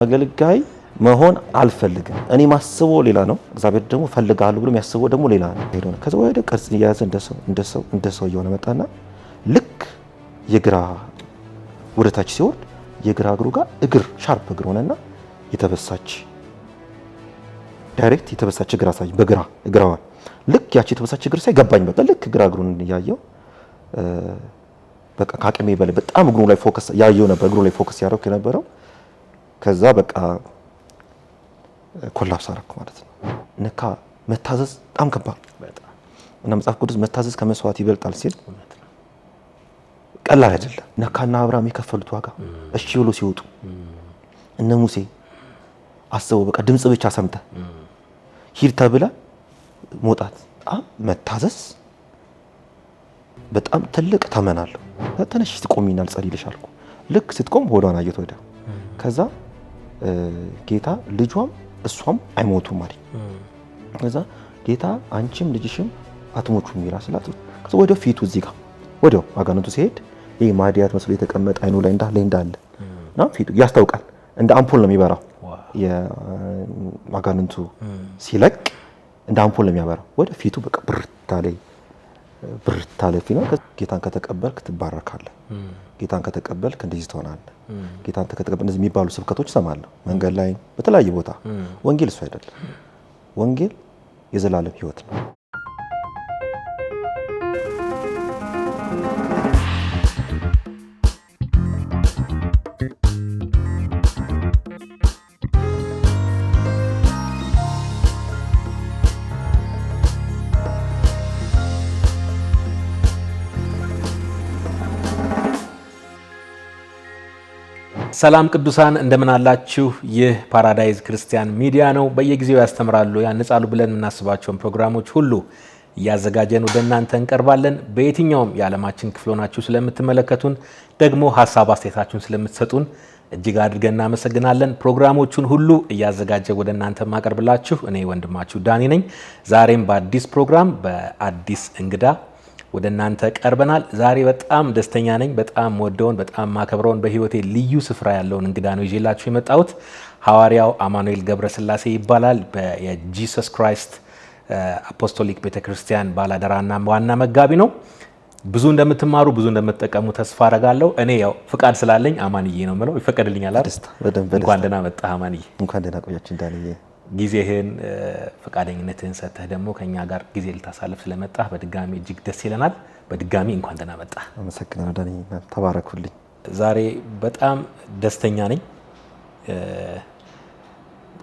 አገልጋይ መሆን አልፈልግም። እኔ ማስበው ሌላ ነው፣ እግዚአብሔር ደግሞ ፈልጋለሁ ብሎ የሚያስበው ደግሞ ሌላ ነው። ሄዶና ከዛ ወደ ቅርጽ እየያዘ እንደሰው እየሆነ መጣና ልክ የግራ ወደታች ሲወርድ የግራ እግሩ ጋር እግር ሻርፕ እግር ሆነና የተበሳች ዳይሬክት የተበሳች እግር አሳይ በግራ እግራዋን ልክ ያቺ የተበሳች እግር ሳይ ገባኝ። በቃ ልክ ግራ እግሩን እያየው በቃ ካቅሜ በላይ በጣም እግሩ ላይ ፎከስ ያየው ነበር፣ እግሩ ላይ ፎከስ ያደረኩ የነበረው። ከዛ በቃ ኮላፕስ አደረኩ ማለት ነው። ነካ መታዘዝ በጣም ከባድ እና መጽሐፍ ቅዱስ መታዘዝ ከመስዋዕት ይበልጣል ሲል ቀላል አይደለም። ነካና አብርሃም የከፈሉት ዋጋ እሺ ብሎ ሲወጡ እነ ሙሴ አስበው በቃ ድምጽ ብቻ ሰምተ ሂድ ተብለ መውጣት መታዘዝ በጣም ትልቅ ተመናለሁ። ተነሽ ስትቆሚና ልጸልይልሽ አልኩ። ልክ ስትቆም ሆዷን አየት ወደ ከዛ ጌታ ልጇም እሷም አይሞቱም ማለት ከዛ ጌታ አንቺም ልጅሽም አትሞቹም ይላል ስላት ከዛ ወደ ፊቱ እዚህ ጋር ወዲያው አጋንንቱ ሲሄድ ይሄ ማዲያት መስሎ የተቀመጠ አይኑ ላይ እንዳለ እና ፊቱ ያስታውቃል። እንደ አምፖል ነው የሚበራው። የአጋንንቱ ሲለቅ እንደ አምፖል ነው የሚያበራው። ወደ ፊቱ በቃ ብርታ ለፊና ጌታን ከተቀበልክ ትባረካለህ። ጌታን ከተቀበልክ እንደዚህ ትሆናለህ። ጌታን ከተቀበልክ እንደዚህ የሚባሉ ስብከቶች ሰማለሁ መንገድ ላይ በተለያየ ቦታ። ወንጌል እሱ አይደለም። ወንጌል የዘላለም ሕይወት ነው። ሰላም ቅዱሳን እንደምን አላችሁ? ይህ ፓራዳይዝ ክርስቲያን ሚዲያ ነው። በየጊዜው ያስተምራሉ፣ ያንጻሉ ብለን የምናስባቸውን ፕሮግራሞች ሁሉ እያዘጋጀን ወደ እናንተ እንቀርባለን። በየትኛውም የዓለማችን ክፍል ሆናችሁ ስለምትመለከቱን ደግሞ ሀሳብ አስተያየታችሁን ስለምትሰጡን እጅግ አድርገን እናመሰግናለን። ፕሮግራሞቹን ሁሉ እያዘጋጀ ወደ እናንተ ማቀርብላችሁ እኔ ወንድማችሁ ዳኒ ነኝ። ዛሬም በአዲስ ፕሮግራም በአዲስ እንግዳ ወደ እናንተ ቀርበናል። ዛሬ በጣም ደስተኛ ነኝ። በጣም ወደውን በጣም ማከብረውን በህይወቴ ልዩ ስፍራ ያለውን እንግዳ ነው ይዤላችሁ የመጣሁት። ሐዋርያው አማኑኤል ገብረስላሴ ይባላል። የጂሰስ ክራይስት አፖስቶሊክ ቤተክርስቲያን ባላደራና ዋና መጋቢ ነው። ብዙ እንደምትማሩ ብዙ እንደምትጠቀሙ ተስፋ አረጋለሁ። እኔ ያው ፍቃድ ስላለኝ አማንዬ ነው የምለው። ይፈቀድልኛል አይደል? እንኳን ደህና መጣህ አማንዬ። እንኳን ደህና ቆያችሁ ዳንዬ። ጊዜህን ፈቃደኝነትህን ሰጥተህ ደግሞ ከኛ ጋር ጊዜ ልታሳልፍ ስለመጣህ በድጋሚ እጅግ ደስ ይለናል። በድጋሚ እንኳን ደህና መጣህ። አመሰግናለሁ ዳንዬ። ተባረኩልኝ። ዛሬ በጣም ደስተኛ ነኝ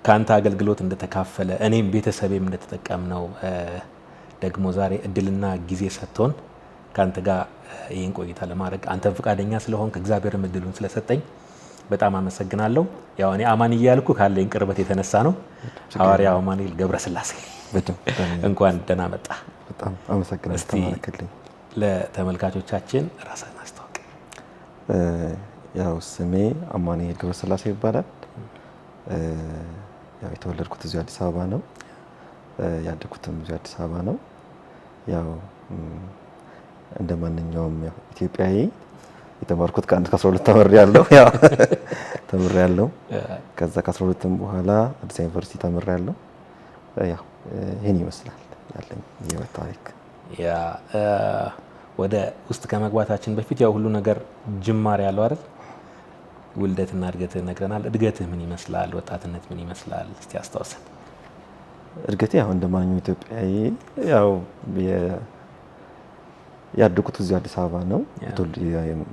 ካንተ አገልግሎት እንደተካፈለ እኔም ቤተሰቤም እንደተጠቀምነው ደግሞ ዛሬ እድልና ጊዜ ሰጥቶን ካንተ ጋር ይህን ቆይታ ለማድረግ አንተም ፈቃደኛ ስለሆንክ እግዚአብሔርም እድሉን ስለሰጠኝ በጣም አመሰግናለሁ። ያው እኔ አማንዬ ያልኩ ካለኝ ቅርበት የተነሳ ነው። ሐዋርያው አማኑኤል ገብረስላሴ እንኳን ደህና መጣ። በጣም አመሰግናለሁ። ተባረክልኝ። ለተመልካቾቻችን ራስህን አስተዋውቅ። ያው ስሜ አማኑኤል ገብረስላሴ ይባላል። ያው የተወለድኩት እዚሁ አዲስ አበባ ነው። ያደግኩትም እዚሁ አዲስ አበባ ነው። ያው እንደማንኛውም ያው ኢትዮጵያዊ የተማርኩት ከ1 እስከ 12 ተምሬያለሁ። ከዛ ከ12ም በኋላ አዲስ ዩኒቨርሲቲ ተምሬያለሁ። ያው ይሄን ይመስላል ያለኝ የህይወት ታሪክ። ያ ወደ ውስጥ ከመግባታችን በፊት ያው ሁሉ ነገር ጅማሬ ያለው አይደል? ውልደትና እድገትህ ነግረናል። እድገትህ ምን ይመስላል? ወጣትነት ምን ይመስላል? እስቲ አስታውሰን። እድገቴ ያው እንደማንኛውም ኢትዮጵያዊ ያው ያደኩት እዚህ አዲስ አበባ ነው።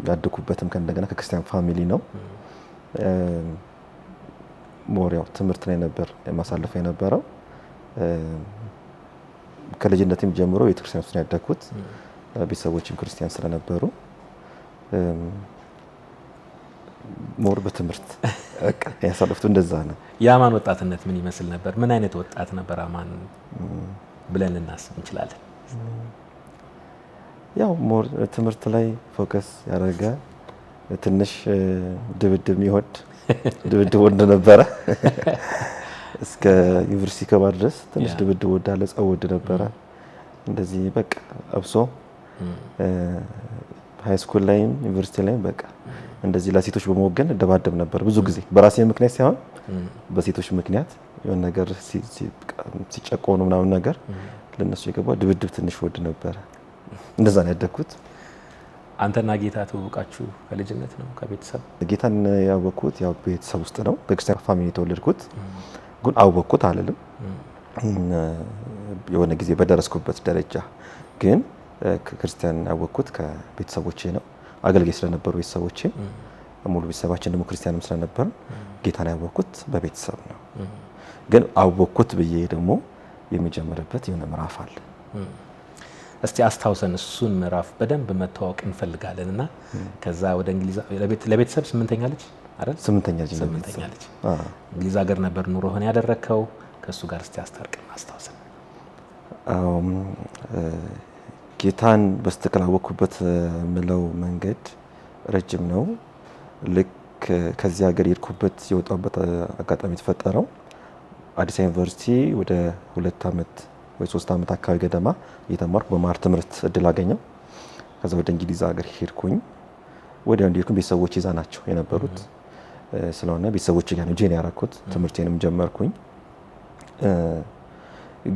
ያደኩበትም ከእንደገና ከክርስቲያን ፋሚሊ ነው። ሞሪያው ትምህርት ላይ ነበር የማሳልፈው የነበረው። ከልጅነቴም ጀምሮ ቤተክርስቲያን ውስጥ ያደኩት፣ ቤተሰቦችም ክርስቲያን ስለነበሩ ሞር በትምህርት በቃ ያሳለፍኩት እንደዛ ነው። የአማን ወጣትነት ምን ይመስል ነበር? ምን አይነት ወጣት ነበር አማን ብለን ልናስብ እንችላለን? ያው ሞር ትምህርት ላይ ፎከስ ያደረገ ትንሽ ድብድብ ወድ ነበረ። እስከ ዩኒቨርሲቲ ገባ ድረስ ትንሽ ድብድብ ወዳለ ጸው ወድ ነበረ። እንደዚህ በቃ አብሶ ሃይ ስኩል ላይ ዩኒቨርሲቲ ላይ በቃ እንደዚህ ለሴቶች በመወገን ደባደብ ነበር ብዙ ጊዜ በራሴ ምክንያት ሳይሆን በሴቶች ምክንያት የሆነ ነገር ሲጨቆኑ ምናምን ነገር ለነሱ የገባው ድብድብ ትንሽ ወድ ነበር። እንደዛ ነው ያደግኩት። አንተና ጌታ ተዋወቃችሁ ከልጅነት ነው ከቤተሰብ? ጌታን ያወቅኩት ያው ቤተሰብ ውስጥ ነው። በክርስቲያን ፋሚሊ የተወለድኩት ግን አወቅኩት አልልም። የሆነ ጊዜ በደረስኩበት ደረጃ ግን ክርስቲያን ያወቅኩት ከቤተሰቦቼ ነው። አገልጋይ ስለነበሩ ቤተሰቦቼ ሙሉ ቤተሰባችን ደግሞ ክርስቲያንም ስለነበር ጌታን ያወቅኩት በቤተሰብ ነው። ግን አወቅኩት ብዬ ደግሞ የሚጀምርበት የሆነ ምዕራፍ አለ። እስቲ አስታውሰን እሱን ምዕራፍ በደንብ መተዋወቅ እንፈልጋለን እና ከዛ ወደ እንግሊዝ ለቤተሰብ ስምንተኛ ልጅ አይደል? ስምንተኛ ልጅ እንግሊዝ ሀገር ነበር ኑሮህን ያደረከው። ከሱ ጋር እስቲ አስታርቀን አስታውሰን። ጌታን በስተክል አወቅኩበት ምለው መንገድ ረጅም ነው። ልክ ከዚህ ሀገር የሄድኩበት የወጣሁበት አጋጣሚ የተፈጠረው አዲስ ዩኒቨርሲቲ ወደ 2 ዓመት ወይ 3 ዓመት አካባቢ ገደማ እየተማርኩ በማር ትምህርት እድል አገኘው። ከዛ ወደ እንግሊዝ ሀገር ሄድኩኝ። ወዲያው እንዲሄድኩኝ ቤተሰቦቼ እዛ ናቸው የነበሩት ስለሆነ ቤተሰቦቼ ጋር ነው ጄን ያደረኩት። ትምህርቴንም ጀመርኩኝ።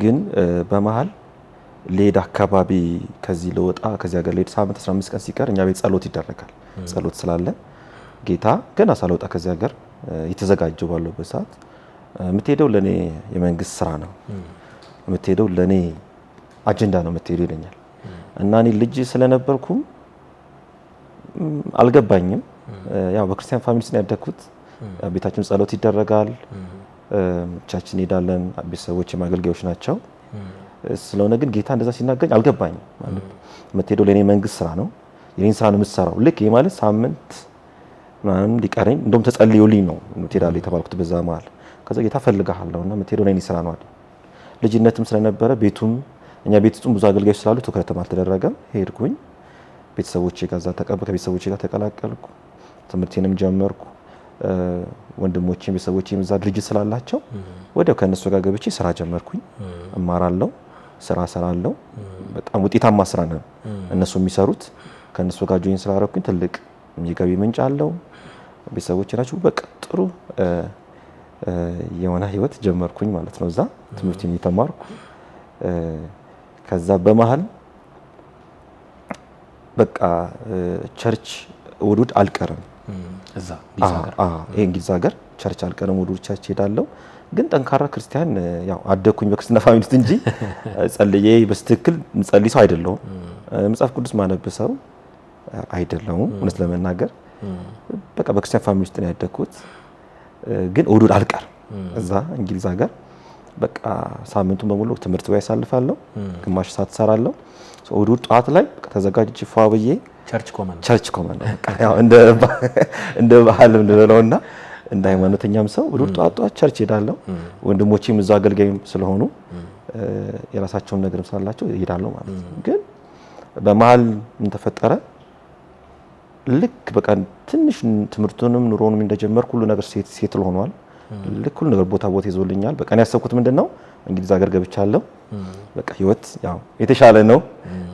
ግን በመሃል ሌድ አካባቢ ከዚህ ለወጣ ከዚህ ሀገር ሌድ ሳምንት 15 ቀን ሲቀር እኛ ቤት ጸሎት ይደረጋል። ጸሎት ስላለ ጌታ ገና ሳልወጣ ከዚህ ሀገር የተዘጋጀው ባለበት ሰዓት የምትሄደው ለኔ የመንግስት ስራ ነው፣ የምትሄደው ለኔ አጀንዳ ነው የምትሄደው ይለኛል። እና እኔ ልጅ ስለነበርኩም አልገባኝም። ያው በክርስቲያን ፋሚሊ ውስጥ ያደግኩት ቤታችን ጸሎት ይደረጋል፣ ቻችን እንሄዳለን፣ ቤተሰቦች አገልጋዮች ናቸው። ስለሆነ ግን ጌታ እንደዛ ሲናገኝ አልገባኝም። ማለት የምትሄደው ለኔ መንግስት ስራ ነው፣ የኔን ስራ ነው የምትሰራው። ልክ ይሄ ማለት ሳምንት ምናምን ሊቀረኝ እንደውም ተጸልዮልኝ ነው ትሄዳለህ የተባልኩት በዛ መሃል። ከዛ ጌታ ፈልጋለሁና የምትሄደው ለኔ ስራ ነው አለ። ልጅነትም ስለነበረ ቤቱም እኛ ቤት ውስጥ ብዙ አገልጋዮች ስላሉ ትኩረትም አልተደረገም። ሄድኩኝ ቤተሰቦቼ ጋር ከቤተሰቦቼ ጋር ተቀላቀልኩ። ትምህርቴንም ጀመርኩ። ወንድሞቼም ቤተሰቦቼም እዛ ድርጅት ስላላቸው ወዲያው ከነሱ ጋር ገብቼ ስራ ጀመርኩኝ። እማራለሁ፣ ስራ ሰራለሁ። በጣም ውጤታማ ስራ ነው እነሱ የሚሰሩት። ከነሱ ጋር ጆይን ስላደረኩኝ ትልቅ የገቢ ምንጭ አለው። ቤተሰቦቼ ናቸው። በቃ ጥሩ የሆነ ህይወት ጀመርኩኝ ማለት ነው። እዛ ትምህርቴን እየተማርኩ ከዛ በመሃል በቃ ቸርች ውዱድ አልቀርም። እዛ እንግሊዝ ሀገር ቸርች አልቀርም፣ ውዱድ ቸርች ሄዳለሁ። ግን ጠንካራ ክርስቲያን ያው አደኩኝ በክርስትና ፋሚሊ ውስጥ እንጂ ጸልዬ በስትክክል ጸልይ ሰው አይደለሁም። መጽሐፍ ቅዱስ ማነብ ሰው አይደለሁም እውነት ለመናገር። በቃ በክርስቲያን ፋሚሊ ውስጥ ነው ያደኩት። ግን ውዱድ አልቀርም እዛ እንግሊዝ ሀገር። በቃ ሳምንቱን በሙሉ ትምህርት ቤት ያሳልፋለሁ፣ ግማሽ ሰዓት እሰራለሁ። ውዱድ ጠዋት ላይ ተዘጋጅቼ ፏ ብዬ ቸርች ኮመን ነው በቃ ያው እንደ ባህል እንደለውና እንደ ሃይማኖተኛም ሰው ውዱድ ጠዋት ቸርች ሄዳለሁ። ወንድሞቼም እዛ አገልጋይም ስለሆኑ የራሳቸውን ነገር ስላላቸው ሄዳለሁ ማለት ነው። ግን በመሃል ምን ተፈጠረ? ልክ በቃ ትንሽ ትምህርቱንም ኑሮውንም እንደጀመርኩ ሁሉ ነገር ሴትል ሆኗል። ልክ ሁሉ ነገር ቦታ ይዞልኛል። በቃ እኔ ያሰብኩት ምንድነው እንግሊዝ ሀገር ገብቻለሁ። በቃ ህይወት ያው የተሻለ ነው፣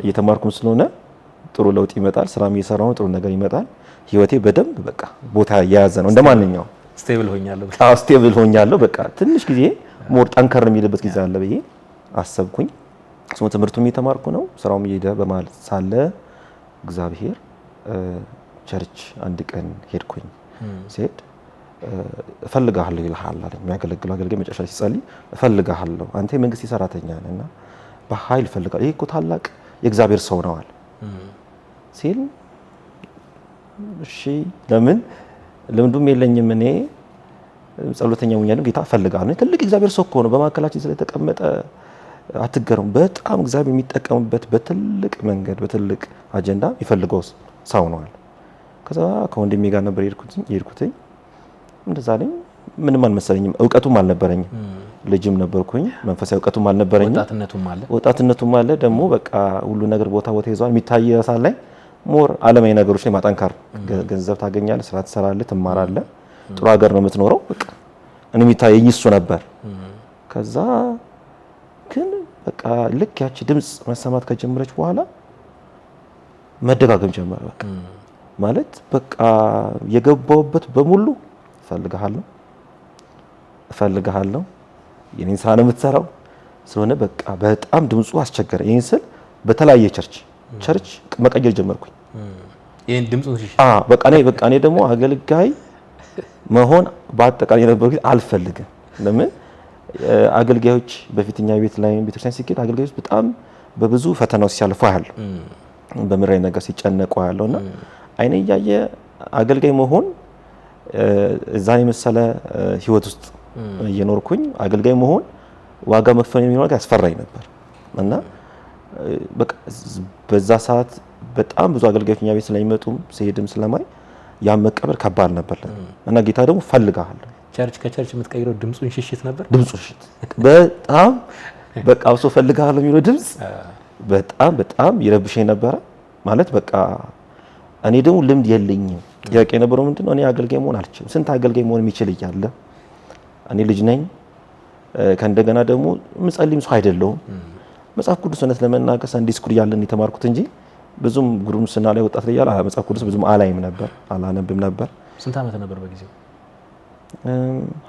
እየተማርኩም ስለሆነ ጥሩ ለውጥ ይመጣል፣ ስራም እየሰራው ነው፣ ጥሩ ነገር ይመጣል። ህይወቴ በደንብ በቃ ቦታ የያዘ ነው እንደማንኛው ስቴብል ሆኛለሁ። በቃ ትንሽ ጊዜ ሞር ጠንከር የሚልበት ጊዜ አለ ብዬ አሰብኩኝ። ስሙ ትምህርቱም እየተማርኩ ነው፣ ስራውም እየሄደ በማለት ሳለ እግዚአብሔር ቸርች አንድ ቀን ሄድኩኝ። ሲሄድ እፈልግሃለሁ ይልሃል አለ። የሚያገለግሉ አገልጋይ መጨረሻ ሲጸልይ እፈልግሃለሁ፣ አንተ የመንግስት ሰራተኛ ነህና በኃይል እፈልግሃለሁ፣ ይሄ እኮ ታላቅ የእግዚአብሔር ሰው ነው አለ ሲል እሺ ለምን ልምዱም የለኝም እኔ ጸሎተኛ ሆኛለሁ፣ ጌታ እፈልግሃለሁ። ትልቅ እግዚአብሔር ሰው እኮ ነው በማዕከላችን ስለተቀመጠ አትገረም። በጣም እግዚአብሔር የሚጠቀምበት በትልቅ መንገድ በትልቅ አጀንዳ ይፈልገው ሰው ነው አለ። ከዛ ከወንድሜ ጋር ነበር የሄድኩትኝ። እንደዛ ነኝ። ምንም አልመሰለኝም፣ እውቀቱም አልነበረኝም። ልጅም ነበርኩኝ፣ መንፈሳዊ እውቀቱም አልነበረኝም። ወጣትነቱም አለ ደግሞ በቃ ሁሉ ነገር ቦታ ይዟል። የሚታይ ሳል ላይ ሞር ዓለማዊ ነገሮች ላይ ማጠንከር፣ ገንዘብ ታገኛለህ፣ ስራ ትሰራለህ፣ ትማራለህ፣ ጥሩ ሀገር ነው የምትኖረው። በቃ እኔ የሚታየኝ እሱ ነበር። ከዛ ግን በቃ ልክ ያቺ ድምጽ መሰማት ከጀመረች በኋላ መደጋገም ጀመረ። በቃ ማለት በቃ የገባውበት በሙሉ እፈልግሃለሁ፣ እፈልግሃለሁ የኔን ስራ ነው የምትሰራው ስለሆነ በቃ በጣም ድምፁ አስቸገረ። ይሄን ስል በተለያየ ቸርች መቀየር ጀመርኩኝ። ይሄን ድምፁን በቃ እኔ ደግሞ አገልጋይ መሆን በአጠቃላይ የነበረው አልፈልግም። ለምን አገልጋዮች በፊትኛ ቤት ላይ ቤተክርስቲያን ሲኬድ አገልጋዮች በጣም በብዙ ፈተናዎች ሲያልፉ ያለው በምድራዊ ነገር ሲጨነቁ ያለውና አይኔ እያየ አገልጋይ መሆን እዛን የመሰለ ህይወት ውስጥ እየኖርኩኝ አገልጋይ መሆን ዋጋ መክፈል የሚኖር ያስፈራኝ ነበር እና በቃ በዛ ሰዓት በጣም ብዙ አገልጋዮች እኛ ቤት ስለሚመጡም ሲሄድም ስለማይ ያ መቀበል ከባድ ነበር እና ጌታ ደግሞ ፈልጋለሁ ቸርች ከቸርች የምትቀይረው ድምጹን ሽሽት ነበር። ድምጹን ሽሽት በጣም በቃ አውሶ ፈልጋለሁ የሚለው ድምጽ በጣም ይረብሸኝ ነበረ። ማለት በቃ እኔ ደግሞ ልምድ የለኝም። ጥያቄ የነበረው ምንድነው እኔ አገልጋይ መሆን አልችልም። ስንት አገልጋይ መሆን የሚችል እያለ እኔ ልጅ ነኝ። ከእንደገና ደግሞ ምጸልይም ሰው አይደለሁም። መጽሐፍ ቅዱስ እውነት ለመናገር ሰንዴ ስኩል ያለን የተማርኩት እንጂ ብዙም ጉርምስና ላይ ወጣት ላይ ያለ መጽሐፍ ቅዱስ ብዙም አላይም ነበር፣ አላነብም ነበር። ስንት ዓመት ነበር በጊዜው?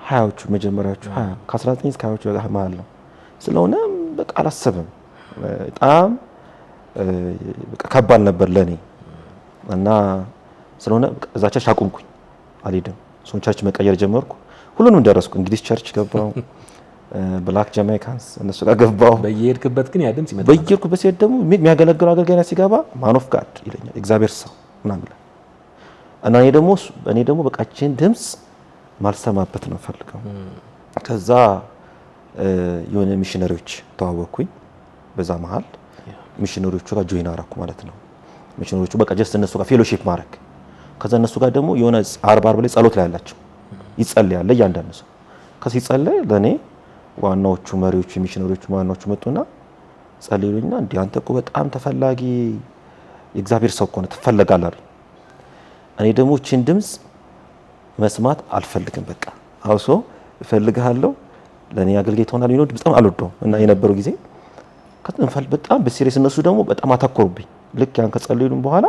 20ዎቹ መጀመሪያዎቹ 20 ከ19 እስከ 20ዎቹ መሀል ነው። ስለሆነ በቃ አላሰብም። በጣም በቃ ከባድ ነበር ለኔ እና ስለሆነ እዛ ቸርች አቆምኩኝ፣ አልሄድም። እሱን ቸርች መቀየር ጀመርኩ። ሁሉንም ደረስኩ። እንግሊዝ ቸርች ገባሁ፣ ብላክ ጃማይካንስ እነሱ ጋር ገባሁ። በየሄድክበት ግን ያ ድምጽ ይመጣል። በየሄድኩበት ሲሄድ ደግሞ የሚያገለግለው አገልጋይ ሲገባ ማን ኦፍ ጋድ ይለኛል፣ እግዚአብሔር ሰው ምናምን እና እኔ ደግሞ በቃ እቺን ድምጽ ማልሰማበት ነው ፈልገው። ከዛ የሆነ ሚሽነሪዎች ተዋወቅኩኝ። በዛ መሃል ሚሽነሪዎቹ ጋር ጆይን አደረኩ ማለት ነው። ሚሽነሪዎቹ በቃ ጀስት እነሱ ጋር ፌሎሺፕ ማድረግ። ከዛ እነሱ ጋር ደግሞ የሆነ አርብ ላይ ጸሎት ላይ ያላቸው ይጸልያል እያንዳንዱ ሰው። ከሲጸልይ ለኔ ዋናዎቹ መሪዎቹ ሚሽነሪዎቹ ዋናዎቹ መጡና ጸልዩልኝና እንዴ አንተ እኮ በጣም ተፈላጊ የእግዚአብሔር ሰው እኮ ነህ ትፈለጋለህ። እኔ ደግሞ እቺን ድምጽ መስማት አልፈልግም። በቃ አውሶ እፈልግሃለሁ ለኔ አገልጋይ ትሆናለህ ነው በጣም አልወደውም እና የነበረው ጊዜ ከተንፈል በጣም በሲሪየስ እነሱ ደግሞ በጣም አተኮሩብኝ። ልክ ያን ከጸለዩልኝ በኋላ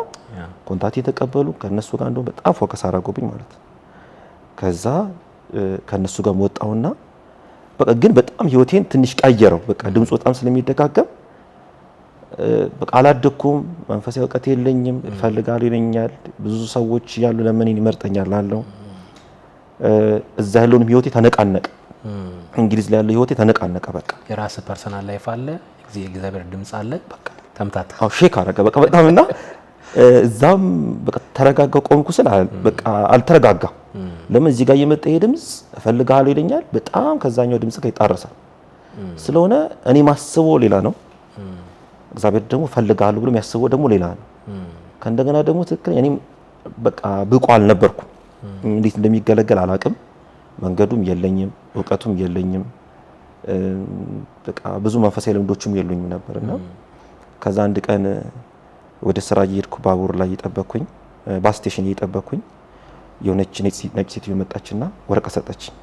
ኮንታክት የተቀበሉ ከነሱ ጋር እንደው በጣም ፎከስ አደረጉብኝ ማለት ነው። ከዛ ከነሱ ጋር ወጣውና በቃ ግን በጣም ህይወቴን ትንሽ ቀየረው። በቃ ድምፁ በጣም ስለሚደጋገም በቃ አላደኩም። መንፈሳዊ እውቀት የለኝም። እፈልጋለሁ ይለኛል። ብዙ ሰዎች ያሉ ለምን ይመርጠኛል አለው። እዛ ያለውን ህይወቴ ተነቃነቀ። እንግሊዝ ላይ ያለው ህይወቴ ተነቃነቀ። በቃ የራስ ፐርሰናል ላይፍ አለ፣ እግዚአብሔር ድምጽ አለ። በቃ ተምታታ። አዎ ሼክ አደረገ በቃ በጣምና እዛም በቃ ተረጋጋው። ቆምኩ ስለ በቃ አልተረጋጋም። ለምን እዚህ ጋር የመጣ ይሄ ድምጽ እፈልጋለሁ ይለኛል። በጣም ከዛኛው ድምጽ ጋር ይጣረሳል። ስለሆነ እኔ ማስበው ሌላ ነው፣ እግዚአብሔር ደግሞ እፈልጋለሁ ብሎ የሚያስበው ደግሞ ሌላ ነው። ከእንደገና ደግሞ ትክክል እኔም በቃ ብቁ አልነበርኩም። እንዴት እንደሚገለገል አላቅም። መንገዱም የለኝም፣ እውቀቱም የለኝም። በቃ ብዙ መንፈሳዊ ልምዶችም የሉኝም ነበርና ከዛ አንድ ቀን ወደ ስራ እየሄድኩ ባቡር ላይ እየጠበቅኩኝ ባስ ስቴሽን እየጠበቅኩኝ የሆነች ነጭ ሴትዮ መጣችና ወረቀት ሰጠችኝ።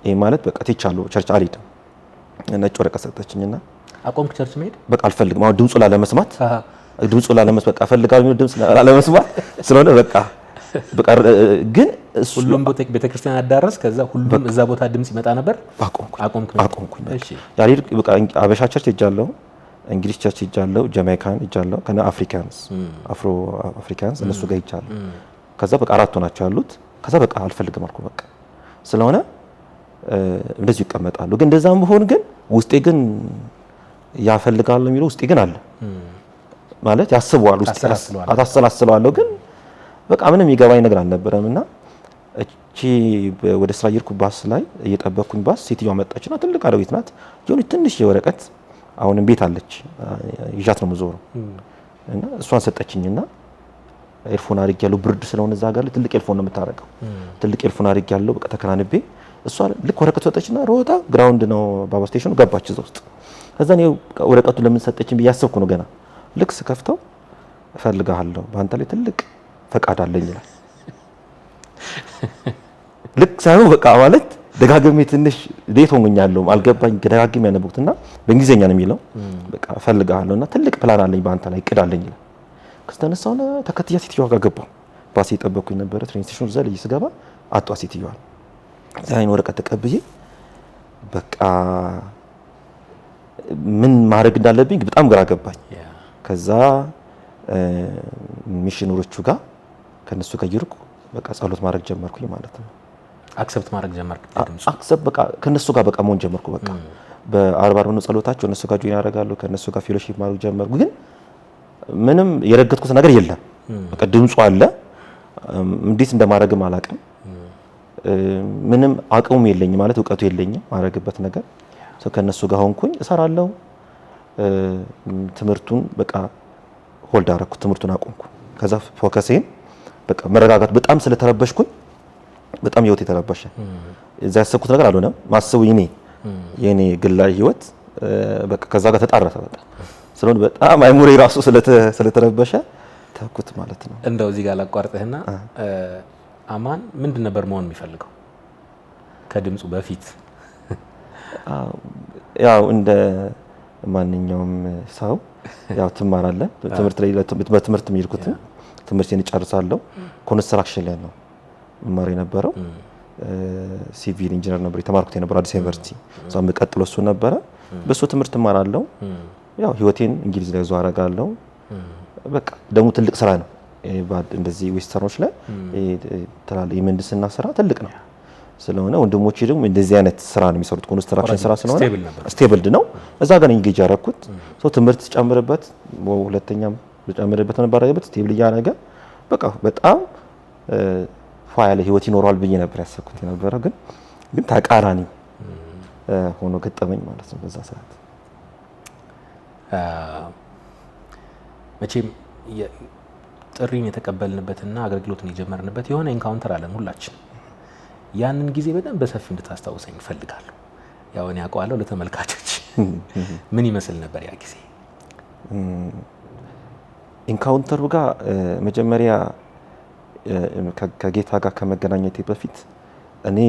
ይሄ ማለት በቃ ትቻለሁ ቸርች አልሄድም። ነጭ ወረቀት ሰጠችኝና አቆምክ ቸርች መሄድ በቃ አልፈልግም። አሁን ድምፁ ላለመስማት በቃ እፈልጋለሁ ድምፅ ላለመስማት ስለሆነ በቃ ግን ሁሉም ቤተክርስቲያን አዳረስ። ከዛ ሁሉም እዛ ቦታ ድምጽ ይመጣ ነበር። አቆምኩኝ። ያልሄድ በቃ አበሻ ቸርች ሄጃለሁ፣ እንግሊዝ ቸርች ሄጃለሁ፣ ጃማይካን ሄጃለሁ፣ ከነ አፍሮ አፍሪካንስ እነሱ ጋር ሄጃለሁ። ከዛ በቃ አራቱ ናቸው ያሉት። ከዛ በቃ አልፈልግም አልኩ። በቃ ስለሆነ እንደዚህ ይቀመጣሉ። ግን እንደዛም ቢሆን ግን ውስጤ ግን ያፈልጋለሁ የሚለው ውስጤ ግን አለ ማለት ያስበዋል። ውስጤ አታሰላስለዋለሁ ግን በቃ ምንም ይገባኝ ነገር አልነበረምና እቺ ወደ ስራ እየሄድኩ ባስ ላይ እየጠበቅኩኝ ባስ ሴትዮዋ መጣችና ትልቅ አረቢት ናት። የሆነች ትንሽ የወረቀት አሁንም ቤት አለች ይዣት ነው የምዞረው እና እሷን ሰጠችኝና ኤርፎን አድርጌያለሁ። ብርድ ስለሆነ እዛ ጋር ትልቅ ኤርፎን ነው የምታረቀው። ትልቅ ኤርፎን አድርጌያለሁ። በቃ ተከናንቤ እሷ ልክ ወረቀት ሰጠችና ሮጣ ግራውንድ ነው ባባ ስቴሽኑ ገባች እዛ ውስጥ። ከዛ ነው ወረቀቱ ለምን ሰጠችኝ ብዬ አሰብኩ ነው ገና። ልክ ስከፍተው እፈልግሃለሁ በአንተ ላይ ትልቅ ፈቃድ አለኝ ይላል። ልክ ሳይሆን በቃ ማለት ደጋግሜ ትንሽ ዴት ሆኛለሁ አልገባኝ። ደጋግሜ ያነበብኩትና በእንግሊዘኛ ነው የሚለው። በቃ እፈልግሃለሁና ትልቅ ፕላን አለኝ በአንተ ላይ እቅድ አለኝ ይላል። ከስተነሳውና ተከትያ ሴትዮዋ ጋር ገባሁ። ባስ እየጠበቅኩኝ ነበረ። ትሬን ስቴሽኑ ዘልዬ ስገባ አጧ ሴትዮዋ። ዛይን ወረቀት ተቀብዬ በቃ ምን ማድረግ እንዳለብኝ በጣም ግራ ገባኝ። ከዛ ሚሽነሮቹ ጋር ከነሱ ጋር ይርቁ በቃ ጸሎት ማድረግ ጀመርኩኝ ማለት ነው። አክሰፕት ማድረግ ጀመርኩ። አክሰፕት በቃ ከነሱ ጋር በቃ መሆን ጀመርኩ። በቃ በ40 ነው ጸሎታቸው እነሱ ጋር ጆይን ያደርጋሉ። ከነሱ ጋር ፌሎሺፕ ማድረግ ጀመርኩ። ግን ምንም የረገጥኩት ነገር የለም። በቃ ድምፁ አለ። እንዴት እንደማድረግም አላውቅም። ምንም አቅሙም የለኝም ማለት እውቀቱ የለኝም ማድረግበት ነገር። ከነሱ ጋር ሆንኩኝ እሰራለሁ። ትምህርቱን በቃ ሆልድ አደረኩት። ትምህርቱን አቆምኩ። ከዛ ፎከሴን በቃ መረጋጋት በጣም ስለተረበሽኩኝ በጣም ህይወት የተረበሸ እዛ ያሰብኩት ነገር አልሆነም። ማሰቡ የኔ ግላዊ ህይወት በቃ ከዛ ጋር ተጣረሰ። በጣም ስለሆነ በጣም አይሙሬ ራሱ ስለተረበሸ ተኩት ማለት ነው። እንደው እዚህ ጋር ላቋርጥህና አማን ምንድን ነበር መሆን የሚፈልገው ከድምፁ በፊት? ያው እንደ ማንኛውም ሰው ያው ትማራለህ። ትምህርት ላይ በትምህርት የሚልኩት ትምህርቴን እጨርሳለሁ። ኮንስትራክሽን ላይ ነው መማር የነበረው። ሲቪል ኢንጂነር ነበር የተማርኩት የነበረው አዲስ ዩኒቨርሲቲ። እዛም ቀጥሎ እሱ ነበረ። በሱ ትምህርት እማራለሁ። ያው ህይወቴን እንግሊዝ ላይ ዙ አደርጋለሁ። በቃ ደግሞ ትልቅ ስራ ነው እንደዚህ ዌስተርኖች ላይ ትላልቅ የምህንድስና ስራ ትልቅ ነው። ስለሆነ ወንድሞቼ ደግሞ እንደዚህ አይነት ስራ ነው የሚሰሩት። ኮንስትራክሽን ስራ ስለሆነ ስቴብል ነው። እዛ ጋር እንጌጅ ያደረኩት ትምህርት ጨምርበት ሁለተኛም ጨምርበት ነባረበት ስቴብል እያደረገ በቃ በጣም ፋይል ህይወት ይኖራል ብዬ ነበር ያሰብኩት የነበረው። ግን ተቃራኒ ሆኖ ገጠመኝ ማለት ነው በዛ ሰዓት። መቼም ጥሪን የተቀበልንበትና አገልግሎትን የጀመርንበት የሆነ ኢንካውንተር አለን ሁላችን። ያንን ጊዜ በጣም በሰፊ እንድታስታውሰኝ እፈልጋለሁ። ያው እኔ አውቀዋለሁ፣ ለተመልካቾች ምን ይመስል ነበር ያ ጊዜ? ኢንካውንተሩ ጋር መጀመሪያ ከጌታ ጋር ከመገናኘቴ በፊት እኔ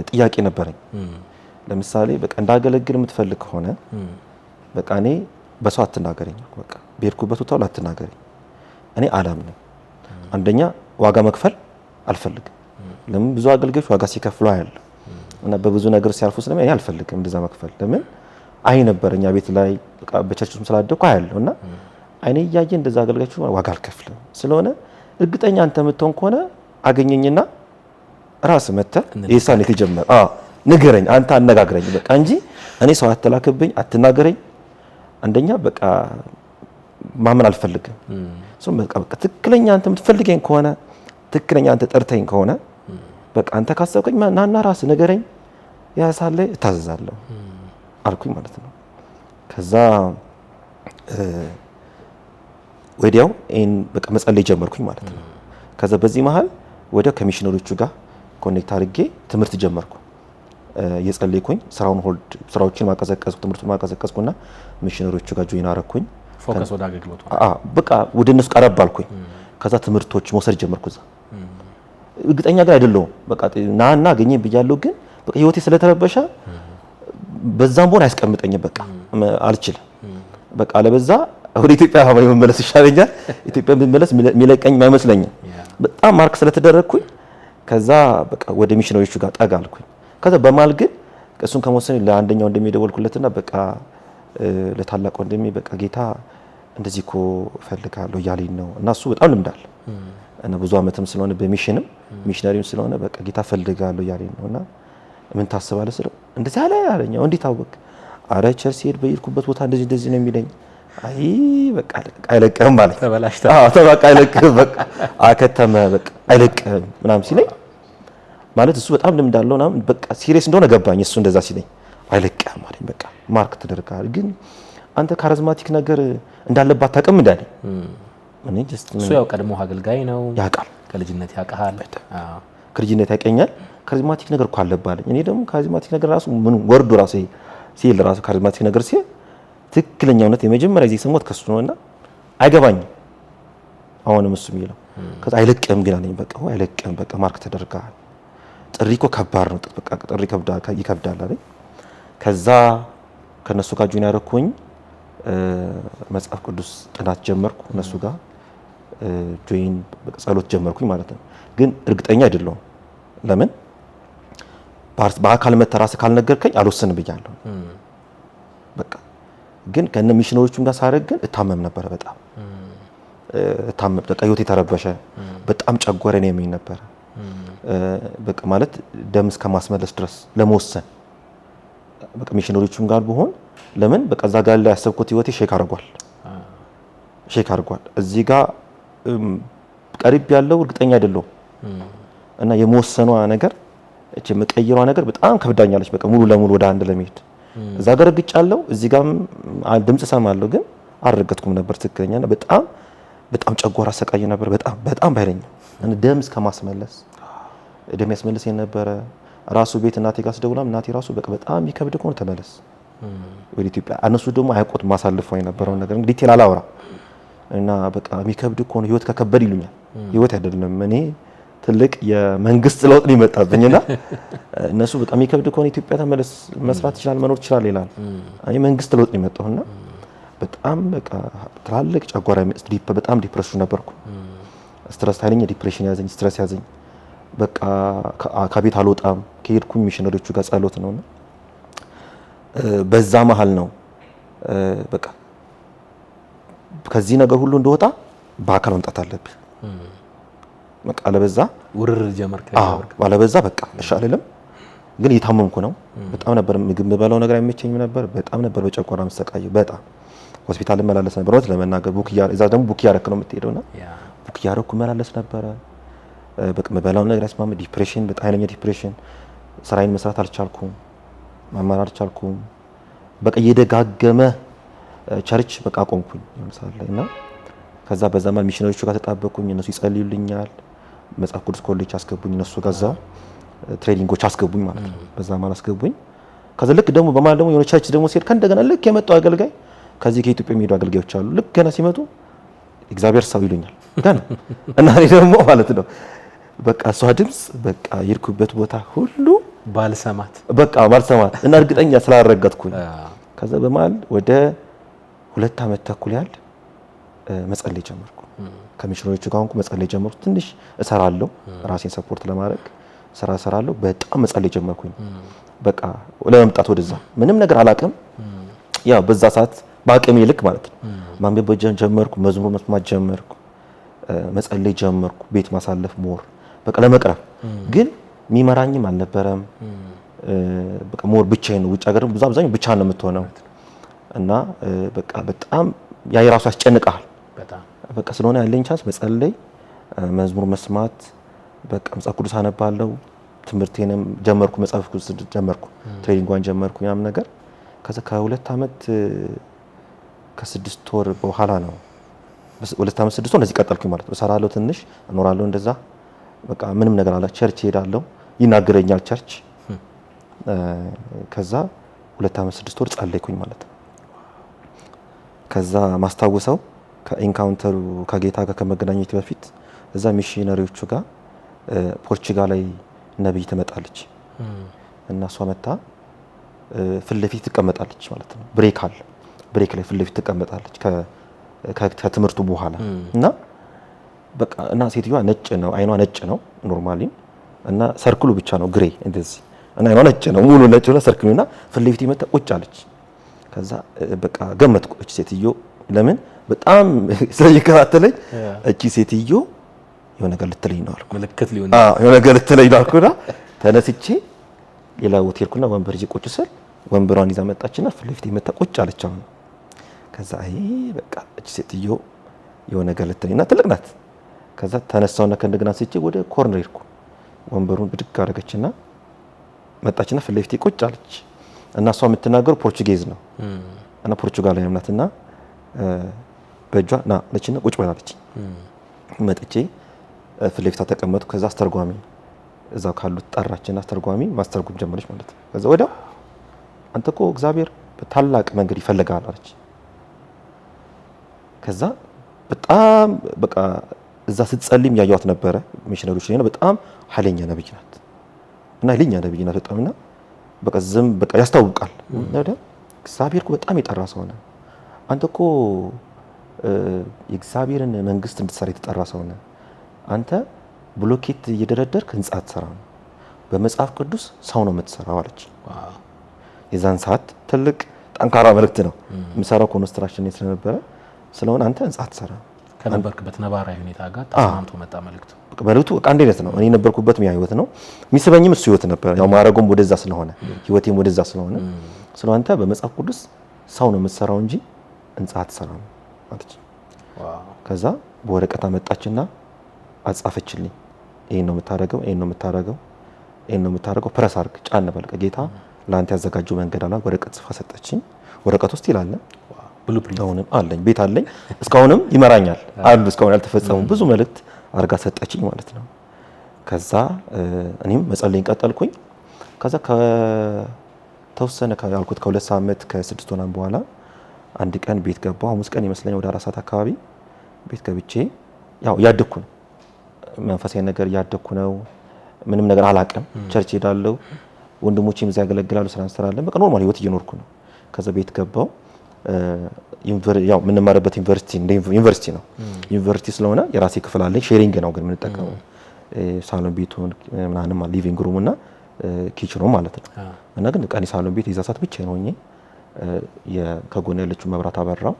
ጥያቄ ነበረኝ። ለምሳሌ በቃ እንዳገለግል የምትፈልግ ከሆነ በቃ እኔ በሰው አትናገረኝ፣ በቃ በሄድኩበት ቦታ አትናገረኝ። እኔ አላምንም። አንደኛ ዋጋ መክፈል አልፈልግም። ለምን ብዙ አገልጋዮች ዋጋ ሲከፍሉ አያለሁ እና በብዙ ነገር ሲያልፉ ስለምን እኔ አልፈልግም እንደዛ መክፈል። ለምን አይ ነበርኛ ቤት ላይ በቃ በቸርችም ስላደኩ አያለሁ እና አይኔ እያየ እንደዛ አገልጋዮች ዋጋ አልከፍልም። ስለሆነ እርግጠኛ አንተ የምትሆን ከሆነ አገኘኝና ራስ መተህ ኢየሱስን የተጀመረ ንገረኝ፣ አንተ አነጋግረኝ በቃ እንጂ እኔ ሰው አትላክብኝ፣ አትናገረኝ። አንደኛ በቃ ማመን አልፈልግም። በቃ ትክክለኛ አንተ የምትፈልገኝ ከሆነ ትክክለኛ አንተ ጠርተኝ ከሆነ በቃ አንተ ካሰብከኝ ናና ራስ ንገረኝ፣ ያሳለ እታዘዛለሁ አልኩኝ ማለት ነው። ከዛ ወዲያው ይሄን በቃ መጸለይ ጀመርኩኝ ማለት ነው። ከዛ በዚህ መሃል ወዲያው ከሚሽነሮቹ ጋር ኮኔክት አድርጌ ትምህርት ጀመርኩ። የጸለይኩኝ ስራዎችን ማቀዘቀዝኩ፣ ትምህርቱን ማቀዘቀዝኩና ሚሽነሮቹ ጋር ጆይን አረኩኝ። ፎከስ ወደ አገልግሎቱ በቃ ወደ እነሱ ቀረብ አልኩኝ። ከዛ ትምህርቶች መውሰድ ጀመርኩ። እዛ እርግጠኛ ግን አይደለሁም በቃ ናና አገኘኝ ብያለሁ። ግን በቃ ህይወቴ ስለተረበሸ በዛም ቦን አያስቀምጠኝም። በቃ አልችልም። በቃ ለበዛ ወደ ኢትዮጵያ መመለስ ይሻለኛል። ኢትዮጵያ ብመለስ የሚለቀኝ አይመስለኝም። በጣም ማርክ ስለተደረግኩኝ ከዛ በቃ ወደ ሚሽነሪዎቹ ጋር ጠጋ አልኩኝ። ከዛ በማል ግን እሱን ከመወሰኔ ለአንደኛው እንደሚደወልኩለትና በቃ ለታላቅ ወንድሜ በቃ ጌታ እንደዚህ እኮ እፈልጋለሁ እያለኝ ነው እና እሱ በጣም ልምዳል እና ብዙ አመትም ስለሆነ በሚሽንም ሚሽነሪም ስለሆነ በቃ ጌታ እፈልጋለሁ እያለኝ ነው እና ምን ታስባለህ ስለው እንደዚህ አለ ያለኝ። እንዴት አወቅ? አረ ቸርች ሄድ በይርኩበት ቦታ እንደዚህ ነው የሚለኝ። አይ በቃ አይለቅህም ማለት ተበላሽታ በቃ አይለቅህም በቃ አከተመ በቃ አይለቅህም ምናምን ሲለኝ ማለት እሱ በጣም ልምድ አለው ምናምን በቃ ሲሪየስ እንደሆነ ገባኝ። እሱ እንደዛ ሲለኝ አይለቅህም ማለት በቃ ማርክ ተደርጋል። ግን አንተ ካሪዝማቲክ ነገር እንዳለባት ታውቅም እንዳለ እኔ ጀስት እሱ ያው ቀድሞ አገልጋይ ነው ያውቃል። ከልጅነት ያውቃል። ከልጅነት ያቀኛል። ካሪዝማቲክ ነገር እኮ አለባለኝ። እኔ ደግሞ ካሪዝማቲክ ነገር ራሱ ምን ወርዱ ራሱ ሲል ራሱ ካሪዝማቲክ ነገር ሲል ትክክለኛውነት የመጀመሪያ ጊዜ ሰሞት ከሱ ነውና አይገባኝም። አሁንም እሱ የሚለው ከዛ አይለቅህም ግን አለኝ። በቃ አይለቅህም በቃ ማርክ ተደርጋል። ጥሪ እኮ ከባድ ነው በቃ ጥሪ ይከብዳል አለኝ። ከዛ ከነሱ ጋር ጆይን ያደረኩኝ መጽሐፍ ቅዱስ ጥናት ጀመርኩ። እነሱ ጋር ጆይን ጸሎት ጀመርኩኝ ማለት ነው። ግን እርግጠኛ አይደለሁም። ለምን በአካል መተራስ ካልነገርከኝ አልወስንም ብያለሁ። በቃ ግን ከነ ሚሽነሮቹም ጋር ሳደርግ ግን እታመም ነበር። በጣም እታመም በቃ ህይወቴ ተረበሸ። በጣም ጨጓራዬን የሚል ነበር። በቃ ማለት ደም እስከ ማስመለስ ድረስ ለመወሰን በቃ ሚሽነሮቹም ጋር ብሆን ለምን በቃ እዛ ጋር ላይ ያሰብኩት ህይወቴ ሼክ አድርጓል። እዚህ ጋር ቀሪብ ያለው እርግጠኛ አይደለሁም እና የመወሰኗ ነገር እቺ መቀየሯ ነገር በጣም ከብዳኛለች። በቃ ሙሉ ለሙሉ ወደ አንድ ለመሄድ እዛ ጋር ረግጫለሁ፣ እዚህ ጋርም ድምጽ ሰማለሁ፣ ግን አልረገጥኩም ነበር ትክክለኛ። በጣም ጨጓራ አሰቃየ ነበር። በጣም ባይለኛ ደም እስከ ማስመለስ ደም ያስመለስ የነበረ ራሱ ቤት እናቴ ጋር ስደውላም እናቴ ራሱ በቃ በጣም የሚከብድ ከሆነ ተመለስ ወደ ኢትዮጵያ። እነሱ ደግሞ አያውቁት ማሳልፈው የነበረውን ነገር እንግዲህ ዲቴል አላወራ እና በቃ የሚከብድ ከሆነ ህይወት ከከበድ ይሉኛል። ህይወት አይደለም እኔ ትልቅ የመንግስት ለውጥ ነው ይመጣብኝና እነሱ በቃ የሚከብድ ከሆነ ኢትዮጵያ ተመለስ፣ መስራት ይችላል፣ መኖር ይችላል ይላል። እኔ መንግስት ለውጥ ነው የመጣውና በጣም በቃ ትላልቅ ጨጓራ በጣም ዲፕሬሽን ነበርኩ። ስትረስ ኃይለኛ ዲፕሬሽን ያዘኝ፣ ስትረስ ያዘኝ። በቃ ከቤት አልወጣም። ከሄድኩኝ ሚሽነሪዎቹ ጋር ጸሎት ነውና በዛ መሃል ነው በቃ ከዚህ ነገር ሁሉ እንደወጣ በአካል መምጣት አለብህ። በቃ አለበዛ ውርር ጀመርክ። አለበዛ በቃ እሺ አይደለም። ግን እየታመምኩ ነው። በጣም ነበር ምግብ የምበላው ነገር አይመቸኝም ነበር። በጣም ነበር በጨጓራ መሰቃየው። በጣም ሆስፒታል መላለስ ነበር። ወጥ ለመናገር እዛ ደግሞ ቡክ እያደረክ ነው የምትሄደውና ቡክ እያደረኩ መላለስ ነበረ። በቃ የምበላው ነገር ያስማም። ዲፕሬሽን፣ በጣም ኃይለኛ ዲፕሬሽን። ስራዬን መስራት አልቻልኩም፣ መማር አልቻልኩም። በቃ እየደጋገመ ቸርች በቃ አቆምኩኝ ለምሳሌ እና ከዛ በዛ ማለት ሚሽነሪዎቹ ጋር ተጣበቁኝ። እነሱ ይጸልዩልኛል። መጽሐፍ ቅዱስ ኮሌጅ አስገቡኝ። እነሱ ጋዛ ትሬኒንጎች አስገቡኝ ማለት ነው። በዛ ማለት አስገቡኝ። ከዛ ልክ ደግሞ በማለት ደግሞ የሆነ ቸርች ደግሞ ሲሄድ ከእንደገና ልክ የመጣው አገልጋይ ከዚህ ከኢትዮጵያ የሚሄዱ አገልጋዮች አሉ። ልክ ገና ሲመጡ እግዚአብሔር ሰው ይሉኛል ገና እና እኔ ደግሞ ማለት ነው በቃ እሷ ድምጽ በቃ የሄድኩበት ቦታ ሁሉ ባልሰማት እና እርግጠኛ ስላልረገጥኩኝ ከዛ በማል ወደ 2 ዓመት ተኩል ያህል መጸለይ ጀመርኩ። ከሚሽነሪዎቹ ጋር ሆንኩ፣ መጸለይ ጀመርኩ። ትንሽ እሰራለሁ፣ ራሴን ሰፖርት ለማድረግ እሰራለሁ። በጣም መጸለይ ጀመርኩኝ። በቃ ለመምጣት ወደዛ ምንም ነገር አላቅም። ያው በዛ ሰዓት በአቅሜ ልክ ማለት ነው ማንበብ ጀመርኩ፣ መዝሙር መስማት ጀመርኩ፣ መጸለይ ጀመርኩ። ቤት ማሳለፍ ሞር በቃ ለመቅረብ ግን የሚመራኝም አልነበረም። በቃ ሞር ብቻዬን ነው። ውጭ ሀገር ብዙ አብዛኛው ብቻ ነው የምትሆነው እና በቃ በጣም ያ የራሱ ያስጨንቃል። በቃ ስለሆነ ያለኝ ቻንስ መጸለይ፣ መዝሙር መስማት፣ በቃ መጽሐፍ ቅዱስ አነባለሁ። ትምህርቴንም ጀመርኩ፣ መጽሐፍ ቅዱስ ጀመርኩ፣ ትሬኒንጓን ጀመርኩ ያም ነገር ከዛ ከ2 ዓመት ከ6 ወር በኋላ ነው 2 ዓመት 6 ወር እንደዚህ ቀጠልኩኝ ማለት ነው። እሰራለሁ፣ ትንሽ እኖራለሁ እንደዛ በቃ ምንም ነገር አላ ቸርች ሄዳለሁ፣ ይናገረኛል ቸርች። ከዛ 2 ዓመት 6 ወር ጸለይኩኝ ማለት ነው። ከዛ ማስታወሰው ከኢንካውንተሩ ከጌታ ጋር ከመገናኘት በፊት እዛ ሚሽነሪዎቹ ጋር ፖርቹጋል ላይ ነብይ ትመጣለች እና እሷ መጣ ፊት ለፊት ትቀመጣለች ማለት ነው። ብሬክ ላይ ፊት ለፊት ትቀመጣለች ከትምህርቱ በኋላ እና በቃ እና ሴትዮዋ ነጭ ነው፣ አይኗ ነጭ ነው ኖርማሊ እና ሰርክሉ ብቻ ነው ግሬ እንደዚህ እና አይኗ ነጭ ነው ሙሉ ነጭ ነው ሰርክሉና ፊት ለፊት መጣ ቁጭ አለች። ከዛ በቃ ገመትኩ እቺ ሴትዮ ለምን በጣም ስለይከታተለኝ እቺ ሴትዮ የሆነ ነገር ልትለኝ ነው አልኩ። ምልክት ሊሆን የሆነ ነገር ልትለኝ ነው አልኩና ተነስቼ ሌላ ሆቴልኩና ወንበር ይዤ ቁጭ ስል ወንበሯን ይዛ መጣችና ፊት ለፊት መጣ ቁጭ አለች። አሁን ከዛ በቃ እቺ ሴትዮ የሆነ ነገር ልትለኝና ትልቅ ናት። ከዛ ተነሳውና ከእንደገና ስቼ ወደ ኮርነር ሄድኩ። ወንበሩን ብድግ አደረገችና መጣችና ፊት ለፊት ቁጭ አለች እና እሷ የምትናገረው ፖርቹጌዝ ነው እና ፖርቹጋላዊ ናትና በእጇ ና ለችና ቁጭ ብላለች። መጥቼ ፊት ለፊቷ ተቀመጥኩ። ከዛ አስተርጓሚ እዛው ካሉት ጠራችና አስተርጓሚ ማስተርጉም ጀመረች ማለት ነው። ከዛ ወዲያው አንተ እኮ እግዚአብሔር በታላቅ መንገድ ይፈልጋል አለች። ከዛ በጣም በቃ እዛ ስትጸልም ያያዋት ነበረ ሚሽነሪዎች ላይ ነው። በጣም ኃይለኛ ነብይ ናት እና ኃይለኛ ነብይ ናት በጣምና በቃ ዝም በቃ ያስታውቃል። እግዚአብሔር እኮ በጣም የጠራ ሰው ነው። አንተ እኮ የእግዚአብሔርን መንግስት እንድትሰራ የተጠራ ሰው ነህ። አንተ ብሎኬት እየደረደርክ ህንጻ አትሰራም። በመጽሐፍ ቅዱስ ሰው ነው የምትሰራው አለች። የዛን ሰዓት ትልቅ ጠንካራ መልእክት ነው። የምሰራው ኮንስትራክሽን ስለነበረ ስለሆነ አንተ ህንጻ አትሰራ ከነበርክበት ነባራዊ ሁኔታ ጋር ተስማምቶ መጣ መልእክቱ። መልእክቱ አንድ አይነት ነው። እኔ የነበርኩበትም ያ ህይወት ነው፣ የሚስበኝም እሱ ህይወት ነበር። ያው ማረጉም ወደዛ ስለሆነ ህይወቴም ወደዛ ስለሆነ አንተ በመጽሐፍ ቅዱስ ሰው ነው የምትሰራው እንጂ ህንጻ አትሰራም አለች። ከዛ በወረቀት አመጣችና አጻፈችልኝ። ይሄን ነው የምታረገው፣ ይሄን ነው የምታረገው፣ ይሄን ነው የምታረገው፣ ፕረስ አድርግ፣ ጫን በልቀ ጌታ ለአንተ ያዘጋጀው መንገድ አላ ወረቀት ጽፋ ሰጠችኝ። ወረቀት ውስጥ ይላል ብሉፕሪንት አሁንም አለኝ፣ ቤት አለኝ፣ እስካሁንም ይመራኛል አሉ። እስካሁን ያልተፈጸሙ ብዙ መልእክት አርጋ ሰጠችኝ ማለት ነው። ከዛ እኔም መጸለይን ቀጠልኩኝ። ከዛ ከተወሰነ ያልኩት ከ2 ሳምንት ከ6 ወር በኋላ አንድ ቀን ቤት ገባሁ። ሐሙስ ቀን ይመስለኛል ወደ 4 ሰዓት አካባቢ ቤት ገብቼ ያው ያደኩ ነው፣ መንፈሳዊ ነገር ያደኩ ነው። ምንም ነገር አላቅም። ቸርች ሄዳለሁ፣ ወንድሞቼም እዛ ያገለግላሉ፣ ስራ እንሰራለን። በቃ ኖርማል ህይወት እየኖርኩ ነው። ከዛ ቤት ገባሁ። ያው የምንማርበት ዩኒቨርሲቲ ነው። ዩኒቨርሲቲ ስለሆነ የራሴ ክፍል አለኝ። ሼሪንግ ነው ግን የምንጠቀመው ሳሎን ቤቱን ምናምን ሊቪንግ ሩም እና ኪችኑ ማለት ነው። እና ግን ቀን ሳሎን ቤት የዛ ሰዓት ብቻ ነው ሆኜ ከጎን ያለችው መብራት አበራው።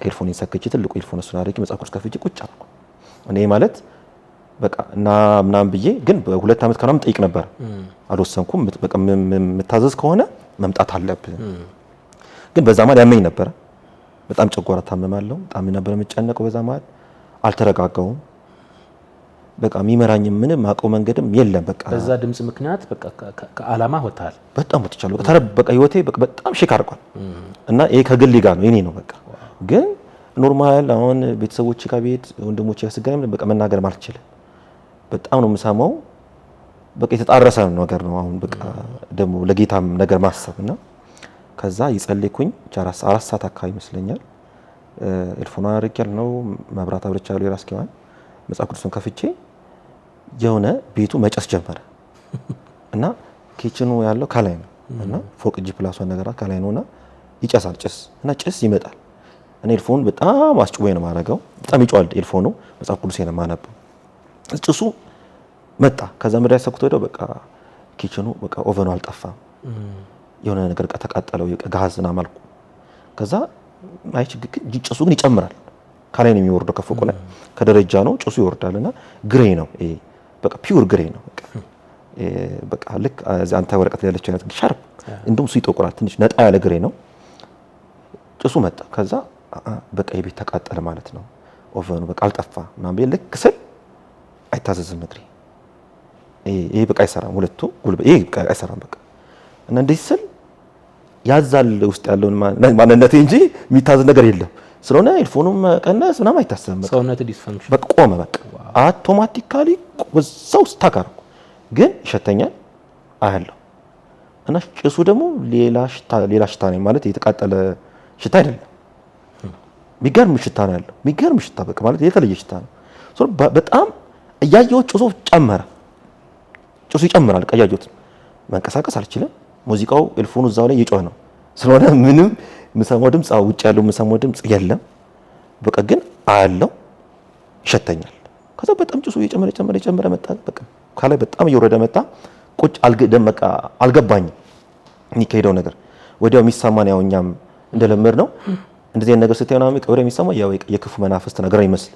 ኤርፎን ሰክቼ ትልቁ ኤርፎን እሱን አድርጌ መጽሐፍ ቅዱስ ከፍቼ ቁጭ አልኩ። እኔ ማለት በቃ እና ምናምን ብዬ ግን በ2 ዓመት ከናም ጠይቅ ነበር። አልወሰንኩም። በቃ የምታዘዝ ከሆነ መምጣት አለብህ። ግን በዛ ማለት ያመኝ ነበር። በጣም ጨጓራ ታመማለሁ። በጣም ነበር የምጨነቀው። በዛ ማለት አልተረጋጋውም። በቃ የሚመራኝ ምንም አውቀው መንገድም የለም። በቃ በዛ ድምጽ ምክንያት በቃ ከዓላማ ወጣል። በጣም ወጥቻለሁ። በቃ ህይወቴ በጣም ሼክ አድርጓል። እና ይሄ ከግል ጋር ነው የኔ ነው። በቃ ግን ኖርማል አሁን ቤተሰቦቼ ጋር ቤት ወንድሞቼ ጋር ስገናኝ በቃ መናገር አልችልም። በጣም ነው የምሰማው። በቃ የተጣረሰ ነገር ነው። አሁን በቃ ደግሞ ለጌታም ነገር ማሰብና ከዛ ይጸልይኩኝ 4 ሰዓት አካባቢ ይመስለኛል። ኤርፎን አድርጌያለሁ ነው መብራት አብርቻለሁ። የራስጌዋን መጽሐፍ ቅዱስን ከፍቼ የሆነ ቤቱ መጨስ ጀመረ እና ኪችኑ ያለው ከላይ ነው እና ፎቅ ጂ+1 ነገር ከላይ ነውና ይጨሳል ጭስ እና ጭስ ይመጣል። እኔ ኤርፎን በጣም አስጭዌ ነው ማረጋው። በጣም ይጫዋል ኤርፎኑ። መጽሐፍ ቅዱስን ማነበው ጭሱ መጣ። ከዛ ምድር ያሰብኩት ወዲያው በቃ ኪችኑ በቃ ኦቨኑ አልጠፋም። የሆነ ነገር ተቃጠለው ጋዝና ማልኩ። ከዛ አይ ችግር ጭሱ ግን ይጨምራል። ከላይ ነው የሚወርደው፣ ከፎቁ ላይ ከደረጃ ነው ጭሱ ይወርዳልና ግሬ ነው ይሄ በቃ ፒውር ግሬ ነው። በቃ ልክ አንተ ወረቀት ላይ ያለችው አይነት ሻርፕ እንደውም እሱ ይጠቁራል። ትንሽ ነጣ ያለ ግሬ ነው። ጭሱ መጣ። ከዛ በቃ የቤት ተቃጠለ ማለት ነው። ኦቨኑ በቃ አልጠፋ ምናምን ልክ ስል አይታዘዝም እግሬ። ይሄ በቃ አይሰራም። ሁለቱ ጉልበት ይሄ በቃ አይሰራም። በቃ እና እንደዚህ ስል ያዛል ውስጥ ያለውን ማንነቴ እንጂ የሚታዘዝ ነገር የለም። ስለሆነ ኤርፎኑም መቀነስ ምናምን አይታሰብም። በቃ ሰውነት ዲስፈንክሽን በቃ ቆመ። በቃ አውቶማቲካሊ በዛው ስታካር ግን ይሸተኛል አያለሁ። እና ጭሱ ደግሞ ሌላ ሽታ ነው ማለት የተቃጠለ ሽታ አይደለም። የሚገርም ሽታ ነው ያለው። የሚገርም ሽታ በቃ ማለት የተለየ ሽታ ነው። በጣም እያየሁት ጭሱ ጨመረ። ጭሱ ይጨምራል። ቀያየሁት። መንቀሳቀስ አልችልም። ሙዚቃው ኤርፎኑ እዛው ላይ እየጮኸ ነው። ስለሆነ ምንም የምሰማው ድምጽ ውጭ ያለው የምሰማው ድምጽ የለም። በቃ ግን አያለው፣ ይሸተኛል። ከዛ በጣም ጭሱ እየጨመረ መጣ። በቃ ካላይ በጣም እየወረደ መጣ። ቁጭ አልገደመቃ አልገባኝም የሚካሄደው ነገር። ወዲያው የሚሰማን ያው እኛም እንደለመድ ነው እንደዚህ አይነት ነገር ስታዩና ወዲያው የሚሰማ ያው የክፉ መናፍስት ነገር አይመስል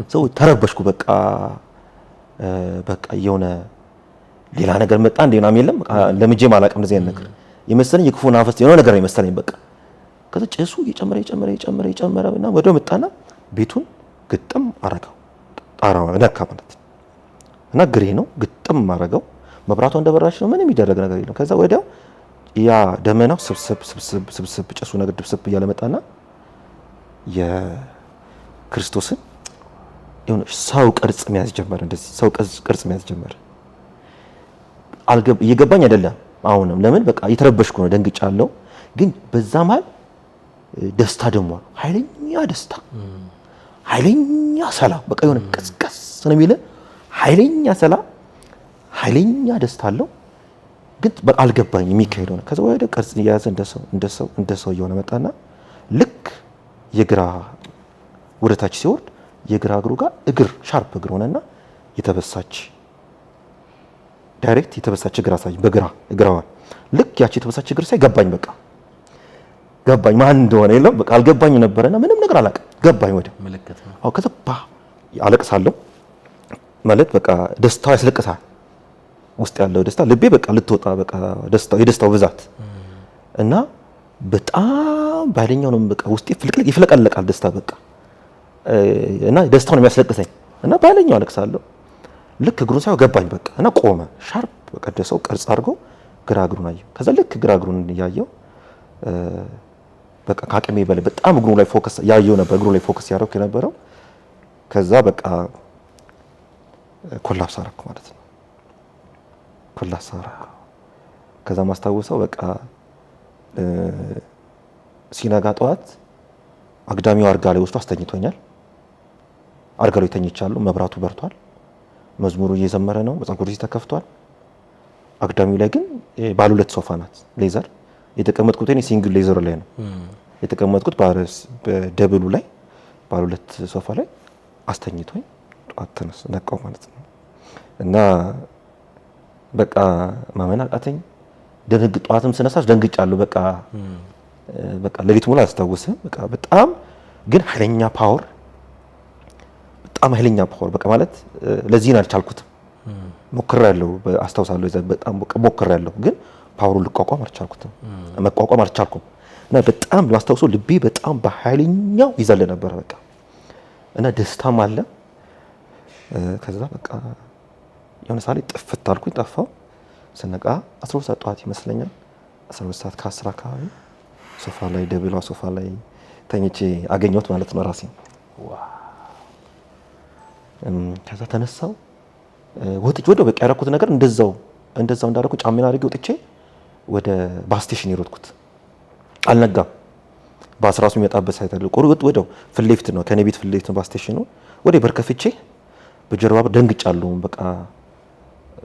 ሰው ተረበሽኩ። በቃ የሆነ ሌላ ነገር መጣ እንዴ ምናምን የለም። ለምጄም አላውቅም እንደዚህ አይነት ነገር የመሰለኝ የክፉ መናፍስት የሆነ ነገር አይመስለኝ። በቃ ከዛ ጭሱ እየጨመረ እና ወዲያው መጣና ቤቱን ግጥም አረጋው። ጣራው ነካ ማለት እና ግሬ ነው ግጥም አረጋው። መብራቷ እንደበራሽ ነው። ምንም የሚደረግ ነገር የለም። ከዛ ወዲያው ያ ደመናው ስብስብ ጭሱ ነገር ድብስብ እያለ መጣና የክርስቶስን የሆነ ሰው ቅርጽ መያዝ ጀመረ። እንደዚህ ሰው ቅርጽ መያዝ ጀመረ። እየገባኝ አይደለም አሁንም። ለምን በቃ እየተረበሽኩ ነው፣ ደንግጫለሁ። ግን በዛ መሀል ደስታ ደግሞ ኃይለኛ ደስታ፣ ኃይለኛ ሰላም፣ በቃ የሆነ ቀስቀስ ነው የሚል ኃይለኛ ሰላም፣ ኃይለኛ ደስታ አለው። ግን በቃ አልገባኝ የሚካሄደው ነው። ከዛ ወደ ቅርጽ እየያዘ እንደ ሰው እየሆነ መጣና ልክ የግራ ወደታች ሲወርድ የግራ እግሩ ጋር ሻርፕ እግር ሆነና የተበሳች ዳይሬክት የተበሳጨ እግር አሳየኝ እግራዋን። ልክ ያቺ የተበሳጨ እግር ሳይ ገባኝ፣ በቃ ገባኝ ማን እንደሆነ የለም በቃ አልገባኝ ነበርና ምንም ነገር አላውቅም። ገባኝ ወደ ምልክት ነው። አዎ ከዛ አለቅሳለሁ ማለት በቃ ደስታው ያስለቅሳል። ውስጥ ያለው ደስታ ልቤ በቃ ልትወጣ በቃ የደስታው ብዛት እና በጣም ባይለኛው ነው በቃ ውስጤ ይፍለቀለቃል ደስታ በቃ እና ደስታው ነው የሚያስለቅሰኝ እና ባይለኛው አለቅሳለሁ። ልክ እግሩን ሳይው ገባኝ በቃ እና ቆመ። ሻርፕ በቀደሰው ቅርጽ አድርጎ ግራ እግሩን አየሁ። ከዛ ልክ ግራ እግሩን ያየው በቃ ካቅሜ በላይ በጣም እግሩ ላይ ፎከስ ያየው ነበር፣ እግሩ ላይ ፎከስ ያደረኩ የነበረው። ከዛ በቃ ኮላፕስ አደረኩ ማለት ነው። ኮላፕስ አደረኩ። ከዛ ማስታወሰው በቃ ሲነጋ ጠዋት አግዳሚው አልጋ ላይ ወስዶ አስተኝቶኛል። አልጋ ላይ ተኝቻለሁ። መብራቱ በርቷል። መዝሙሩ እየዘመረ ነው። መጽሐፍ ቅዱስ ተከፍቷል። አግዳሚው ላይ ግን ባለ ሁለት ሶፋ ናት ሌዘር የተቀመጥኩት እኔ ሲንግል ሌዘር ላይ ነው የተቀመጥኩት። በደብሉ ላይ ባለ ሁለት ሶፋ ላይ አስተኝቶኝ ጠዋት ተነስ ነቃው ማለት ነው። እና በቃ ማመን አቃተኝ። ጠዋትም ስነሳሽ ደንግጫለሁ። በቃ ሌሊት ሙሉ አላስታውስም። በቃ በጣም ግን ኃይለኛ ፓወር፣ በጣም ኃይለኛ ፓወር በቃ ማለት ለዚህ ነው አልቻልኩትም። ሞክሬያለሁ፣ አስታውሳለሁ። በጣም ሞክሬያለሁ ግን ፓወሩን መቋቋም አልቻልኩም። እና በጣም ማስታውሰው ልቤ በጣም በኃይለኛው ይዘል ነበር በቃ እና ደስታም አለ። ከዛ በቃ የሆነ ሳሌ ጥፍት አልኩኝ፣ ጠፋው። ስነቃ 12 ሰዓት ጠዋት ይመስለኛል 12 ሰዓት ከ10 አካባቢ ሶፋ ላይ ደብሏ ሶፋ ላይ ተኝቼ አገኘሁት ማለት ነው ራሴን። ከዛ ተነሳው ወጥቼ ወደ በቃ ያደረኩት ነገር እንደዛው እንዳደረኩ ጫሜን አድርጌ ወጥቼ ወደ ባስ ስቴሽን የሮጥኩት። አልነጋም። ባስ ራሱ የሚመጣበት ሳይታል ወደው ፊት ለፊት ነው ከኔ ቤት ፊት ለፊት ነው ባስ ስቴሽኑ። ወደ በርከፍቼ በጀርባ ደንግጫለሁ።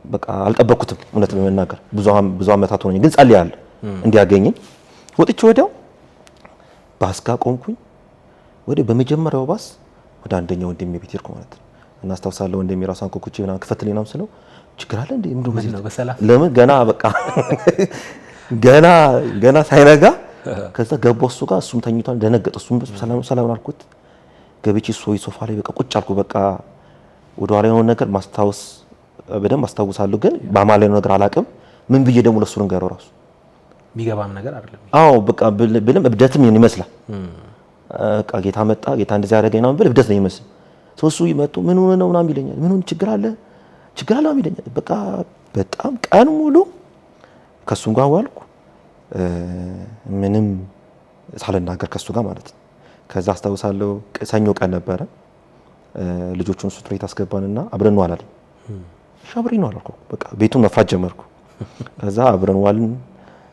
በቃ አልጠበቅኩትም እውነት ለመናገር ብዙ አመታት ሆነኝ፣ ግን ጸልያለሁ እንዲያገኘኝ። ወጥቼ ወዲያው ባስ ጋር ቆምኩኝ። በመጀመሪያው ባስ ወደ አንደኛው ወንድሜ ቤት ሄድኩ ማለት ነው። እና አስታውሳለሁ ወንድሜ ራሱ አንኮኩቼ ምናምን ክፈትልኝ ምናምን ስለው ችግር አለ እንዴ ለምን ገና በቃ ገና ሳይነጋ ከዛ ገባሁ እሱ ጋር። እሱም ተኝቷል፣ ደነገጠ። እሱም ሰላም አልኩት። ገብቼ ሶፋ ላይ በቃ ቁጭ አልኩ። በቃ ወደ ኋላ የሆነ ነገር በደንብ አስታውሳለሁ፣ ግን በማለ ነው ነገር አላውቅም። ምን ብዬ ደግሞ ለሱ ልንገረው ራሱ የሚገባም ነገር አይደለም። አዎ በቃ ብልም እብደትም ይመስላል። በቃ ጌታ መጣ ጌታ እንደዚህ ያደረገኝ ነው ብል እብደት ነው ይመስል። እሱ ይመጡ ምን ሆነ ነው ምናምን ይለኛል። ምን ሆነ ችግር አለ ይለኛል። በቃ በጣም ቀን ሙሉ ከሱም ጋር ዋልኩ፣ ምንም ሳልናገር ከሱ ጋር ማለት ነው። ከዛ አስታውሳለሁ ሰኞ ቀን ነበረ። ልጆቹን እሱ ትሬት አስገባንና አብረን ዋላለን። አብረን ነው አልኩ። በቃ ቤቱን መፍራት ጀመርኩ። ከዛ አብረን ዋልን።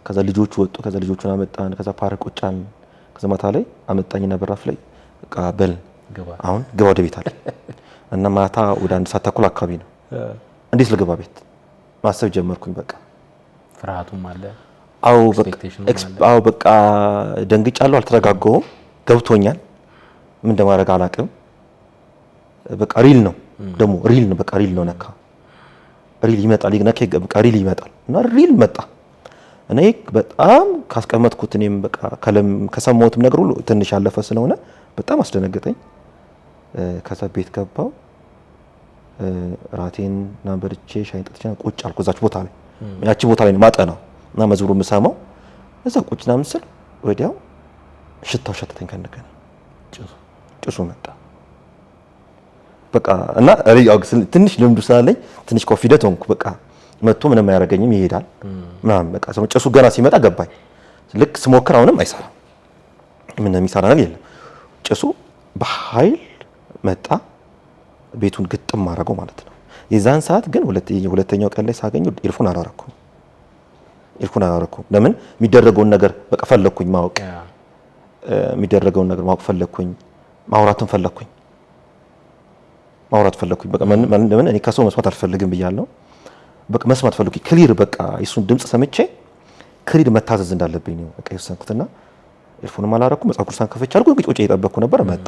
ከዛ ልጆቹ ወጡ። ከዛ ልጆቹን አመጣን። ከዛ ፓርክ ቁጭ አልን። ከዛ ማታ ላይ አመጣኝና በራፍ ላይ በቃ በል አሁን ግባ ወደ ቤት አለ እና ማታ ወደ 1 ሰዓት ተኩል አካባቢ ነው። እንዴት ልገባ ቤት ማሰብ ጀመርኩኝ። በቃ ፍርሃቱም አለ። አዎ በቃ ደንግጫለሁ፣ አልተረጋጋሁም፣ ገብቶኛል፣ ምን እንደማደርግ አላውቅም። በቃ ሪል ነው ደግሞ ሪል ነው። በቃ ሪል ነው ነካ ሪል ይመጣል በቃ ሪል ይመጣል እና ሪል መጣ። እኔ በጣም ካስቀመጥኩት እኔም በቃ ከሰማሁትም ነገር ሁሉ ትንሽ ያለፈ ስለሆነ በጣም አስደነገጠኝ። ከዛ ቤት ገባው፣ ራቴን ናበርቼ ሻይ ጠጥቼ ቁጭ አልኩ እዛች ቦታ ላይ። ያቺ ቦታ ላይ ማጠናው እና መዝሙሩ የምሰማው እዛ ቁጭ ና ምስል ወዲያው ሽታው ሸተተኝ። ከነከነ ጭሱ መጣ በቃ እና ትንሽ ልምዱ ስላለኝ ትንሽ ኮንፊደንት ሆንኩ። በቃ መጥቶ ምንም አያደርገኝም ይሄዳል ምናምን በቃ ጭሱ ገና ሲመጣ ገባኝ። ልክ ስሞክር አሁንም አይሰራም፣ ምን የሚሰራ ነገር የለም። ጭሱ በኃይል መጣ፣ ቤቱን ግጥም አደረገው ማለት ነው። የዛን ሰዓት ግን ሁለተኛው ቀን ላይ ሳገኘው ኤርፎን አላረኩም። ለምን የሚደረገውን ነገር በቃ ፈለኩኝ ማወቅ፣ የሚደረገውን ነገር ማወቅ ፈለኩኝ፣ ማውራት ፈለኩኝ። በቃ ለምን እኔ ከሰው መስማት አልፈልግም ብያለሁ። በቃ መስማት ፈለኩኝ ክሊር፣ በቃ የሱን ድምጽ ሰምቼ ክሊር መታዘዝ እንዳለብኝ ነው በቃ የወሰንኩትና ኤርፎንም አላረኩም። መጽሐፍ ቅዱስን ከፈች አልኩ። እንግዲህ ቁጭ እየጠበቅኩ ነበር። መጣ፣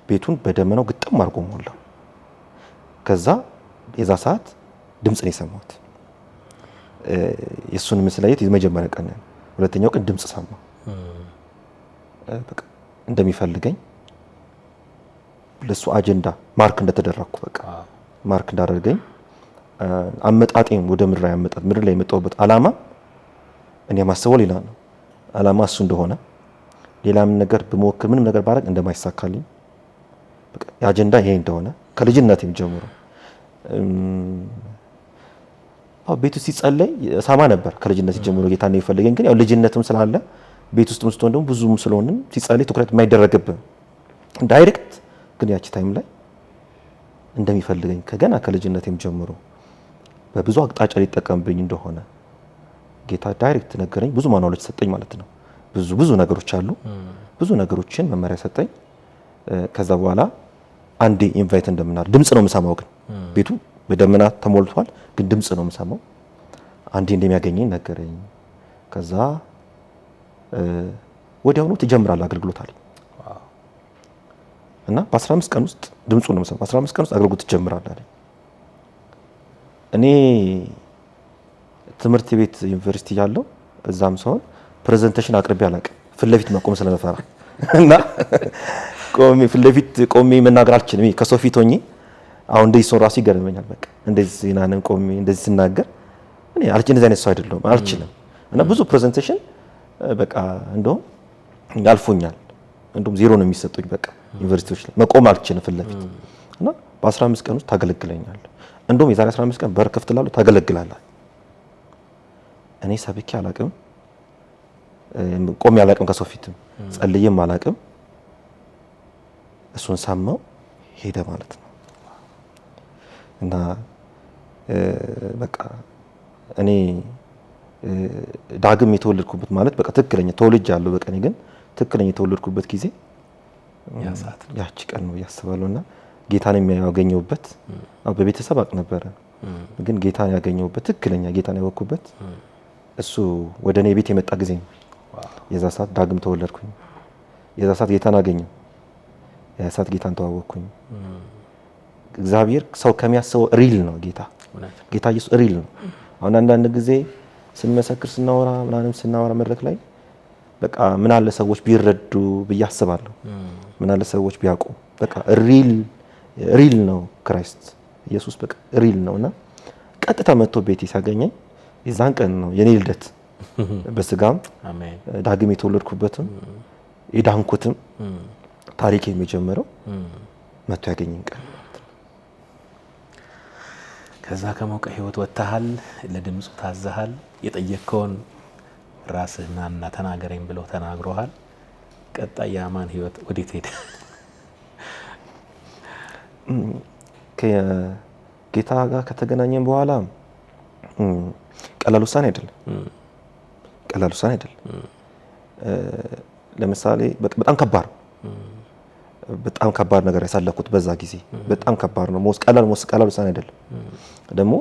ቤቱን በደመናው ግጥም አድርጎ ሞላው። ከዛ የዛ ሰዓት ድምጽ ነው የሰማሁት። የሱን ምስል አየት የመጀመሪያ ቀን ነው። ሁለተኛው ቀን ድምጽ ሰማሁ። በቃ እንደሚፈልገኝ ለሱ አጀንዳ ማርክ እንደተደረኩ በቃ ማርክ እንዳደረገኝ አመጣጤም ወደ ምድር ላይ የመጣሁበት ዓላማ እኔ ማስበው ሌላ ነው። ዓላማ እሱ እንደሆነ ሌላም ነገር ብሞክር ምንም ነገር ባረግ እንደማይሳካልኝ በቃ የአጀንዳ ይሄ እንደሆነ ከልጅነቴም ጀምሮ ቤት ውስጥ ሲጸለይ ሰማ ነበር። ከልጅነት ጀምሮ ጌታ ነው የሚፈልገኝ። ግን ያው ልጅነትም ስላለ ቤት ውስጥ ሆነን ደግሞ ብዙም ስለሆንን ሲጸለይ ትኩረት የማይደረግብን ዳይሬክት ግን ያቺ ታይም ላይ እንደሚፈልገኝ ከገና ከልጅነቴም ጀምሮ በብዙ አቅጣጫ ሊጠቀምብኝ እንደሆነ ጌታ ዳይሬክት ነገረኝ። ብዙ ማኑዋሎች ሰጠኝ ማለት ነው። ብዙ ነገሮች አሉ። ብዙ ነገሮችን መመሪያ ሰጠኝ። ከዛ በኋላ አንዴ ኢንቫይት እንደምናል ድምጽ ነው የምሰማው። ግን ቤቱ በደመና ተሞልቷል። ግን ድምጽ ነው የምሰማው። አንዴ እንደሚያገኘኝ ነገረኝ። ከዛ ወዲያውኑ ትጀምራለህ አገልግሎት አለኝ እና በ15 ቀን ውስጥ ድምጹ ነው የምሰማው። በ15 ቀን ውስጥ አገልግሎት ትጀምራለህ አለኝ። እኔ ትምህርት ቤት ዩኒቨርሲቲ ያለው እዛም ሰውን ፕሬዘንቴሽን አቅርቤ አላውቅም። ፊት ለፊት መቆም ስለመፈራ እና ፊት ለፊት ቆሜ መናገር አልችልም። ከሰው ፊት ሆኜ አሁን እንደዚህ ሰው ራሱ ይገርመኛል። በቃ እንደዚህ ዜናንም ቆሜ እንደዚህ ስናገር እኔ እንደዚህ አይነት ሰው አይደለሁም፣ አልችልም። እና ብዙ ፕሬዘንቴሽን በቃ እንደውም ያልፎኛል። እንደውም ዜሮ ነው የሚሰጡኝ። በቃ ዩኒቨርሲቲዎች ላይ መቆም አልችልም ፊት ለፊት እና በ15 ቀን ውስጥ ታገለግለኛለህ። እንደውም የዛሬ 15 ቀን በር ክፍት ላሉ ታገለግላለህ። እኔ ሰብኬ አላቅም፣ ቆሜ አላቅም፣ ከሰው ፊትም ጸልዬም አላቅም። እሱን ሰማው ሄደ ማለት ነው። እና በቃ እኔ ዳግም የተወለድኩበት ማለት በቃ ትክክለኛ ተወልጃለሁ። በቃ እኔ ግን ትክክለኛ የተወለድኩበት ጊዜ ያቺ ቀን ነው ያስባለሁና ጌታን ያገኘሁበት በቤተሰብ አቅ ነበረ። ግን ጌታን ያገኘሁበት ትክክለኛ ጌታን ያወቅኩበት እሱ ወደ እኔ ቤት የመጣ ጊዜ ነው። የዛ ሰዓት ዳግም ተወለድኩኝ። የዛ ሰዓት ጌታን አገኘሁ። የዛ ሰዓት ጌታን ተዋወቅኩኝ። እግዚአብሔር ሰው ከሚያስበው ሪል ነው። ጌታ ኢየሱስ ሪል ነው። አሁን አንዳንድ ጊዜ ስንመሰክር ስናወራ መድረክ ላይ በቃ ምን አለ ሰዎች ቢረዱ ብዬ አስባለሁ። ምን አለ ሰዎች ቢያውቁ በቃ ሪል ነው። ክራይስት ኢየሱስ በቃ ሪል ነውና ቀጥታ መጥቶ ቤቴ ሲያገኘኝ የዛን ቀን ነው የኔ ልደት። በስጋም ዳግም የተወለድኩበትም የዳንኩትም ታሪክ የሚጀምረው መጥቶ ያገኘኝ ቀን። ከዛ ከሞቀ ህይወት ወጥተሃል። ለድምፁ ታዘሃል። የጠየቅከውን ራስህና ተናገረኝ ብለው ተናግሮሃል። ቀጣይ የአማን ህይወት ወዴት ሄደ? ከጌታ ጋር ከተገናኘን በኋላ ቀላል ውሳኔ አይደለም። ለምሳሌ በጣም ከባድ ነገር ያሳለኩት በዛ ጊዜ በጣም ከባድ ነው። ቀላል ውሳኔ አይደለም። ደግሞ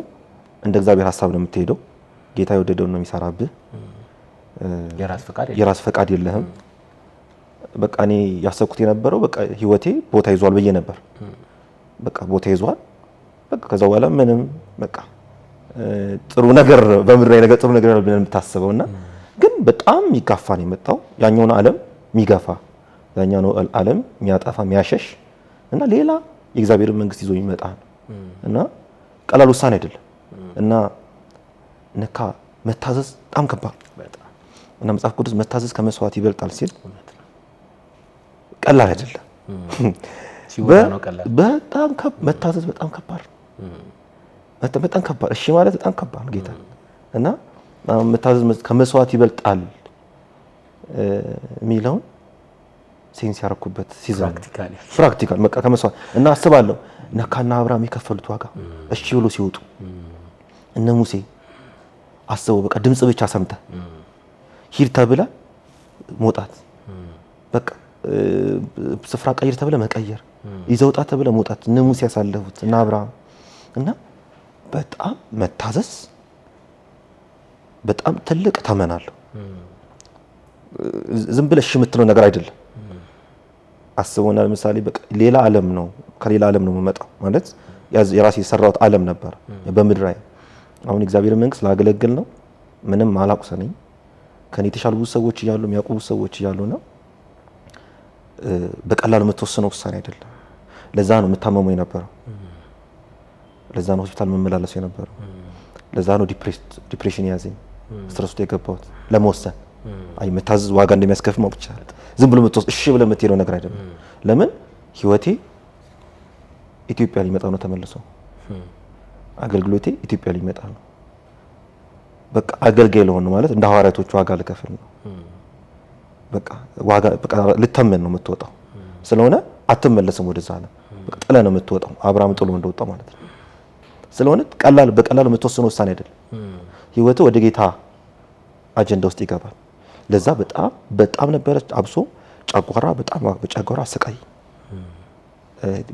እንደ እግዚአብሔር ሐሳብ ነው የምትሄደው። ጌታ የወደደውን ነው የሚሰራብህ። የራስ ፈቃድ የለህም። በቃ እኔ ያሰብኩት የነበረው በቃ ህይወቴ ቦታ ይዟል ብዬ ነበር። በቃ ቦታ ይዟል። በቃ ከዛ በኋላ ምንም በቃ ጥሩ ነገር በምድር ላይ ጥሩ ነገር ነው ብለን የምታስበውና ግን በጣም የሚጋፋ ነው የመጣው። ያኛውን ዓለም የሚጋፋ ያኛውን ዓለም የሚያጠፋ የሚያሸሽ እና ሌላ የእግዚአብሔርን መንግስት ይዞ ይመጣ እና ቀላል ውሳኔ አይደለም። እና ነካ መታዘዝ በጣም ከባድ እና መጽሐፍ ቅዱስ መታዘዝ ከመስዋዕት ይበልጣል ሲል ቀላል አይደለም። በጣም መታዘዝ በጣም ከባድ ነው። በጣም ከባድ እሺ ማለት በጣም ከባድ ነው ጌታ እና መታዘዝ ከመስዋዕት ይበልጣል የሚለውን ሴንስ ያረኩበት ሲዘን ፕራክቲካል በቃ ከመስዋዕት እና አስባለሁ ነካና አብርሃም የከፈሉት ዋጋ እሺ ብሎ ሲወጡ እነ ሙሴ አስበው በቃ ድምጽ ብቻ ሰምተ ሂድ ተብለ መውጣት በቃ ስፍራ ቀይር ተብለ መቀየር ይዘውጣ ተብለ መውጣት እነ ሙሴ ያሳለፉት እና አብርሃም እና በጣም መታዘዝ በጣም ትልቅ ተመናለሁ። ዝም ብለሽ የምትለው ነገር አይደለም። አስበውና ለምሳሌ በቃ ሌላ ዓለም ነው ከሌላ ዓለም ነው የምመጣው ማለት የራሴ የሰራሁት ዓለም ነበር በምድር ላይ። አሁን እግዚአብሔር መንግስት ላገለግል ነው። ምንም አላቁሰነኝ ከኔ የተሻሉ ብዙ ሰዎች እያሉ የሚያውቁ ብዙ ሰዎች እያሉና በቀላሉ የምትወስነው ውሳኔ አይደለም። ለዛ ነው የምታመመው የነበረው። ለዛ ነው ሆስፒታል መመላለስ የነበረው። ለዛ ነው ዲፕሬሽን ያዘኝ፣ ስትረስ ውስጥ የገባሁት ለመወሰን። አይ መታዘዝ ዋጋ እንደሚያስከፍል ማወቅ ይችላል። ዝም ብሎ የምትወስድ እሺ ብለህ የምትሄደው ነገር አይደለም። ለምን ህይወቴ ኢትዮጵያ ሊመጣ ነው ተመልሶ፣ አገልግሎቴ ኢትዮጵያ ሊመጣ ነው። በቃ አገልጋይ ለሆነ ማለት እንደ ሐዋርያቶቹ ዋጋ ልከፍል ነው። በቃ ዋጋ በቃ ልተመን ነው የምትወጣው። ስለሆነ አትመለስም ወደዛ ነው። በቃ ጥለህ ነው የምትወጣው፣ አብርሃም ጥሎ እንደወጣው ማለት ነው። ስለሆነ በቀላሉ የምትወስነው ውሳኔ አይደለም። ህይወቱ ወደ ጌታ አጀንዳ ውስጥ ይገባል። ለዛ በጣም ነበረ አብሶ ጨጓራ በጨጓራ አሰቃይ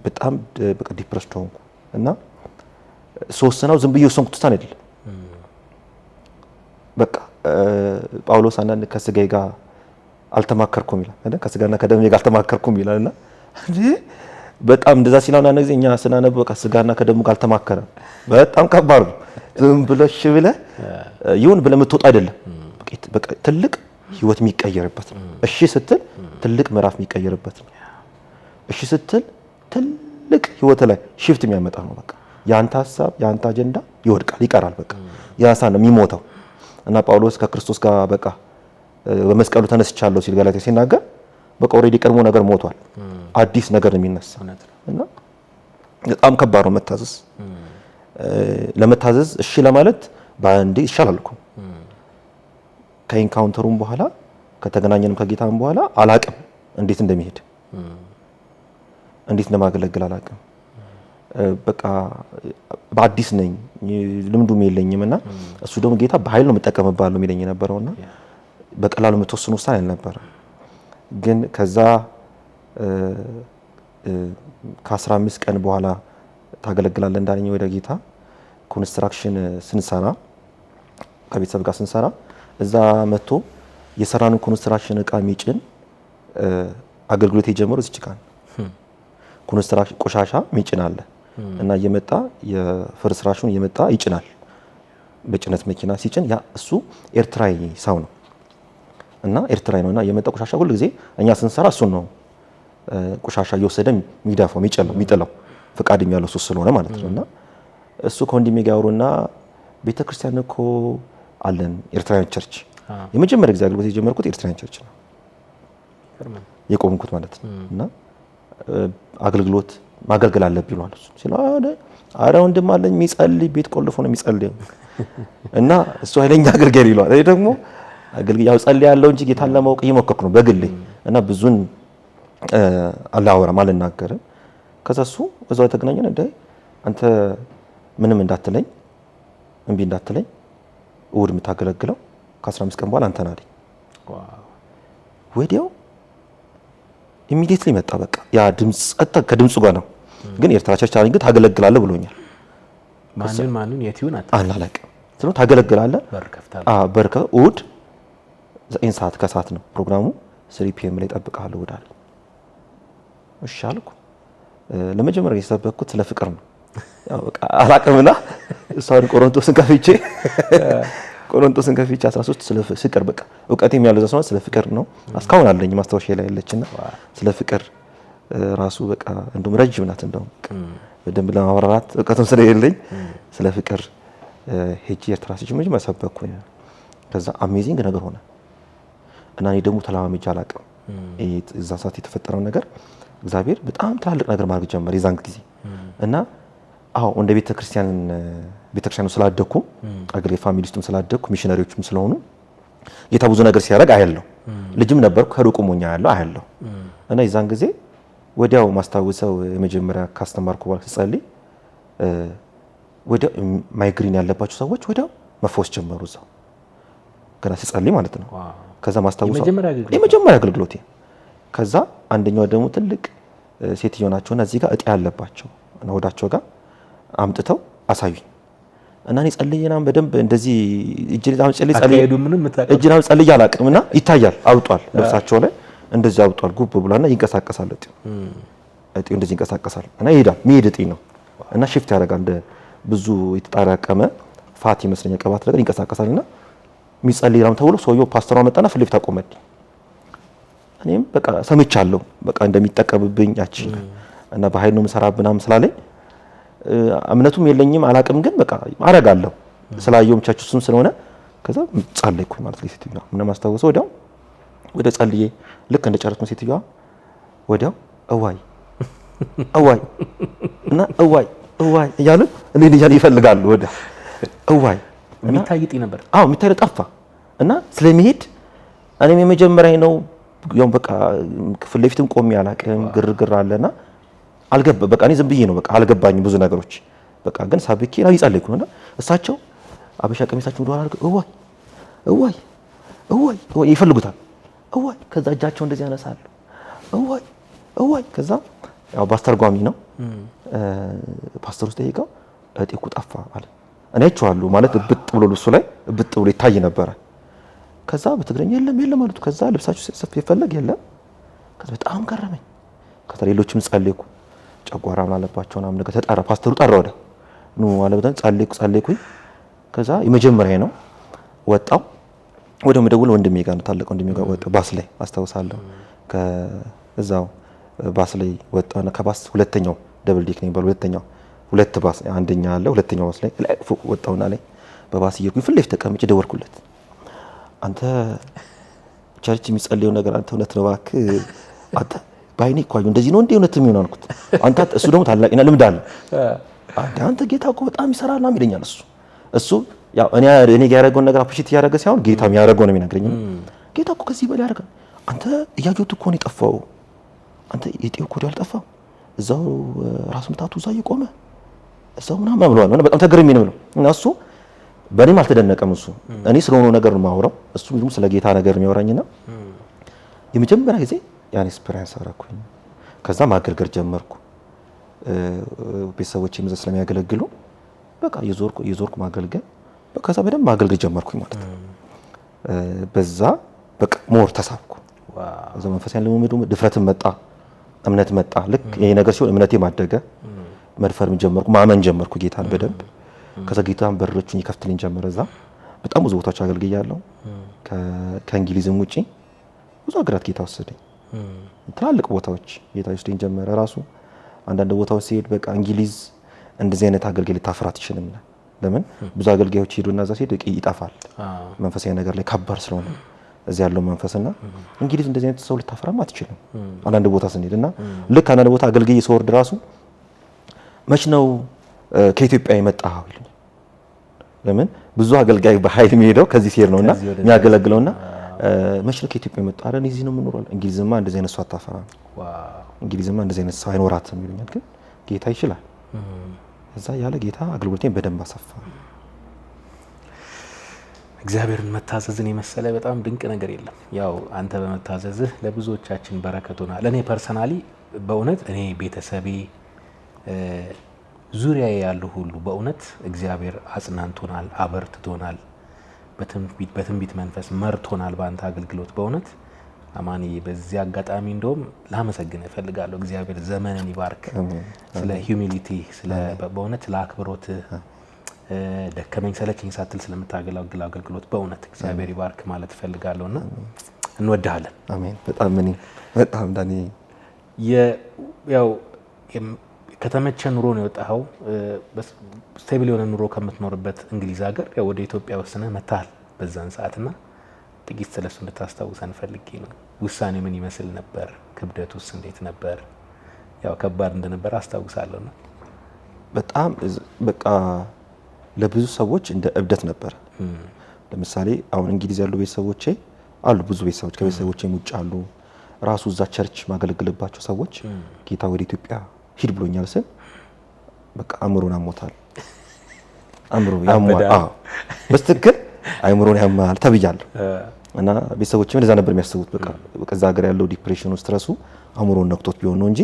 በጣም በቃ ዲፕረስድ ሆንኩ እና ሶስናው ዝም ብዬ ወሰንኩት ውሳኔ አይደለም። በቃ ጳውሎስ አንዳንድ ከስጋዬ ጋር አልተማከርኩም ይላል አይደል? ከስጋና ከደሜ ጋር አልተማከርኩም ይላልና በጣም እንደዛ ሲላውና አንድ ጊዜ እኛ ስናነብ በቃ ስጋና ከደሙ ጋር አልተማከረም። በጣም ከባድ ነው። ዝም ብለሽ ብለህ ይሁን ብለህ የምትወጣ አይደለም። በቃ ትልቅ ህይወት የሚቀየርበት ነው። እሺ ስትል ትልቅ ምዕራፍ የሚቀየርበት ነው። እሺ ስትል ትልቅ ህይወት ላይ ሽፍት የሚያመጣ ነው። በቃ ያንተ ሐሳብ ያንተ አጀንዳ ይወድቃል፣ ይቀራል። በቃ ያሳ ነው የሚሞተው። እና ጳውሎስ ከክርስቶስ ጋር በቃ በመስቀሉ ተነስቻለሁ ሲል ገላትያ ሲናገር በቃ ኦሬዲ ቀድሞ ነገር ሞቷል፣ አዲስ ነገር ነው የሚነሳ። እና በጣም ከባድ ነው መታዘዝ። ለመታዘዝ እሺ ለማለት ባንዴ ይሻላል እኮ ከኢንካውንተሩም በኋላ ከተገናኘንም ከጌታም በኋላ አላቅም እንዴት እንደሚሄድ እንዴት እንደማገለግል አላቅም። በቃ በአዲስ ነኝ ልምዱም የለኝምና እሱ ደግሞ ጌታ በኃይል ነው የምጠቀምባለሁ የሚለኝ ነበርውና በቀላሉ የምትወስኑ ውሳኔ አልነበረ። ግን ከዛ ከ15 ቀን በኋላ ታገለግላለህ እንዳለኝ ወደ ጌታ ኮንስትራክሽን ስንሰራ ከቤተሰብ ጋር ስንሰራ እዛ መጥቶ የሰራነው ኮንስትራክሽን እቃ የሚጭን አገልግሎት የጀመረው እዚህ ጋር ኮንስትራክሽን ቆሻሻ የሚጭን አለ እና እየመጣ የፍርስራሹን እየመጣ ይጭናል በጭነት መኪና ሲጭን ያ እሱ ኤርትራዊ ሰው ነው እና ኤርትራዊ ነውና እየመጣ ቆሻሻ ሁሉ ጊዜ እኛ ስንሰራ እሱ ነው ቆሻሻ እየወሰደ የሚዳፋው የሚጥለው ፍቃድም ያለው እሱ ስለሆነ ማለት ነውና እሱ ከወንድሜ ጋር አውሩና ቤተክርስቲያን እኮ አለን ኤርትራውያን ቸርች የመጀመሪያ ጊዜ አገልግሎት የጀመርኩት ኤርትራውያን ቸርች ነው የቆምኩት ማለት ነው እና አገልግሎት ማገልገል አለብኝ ይሏል እሱ ሲለው አረ ወንድም አለኝ የሚጸልይ ቤት ቆልፎ ነው የሚጸልየው እና እሱ ኃይለኛ አገልጋይ ይሏል። እኔ ደግሞ አገልጋይ ጸልያለሁ እንጂ ጌታን ለማወቅ እየሞከርኩ ነው በግሌ እና ብዙን አላወራም አልናገርም። ከዛ እሱ እዛው ተገናኘን እንደ አንተ ምንም እንዳትለኝ እምቢ እንዳትለኝ እሑድ የምታገለግለው ከ15 ቀን በኋላ አንተ ነህ አለኝ። ወዲያው ኢሚዲየትሊ መጣ። በቃ ያ ድምጽ ከድምጹ ጋር ነው ግን ኤርትራ ቸርች አለኝ ግን ታገለግላለህ ብሎኛል። ማንን የትዩን አላውቅም ስለሆነ ታገለግላለህ በርከ እሑድ 9 ሰዓት ከሰዓት ነው ፕሮግራሙ 3 PM ላይ እጠብቅሃለሁ እሑድ አለኝ። እሺ አልኩ። ለመጀመሪያ የሰበኩት ስለ ፍቅር ነው። ያው በቃ አላውቅምና እሷን ቆሮንቶስን ከፍቼ 13 ስለ ፍቅር በቃ እውቀቴም ያለው ዘሰው ስለ ፍቅር ነው። እስካሁን አለኝ ማስታወሻ ላይ ያለችና ስለ ፍቅር ራሱ በቃ እንደውም ረጅም ናት እንደውም በደንብ ለማብራራት እውቀቱም ስለሌለኝ ስለ ፍቅር ሄጂ ኤርትራ ሲጀምር መሰበኩኝ። ከዛ አሜዚንግ ነገር ሆነ እና እኔ ደግሞ ተላማምጄ አላውቅም። እዛ ሰዓት የተፈጠረው ነገር እግዚአብሔር በጣም ትላልቅ ነገር ማድረግ ጀመረ የዛን ጊዜ እና አዎ እንደ ቤተክርስቲያኑ ስላደኩ አገልጋይ ፋሚሊስቱም ስላደኩ ሚሽነሪዎችም ስለሆኑ ጌታ ብዙ ነገር ሲያደርግ አያለሁ። ልጅም ነበርኩ ከሩቁም ሆኜ አያለሁ እና የዛን ጊዜ ወዲያው ማስታወሰው የመጀመሪያ ካስተማርኩ በኋላ ሲጸልይ ወዲያው ማይግሪን ያለባቸው ሰዎች ወዲያው መፈወስ ጀመሩ እዛው ገና ሲጸልይ ማለት ነው። ከዛ ማስታወሰው የመጀመሪያ አገልግሎቴ ከዛ አንደኛው ደግሞ ትልቅ ሴትዮ ናቸውና እዚህ ጋር እጢ ያለባቸው እና ወዳቸው ጋር አምጥተው አሳዩኝ እና እኔ ጸልየናም በደንብ እንደዚህ እጅራም ጸልይ አላቅምና ይታያል አውጧል ልብሳቸው ላይ እንደዚህ አውጧል ጉብ ብሏልና ይንቀሳቀሳል እጢው እንደዚህ ይንቀሳቀሳል እና ይሄዳል የሚሄድ እጢ ነው እና ሽፍት ያደርጋል እንደ ብዙ የተጣራቀመ ፋት ይመስለኛል ቅባት ነገር ይንቀሳቀሳልና የሚጸልይ ነው ተብሎ ሰውየው ፓስተሯ መጣና ፊት ለፊት አቆመልኝ። እኔም በቃ ሰምቻለሁ በቃ እንደሚጠቀምብኝ ያቺ እና በኃይል ነው መሰራብናም ስላለኝ እምነቱም የለኝም አላቅም ግን በቃ አረጋለሁ ስላየውም ቻቹስም ስለሆነ ከዛ ጸለይኩኝ ማለት ነው። ሴትዮዋ ምንም አስታውሰው ወዲያው ወደ ጸልዬ ልክ እንደጨረስኩ ሴትዮዋ ወዲያው እዋይ እና እዋይ እያሉ እኔን ይፈልጋሉ ወደ እዋይ የሚታይጥ ነበር። አዎ የሚታይ ጠፋ እና ስለሚሄድ እኔም የመጀመሪያ ነው ያው በቃ ክፍል ለፊትም ቆሜ አላቅም ግርግር አለና አልገባ በቃ እኔ ዝም ብዬ ነው በቃ አልገባኝም ብዙ ነገሮች በቃ ግን ሳብኬ ነው ይጸልይኩና እሳቸው አበሻ ቀሚሳቸው ወደ ኋላ አድርገው እዋይ ይፈልጉታል እዋይ ከዛ እጃቸው እንደዚህ ያነሳሉ እዋይ ከዛ ያው ባስተርጓሚ ነው ፓስተሩ ጠይቀው እጤኩ ጠፋ አለ። እኔ አይቼዋለሁ ማለት እብጥ ብሎ ልብሱ ላይ እብጥ ብሎ ይታይ ነበር። ከዛ በትግረኛ የለም ማለት ከዛ ልብሳችሁ ሰፍ ይፈለግ የለም። ከዛ በጣም ገረመኝ። ከዛ ሌሎችም ጸለይኩ ጨጓራ ምን አለባቸው ምናምን ነገር ተጣራ ፓስተሩ ጠራ ወደ ኑ አለበታን ጸለይኩኝ። ከዛ የመጀመሪያ ነው ወጣው ወደ መደወል ወንድሜ ጋር ነው ታላቅ ወንድሜ ጋር ወጣ ባስ ላይ አስታውሳለሁ። ከዛው ባስ ላይ ወጣና ከባስ ሁለተኛው ደብል ዲክ ነው ሁለተኛው ሁለት ባስ አንደኛ አለ ሁለተኛው ባስ ላይ ፎቅ ወጣውና ላይ በባስ እየኩኝ ፊት ለፊት ተቀምጬ ደወልኩለት። አንተ ቸርች የሚጸልየው ነገር አንተ እውነት ነው እባክህ አንተ ባይኔ እኮ እንደዚህ ነው እንዴ እውነት የሚሆን አልኩት። አንተ እሱ ደግሞ ታላቅና ልምድ አለ አንተ ጌታ እኮ በጣም ይሰራል ነው የሚለኛል እሱ ያው እኔ ጋር ያደረገውን ነገር አፕሪሺየት ያደረገ ሳይሆን ጌታም ያደረገው ነው የሚነግረኝ። ጌታ እኮ ከዚህ በላይ ያደረገ አንተ እያየሁት እኮ ነው የጠፋው አንተ የጤው እኮ ያልጠፋው እዛው ራስ ምታቱ እዛው እየቆመ እዛው ምናምን ብለዋል። እኔ በጣም ተገርሜ ነው እና እሱ በእኔም አልተደነቀም። እሱ እኔ ስለሆነ ነገር ነው የማወራው እሱ ደግሞ ስለ ጌታ ነገር ነው የሚያወራኝና የመጀመሪያ ጊዜ ያን ኤክስፒሪየንስ አደረኩኝ። ከዛ ማገልገል ጀመርኩ። ቤተሰቦቼ ምዘ ስለሚያገለግሉ በቃ የዞርኩ ማገልገል ከዛ በደንብ ማገልገል ጀመርኩኝ ማለት ነው። በዛ በቃ ሞር ተሳብኩ። እዛ መንፈሳዊ ለመመዱ ድፍረትም መጣ እምነት መጣ። ልክ ይሄ ነገር ሲሆን እምነቴ ማደገ መድፈርም ጀመርኩ ማመን ጀመርኩ ጌታን በደንብ። ከዛ ጌታን በሮቹን ይከፍትልኝ ጀመረ። እዛ በጣም ብዙ ቦታዎች አገልግያለሁ። ከእንግሊዝም ውጪ ብዙ ሀገራት ጌታ ወሰደኝ። ትላልቅ ቦታዎች ጌታ ወሰደኝ ጀመረ። ራሱ አንዳንድ ቦታዎች ሲሄድ በቃ እንግሊዝ እንደዚህ አይነት አገልጋይ ልታፈራ አትችልም። ለምን ብዙ አገልጋዮች ሄዱና እዛ ሲሄድ ይጠፋል መንፈሳዊ ነገር ላይ ከባድ ስለሆነ እዚህ ያለው መንፈስና እንግሊዝ እንደዚህ አይነት ሰው ልታፈራም አትችልም። አንዳንድ ቦታ ስንሄድና ልክ አንዳንድ ቦታ አገልጋይ ሲወርድ ራሱ መች ነው ከኢትዮጵያ የመጣው ይሉኛል። ለምን ብዙ አገልጋይ በኃይል የሚሄደው ከዚህ ሲሄድ ነውና የሚያገለግለውና መች ነው ከኢትዮጵያ የመጣው አረ እዚህ ነው የምኖረው እንግሊዝማ እንደዚህ አይነት ሰው አታፈራም እንግሊዝማ እንደዚህ አይነት ሰው አይኖራትም ይሉኛል። ግን ጌታ ይችላል። እዛ ያለ ጌታ አገልግሎቴን በደንብ አሰፋ። እግዚአብሔርን መታዘዝን የመሰለ በጣም ድንቅ ነገር የለም። ያው አንተ በመታዘዝህ ለብዙዎቻችን በረከት ሆናል። ለኔ ፐርሰናሊ በእውነት እኔ ቤተሰቤ ዙሪያዬ ያሉ ሁሉ በእውነት እግዚአብሔር አጽናንቶናል፣ አበርትቶናል፣ በትንቢት መንፈስ መርቶናል በአንተ አገልግሎት። በእውነት አማኒ በዚህ አጋጣሚ እንደውም ላመሰግን እፈልጋለሁ። እግዚአብሔር ዘመንን ይባርክ። ስለ ሂዩሚሊቲ በእውነት ለአክብሮት ደከመኝ ሰለቸኝ ሳትል ስለምታገለግል አገልግሎት በእውነት እግዚአብሔር ይባርክ ማለት እፈልጋለሁና እንወድሃለን። አሜን። በጣም ዳኒ ያው ከተመቸ ኑሮ ነው የወጣኸው። ስቴብል የሆነ ኑሮ ከምትኖርበት እንግሊዝ ሀገር ያው ወደ ኢትዮጵያ ወስነህ መጥተሃል በዛን ሰዓትና ጥቂት ስለሱ እንድታስታውሰን ፈልጌ ነው። ውሳኔ ምን ይመስል ነበር? ክብደቱስ እንዴት ነበር? ያው ከባድ እንደነበር አስታውሳለሁና በጣም በቃ ለብዙ ሰዎች እንደ እብደት ነበር። ለምሳሌ አሁን እንግሊዝ ያሉ ቤተሰቦቼ አሉ፣ ብዙ ቤተሰቦች ከቤተሰቦቼም ውጭ አሉ። ራሱ እዛ ቸርች ማገለግልባቸው ሰዎች ጌታ ወደ ኢትዮጵያ ሂድ ብሎኛል ስል በቃ አእምሮን አሞታል። አእምሮ ያሟል። በስትክክል አእምሮን ያሟል ተብያለሁ። እና ቤተሰቦቼም እንደዛ ነበር የሚያስቡት። በቃ እዛ ሀገር ያለው ዲፕሬሽኑ ስትረሱ አእምሮን ነክቶት ቢሆን ነው እንጂ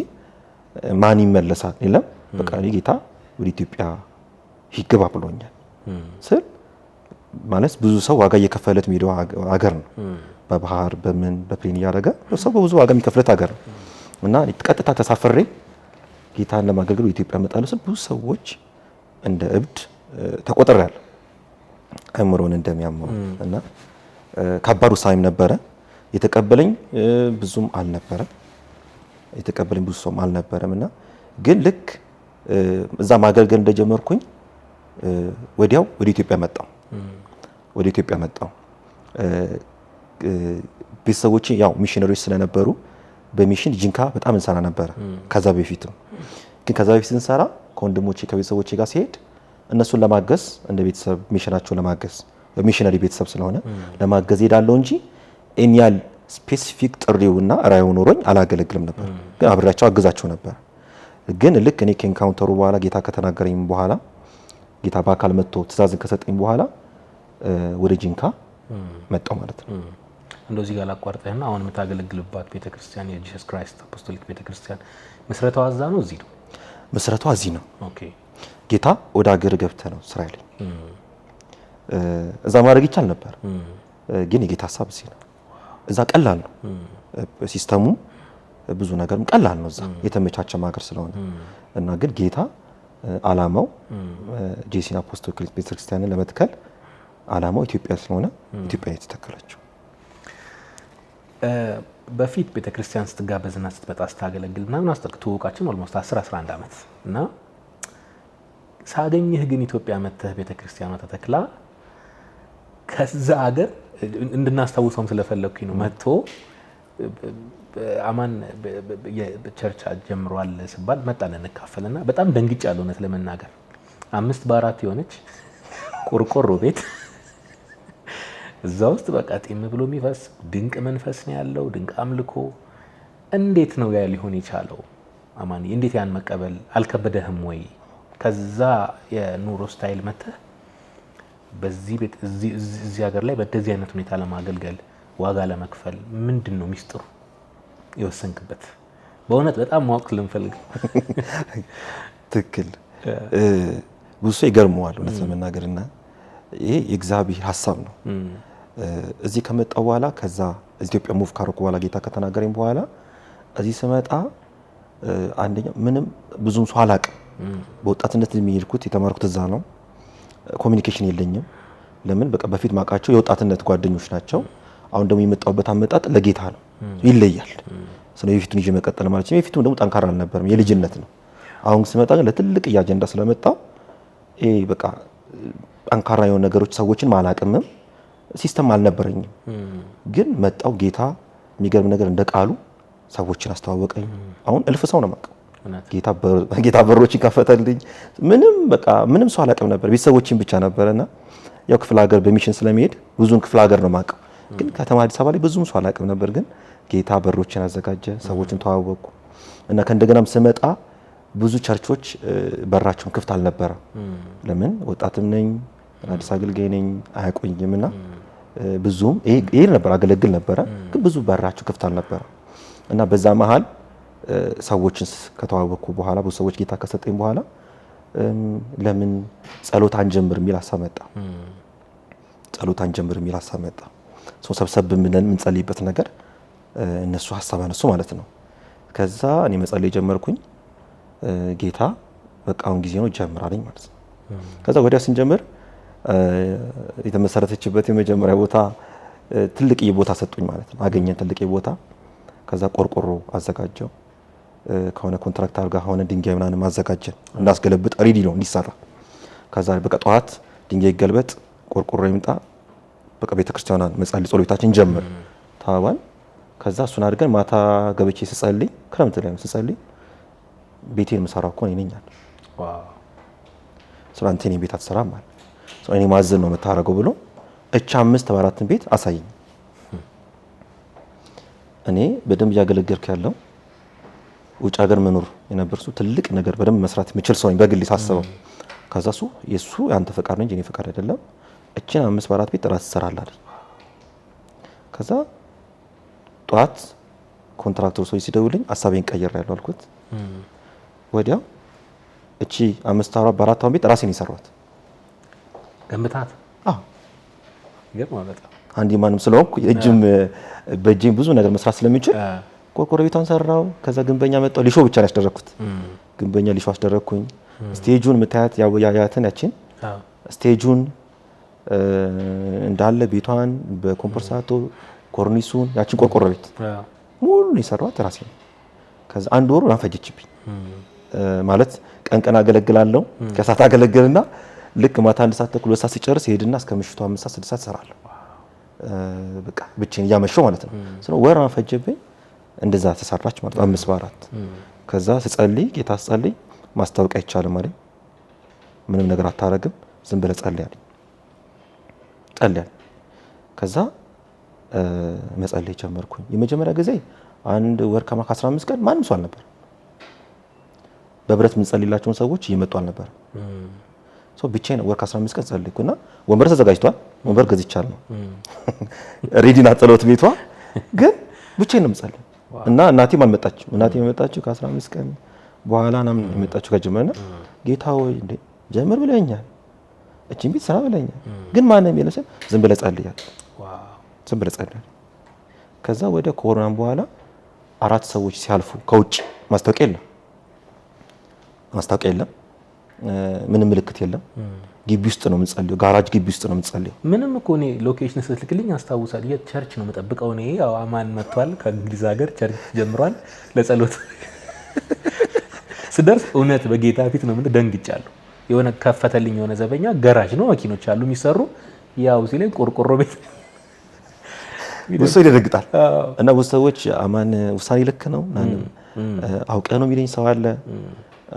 ማን ይመለሳል? የለም በቃ ጌታ ወደ ኢትዮጵያ ይገባ ብሎኛል ስል ማለት ብዙ ሰው ዋጋ እየከፈለት የሚሄደው ሀገር ነው። በባህር በምን በፕሌን እያደረገ ሰው በብዙ ዋጋ የሚከፍለት ሀገር ነው። እና ቀጥታ ተሳፍሬ ጌታን ለማገልገል ኢትዮጵያ መጣለሁ ስል ብዙ ሰዎች እንደ እብድ ተቆጥረዋል። አእምሮን እንደሚያመው እና ከባድ ውሳኔም ነበረ። የተቀበለኝ ብዙም አልነበረም። እና ግን ልክ እዛ ማገልገል እንደጀመርኩኝ ወዲያው ወደ ኢትዮጵያ መጣሁ። ቤተሰቦቼ ያው ሚሽነሪዎች ስለነበሩ በሚሽን ጂንካ በጣም እንሰራ ነበረ። ከዛ በፊት ስንሰራ ከወንድሞቼ ከቤተሰቦቼ ጋር ሲሄድ እነሱን ለማገዝ እንደ ቤተሰብ ሚሽናቸውን ለማገዝ ሚሽነሪ ቤተሰብ ስለሆነ ለማገዝ ሄዳለሁ እንጂ እኛል ስፔሲፊክ ጥሪውና ራዕዩ ኖሮኝ አላገለግልም ነበር። ግን አብሬያቸው አግዛቸው ነበር። ግን ልክ እኔ ከኢንካውንተሩ በኋላ ጌታ ከተናገረኝ በኋላ ጌታ በአካል መጥቶ ትእዛዝን ከሰጠኝ በኋላ ወደ ጂንካ መጣሁ ማለት ነው። እንደዚህ ጋር ላቋርጠህና አሁን የምታገለግልባት ቤተክርስቲያን የጂሰስ ክራይስት አፖስቶሊክ ቤተክርስቲያን መስረታው እዛ ነው እዚህ ነው? መስረታው እዚህ ነው። ኦኬ። ጌታ ወደ ሀገር ገብተህ ነው ስራ ያለኝ። እዛ ማድረግ ይቻል ነበር፣ ግን የጌታ ሀሳብ እዚህ ነው። እዛ ቀላል ነው ሲስተሙ፣ ብዙ ነገርም ቀላል ነው እዛ የተመቻቸ ሀገር ስለሆነ እና ግን ጌታ አላማው ጄሲን አፖስቶሊክ ቤተክርስቲያንን ለመትከል አላማው ኢትዮጵያ ስለሆነ ኢትዮጵያ የተተከለችው። በፊት ቤተክርስቲያን ስትጋበዝና ስትመጣ ስታገለግል ምናምን ትውውቃችን ኦልሞስት 10-11 ዓመት እና ሳገኝህ ግን ኢትዮጵያ መተህ ቤተክርስቲያኗ ተተክላ ከዛ ሀገር እንድናስታውሰውም ስለፈለኩኝ ነው። መጥቶ አማን ቸርች ጀምሯል ሲባል መጣን እንካፈልና በጣም ደንግጫለሁ። እውነት ለመናገር 5 በ4 የሆነች ቆርቆሮ ቤት እዛ ውስጥ በቃ ጤም ብሎ የሚፈስ ድንቅ መንፈስ ነው ያለው፣ ድንቅ አምልኮ። እንዴት ነው ያ ሊሆን የቻለው? አማን እንዴት ያን መቀበል አልከበደህም ወይ? ከዛ የኑሮ ስታይል መተህ በዚህ ቤት እዚህ ሀገር ላይ በደዚህ አይነት ሁኔታ ለማገልገል ዋጋ ለመክፈል ምንድን ነው ሚስጥሩ የወሰንክበት? በእውነት በጣም ማወቅ ስለምፈልግ። ትክክል። ብዙ ሰው ይገርመዋል እውነት ለመናገርና ይሄ የእግዚአብሔር ሀሳብ ነው። እዚህ ከመጣሁ በኋላ ከዛ ኢትዮጵያ ሙቭ ካረኩ በኋላ ጌታ ከተናገረኝ በኋላ እዚህ ስመጣ አንደኛ ምንም ብዙም ሰው አላውቅም። በወጣትነት የሚሄድኩት የተማርኩት እዛ ነው። ኮሚኒኬሽን የለኝም። ለምን በቃ በፊት ማውቃቸው የወጣትነት ጓደኞች ናቸው። አሁን ደግሞ የመጣሁበት አመጣጥ ለጌታ ነው፣ ይለያል። ስለዚህ የፊቱን ይዤ መቀጠል ማለት ነው። የፊቱን ደግሞ ጠንካራ አልነበረም፣ የልጅነት ነው። አሁን ስመጣ ግን ለትልቅ አጀንዳ ስለመጣው በቃ ጠንካራ የሆኑ ነገሮች ሰዎችን ማላቅምም ሲስተም አልነበረኝም። ግን መጣው ጌታ የሚገርም ነገር እንደ ቃሉ ሰዎችን አስተዋወቀኝ። አሁን እልፍ ሰው ነው የማውቀው። ጌታ በሮችን ከፈተልኝ። ምንም ሰው አላቅም ነበር፣ ቤተሰቦችን ብቻ ነበርና ያው ክፍለ ሀገር በሚሽን ስለሚሄድ ብዙን ክፍለ ሀገር ነው የማውቀው። ግን ከተማ አዲስ አበባ ላይ ብዙም ሰው አላቅም ነበር። ግን ጌታ በሮችን አዘጋጀ፣ ሰዎችን ተዋወቁ እና ከእንደገናም ስመጣ ብዙ ቸርቾች በራቸውን ክፍት አልነበረም። ለምን ወጣትም ነኝ፣ አዲስ አገልጋይ ነኝ፣ አያቆኝምና ብዙም ይሄ ነበር አገለግል ነበረ። ግን ብዙ በራቸው ክፍት አልነበረም እና በዛ መሃል ሰዎችን ከተዋወቅኩ በኋላ ብዙ ሰዎች ጌታ ከሰጠኝ በኋላ ለምን ጸሎት አንጀምር የሚል ሀሳብ መጣ። ሰው ሰብሰብ ብለን የምንጸልይበት ነገር እነሱ ሀሳብ አነሱ ማለት ነው። ከዛ እኔ መጸለይ ጀመርኩኝ። ጌታ በቃ አሁን ጊዜ ነው ጀምራለኝ ማለት ነው። ከዛ ወዲያ ስንጀምር የተመሰረተችበት የመጀመሪያ ቦታ ትልቅዬ ቦታ ሰጡኝ ማለት ነው። አገኘን ትልቅዬ ቦታ። ከዛ ቆርቆሮ አዘጋጀው ከሆነ ኮንትራክተር ጋር ሆነ ድንጋይ ምናምን ማዘጋጀን እንዳስገለብጥ ሬዲ ነው እንዲሰራ። ከዛ በቃ ጠዋት ድንጋይ ይገልበጥ፣ ቆርቆሮ ይምጣ፣ በቃ ቤተክርስቲያኗን መጸለይ ጸሎታችን ጀምር ተባባል። ከዛ እሱን አድርገን ማታ ገብቼ ስጸልይ ክረምት ላይ ስጸልይ ቤቴን የምሰራው እኮ እኔ ነኝ አለ። ዋው ስለ አንተ እኔ ቤት አትሰራም ማለት እኔ ማዘን ነው የምታረገው ብሎ 5 በ4 ቤት አሳየኝ። እኔ በደንብ እያገለገልኩ ያለው ውጭ ሀገር መኖር የነበርሱ ትልቅ ነገር በደንብ መስራት የምችል ሰው ነኝ በግል ሳስበው። ከዛ የሱ ያንተ ፈቃድ ነው እንጂ እኔ ፈቃድ አይደለም፣ 5 በ4 ቤት ራስ ትሰራለህ። ከዛ ጧት ኮንትራክተሩ ሰው ሲደውልኝ ሐሳቤን ቀይሬያለሁ አልኩት። ወዲያው 5 በ4 ቤት ራሴን የሰራሁት ገምታት። ይገርማል በጣም አንዲ ማንም ስለሆንኩ በእጄም ብዙ ነገር መስራት ስለሚችል ቆርቆሮ ቤቷን ሰራው። ከዛ ግንበኛ መጣው ሊሾ ብቻ ነው ያስደረኩት። ግንበኛ ሊሾ አስደረግኩኝ። ስቴጁን የምታያት ያያትን ያችን ስቴጁን እንዳለ ቤቷን በኮምፖርሳቶ ኮርኒሱን ያችን ቆርቆሮ ቤት ሙሉ የሰራሁት ራሴ ነው። ከዛ አንድ ወር አንፈጀችብኝ ማለት ቀን አገለግላለሁ ከሰዓት አገለግልና ልክ ማታ 1 ሰዓት ተኩል ወሳ ሲጨርስ ሄድና እስከ ምሽቱ 5 ሰዓት 6 ሰዓት እሰራለሁ። በቃ ብቻዬን እያመሸሁ ማለት ነው። ስለዚህ ወር አንፈጀብኝ እንደዛ ተሰራች ማለት 5 በ4 ከዛ ስጸልይ ጌታ ስጸልይ ማስታወቂያ አይቻልም ማለት ምንም ነገር አታረግም ዝም ብለህ ጸልይ አለኝ። ከዛ መጸለይ ጀመርኩኝ። የመጀመሪያ ጊዜ አንድ ወር ከ15 ቀን ማንም ሰው አልነበር። በብረት የምንጸልይላቸውን ሰዎች እየመጡ አልነበር። ብቻዬን ወር ከ15 ቀን ጸልይኩና ወንበር ተዘጋጅቷል። ወንበር ገዝቻለሁ ሬዲ ናት ጸሎት ቤቷ ግን ብቻዬን ነው የምጸልይ እና እናቴም አልመጣችም። እናቴ የመጣችው ከ15 ቀን በኋላ ነው የመጣችው ከጀመረና ጌታ ሆይ እንዴ ጀምር ብለኛል እቺን ቤት ስራ ብለኛል ግን ማንም የለሰም ዝም ብለህ ጸልይ አለ። ዝም ብለህ ጸልይ። ከዛ ወደ ኮሮናም በኋላ 4 ሰዎች ሲያልፉ ከውጭ ማስታወቂያ የለም ምንም ምልክት የለም። ግቢ ውስጥ ነው የምንጸልየው። ጋራጅ ግቢ ውስጥ ነው የምንጸልየው። ምንም እኮ እኔ ሎኬሽን ስትልክልኝ አስታውሳለሁ። የቸርች ነው የምጠብቀው እኔ ያው አማን መጥቷል ከእንግሊዝ ሀገር ቸርች ጀምሯል ለጸሎት ስደርስ እውነት በጌታ ፊት ነው ደንግጫለሁ። የሆነ ከፈተልኝ የሆነ ዘበኛ ጋራጅ ነው መኪኖች አሉ የሚሰሩ ያው ሲለኝ ቆርቆሮ ቤት ውስጥ ይደረግጣል እና ብዙ ሰዎች አማን ውሳኔ ልክ ነው አውቀ ነው የሚለኝ ሰው አለ።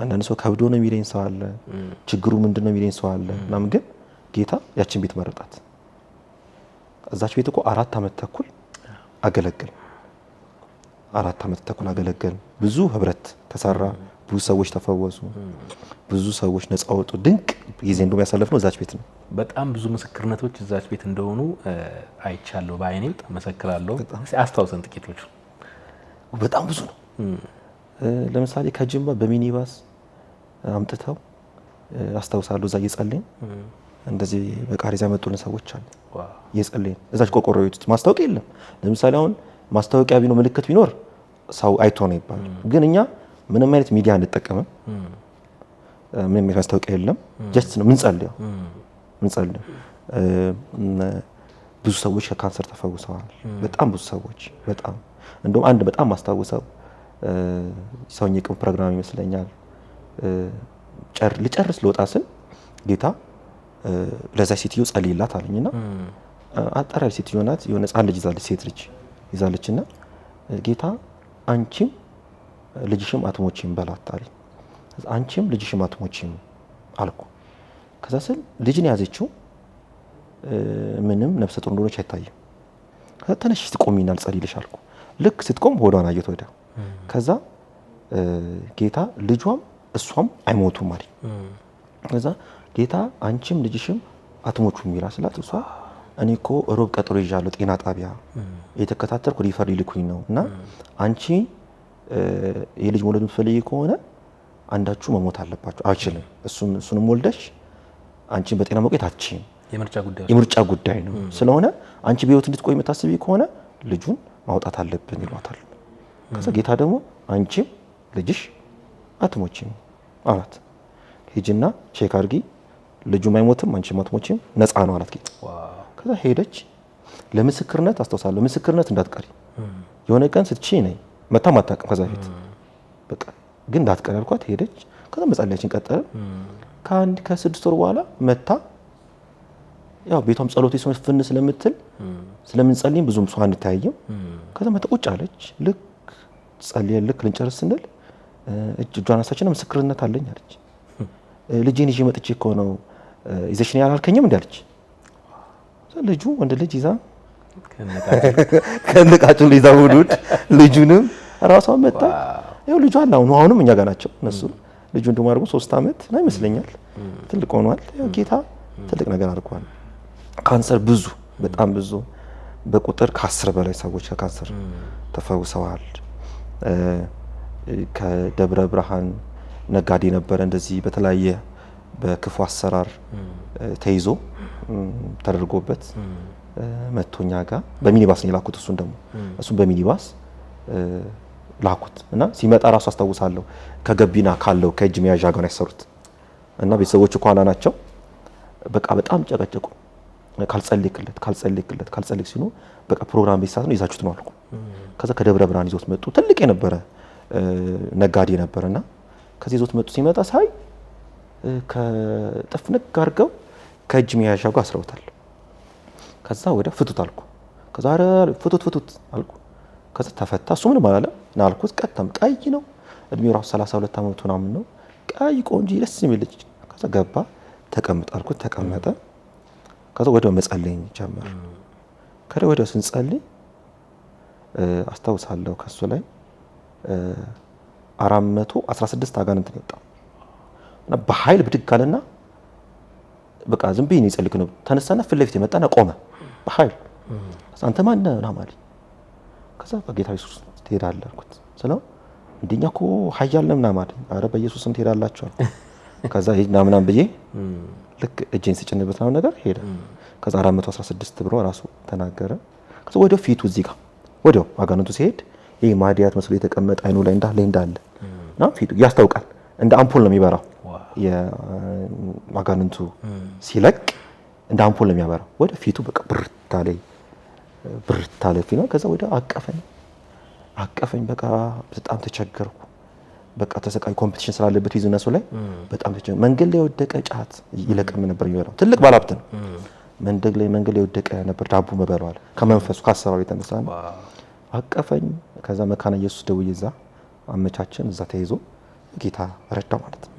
አንዳንድ ሰው ከብዶ ነው የሚለኝ ሰው አለ። ችግሩ ምንድነው የሚለኝ ሰው አለ። እናም ግን ጌታ ያችን ቤት መረጣት። እዛች ቤት እኮ 4 ዓመት ተኩል አገለግል 4 ዓመት ተኩል አገለግል። ብዙ ህብረት ተሰራ። ብዙ ሰዎች ተፈወሱ። ብዙ ሰዎች ነፃ ወጡ። ድንቅ ጊዜ እንደውም ያሳለፍነው እዛች ቤት ነው። በጣም ብዙ ምስክርነቶች እዛች ቤት እንደሆኑ አይቻለሁ በአይኔ ተመሰክራለሁ። አስታውሰን ጥቂቶቹ። በጣም ብዙ ነው። ለምሳሌ ከጅማ በሚኒባስ አምጥተው አስታውሳለሁ። እዛ እየጸለይን እንደዚህ በቃሪዛ መጡልን ሰዎች አሉ። እየጸለይን እዛች ቆርቆሮ ቤት ውስጥ ማስታወቂያ የለም። ለምሳሌ አሁን ማስታወቂያ ቢኖር ምልክት ቢኖር ሰው አይቶ ነው ይባላል። ግን እኛ ምንም አይነት ሚዲያ አንጠቀምም። ምንም ማስታወቂያ የለም። ጀስት ነው ምንጸልየው። ብዙ ሰዎች ከካንሰር ተፈውሰዋል። በጣም ብዙ ሰዎች በጣም እንደውም አንድ በጣም ማስታወሰው ሰውኝ ቅም ፕሮግራም ይመስለኛል ልጨርስ ልወጣ ስል ጌታ ለዛ ሴትዮ ጸልይላት አለኝና አጣራሪ ሴትዮ ናት። የሆነ ህፃን ልጅ ይዛለች፣ ሴት ልጅ ይዛለችና ጌታ አንቺም ልጅሽም አትሞቺም በላት አለኝ። አንቺም ልጅሽም አትሞቺም አልኩ። ከዛ ስል ልጅን ያዘችው ምንም ነፍሰ ጡር እንደሆነች አይታይም። ተነሽ ትቆሚና ልጸልይልሽ አልኩ። ልክ ስትቆም ሆዷን አየት ወዲያው። ከዛ ጌታ ልጇም እሷም አይሞቱም አለኝ። ከዛ ጌታ አንቺም ልጅሽም አትሞቹም ይላል ስላት እሷ እኔ እኮ ሮብ ቀጠሮ ይዣለሁ ጤና ጣቢያ የተከታተልኩ ሪፈር ይልኩኝ ነው እና አንቺ የልጅ መውለድ የምትፈልጊ ከሆነ አንዳችሁ መሞት አለባችሁ አይችልም እሱንም ወልደሽ አንቺን በጤና መቆየት አትችይም የምርጫ ጉዳይ ነው ስለሆነ አንቺ በህይወት እንድትቆይ የምታስቢ ከሆነ ልጁን ማውጣት አለብን ይሏታል። ከዛ ጌታ ደግሞ አንቺም ልጅሽ አትሞቺም አላት። ሂጂና ቼክ አድርጊ ልጁም አይሞትም አንቺም አትሞቺም ነፃ ነው አላት ጌታ። ከዛ ሄደች ለምስክርነት አስተውሳለሁ ምስክርነት እንዳትቀሪ የሆነ ቀን ስትቺ ነኝ መታ ማታቀም ከዛ ፊት በቃ ግን እንዳትቀሪ አልኳት። ሄደች ከዛ መጸለያችን ቀጠለ። ከ6 ወር በኋላ መታ ያው ቤቷም ጸሎት ይስፈን ስለምትል ስለምንጸልይ ብዙም ሰው አንታየም። ከዛ መታ ቁጭ አለች። ልክ ጸልየን ልክ ልንጨርስ ስንል እጇን አነሳችና ምስክርነት አለኝ አለች። ልጄን ይዤ መጥቼ እኮ ነው ይዘሽኝ ያላልከኝም እንዳለች። ልጁ ወንድ ልጅ ይዛ ከነቃቸው ይዛ ወዱድ ልጁንም ራሷን መጣ ያው ልጁ አሁንም እኛ ጋር ናቸው እነሱ። ልጁ እንደማርጉ 3 አመት ነው ይመስለኛል ትልቅ ሆኗል። ያው ጌታ ትልቅ ነገር አድርጓል። ካንሰር ብዙ በጣም ብዙ በቁጥር ከ10 በላይ ሰዎች ከካንሰር ተፈውሰዋል። ከደብረ ብርሃን ነጋዴ ነበረ እንደዚህ በተለያየ በክፉ አሰራር ተይዞ ተደርጎበት መቶኛ ጋር በሚኒባስ ነው የላኩት። እሱን በሚኒባስ ላኩት እና ሲመጣ ራሱ አስታውሳለሁ ከገቢና ካለው ከእጅ መያዣ ጋር ነው ያሰሩት እና ቤተሰቦቹ ኋላ ናቸው። በቃ በጣም ጨቀጨቁ። ካልጸልይክ ሲሉ በቃ ፕሮግራም ቤት ሰዓት ነው ይዛችሁት ነው አልኩ። ከዛ ከደብረ ብርሃን ይዞት መጡ። ትልቅ የነበረ ነጋዴ ነበርና ከዚህ ይዞት መጡ። ሲመጣ ሳይ ከጥፍንቅ አድርገው ከእጅ መያዣ ጋር አስረውታል። ከዛ ወደ ፍቱት አልኩ። ከዛ ኧረ ፍቱት አልኩ። ከዛ ተፈታ። እሱ ምንም አላለም እና አልኩት። ቀጥታም ቀይ ነው እድሜው ራሱ 32 ዓመቱ ምናምን ነው። ቀይ ቆንጆ ደስ የሚል ልጅ። ከዛ ገባ ተቀመጥ አልኩት። ተቀመጠ። ከዛ ወዲያው መጸለይ ጀመር። ወዲያው ስንጸልይ አስታውሳለሁ ከሱ ላይ 416 አጋንንት ነው የወጣው እና በኃይል ብድግ አለና በቃ ዝም ብዬ ነው የጸልክ ነው። ተነሳና ፊት ለፊት የመጣና ቆመ በኃይል። አንተ ማን ነህ ምናምን አለኝ። ከዛ በጌታ ኢየሱስ ትሄዳለህ አልኩት። ስለው እንደኛ እኮ ኃያል ነህ ምናምን አለኝ። ኧረ በኢየሱስ ስም ትሄዳላችሁ አልኩት። ከዛ ሄድና ምናምን ብዬ ልክ እጄን ስጭንበት ነው ነገር ሄደ። ከዛ 416 ብሎ ራሱ ተናገረ። ከዛ ወዲያው ፊቱ እዚህ ጋር ወዲያው አጋንንቱ ሲሄድ ይሄ ማዲያት መስሎ የተቀመጠ አይኑ ላይ እንዳለ እና ፊቱ ያስታውቃል። እንደ አምፖል ነው የሚበራው። የአጋንንቱ ሲለቅ እንደ አምፖል ነው የሚያበራው። ወደ ፊቱ በቃ ብርታ ላይ ፊቱ። ከዛ ወዲያው አቀፈኝ። በቃ በጣም ተቸገርኩ። በቃ ተሰቃይ። ኮምፒቲሽን ስላለበት ቢዝነሱ ላይ በጣም ተቸገርኩ። መንገድ ላይ የወደቀ ጫት ይለቅም ነበር የሚበላው። ትልቅ ባለሀብት ነው። መንገድ ላይ የወደቀ ነበር ዳቦ መበላዋል። ከመንፈሱ ከአሰራሩ የተነሳ ነው። አቀፈኝ። ከዛ መካነ ኢየሱስ ደውዬ እዛ አመቻችን። እዛ ተይዞ ጌታ ረዳው ማለት ነው።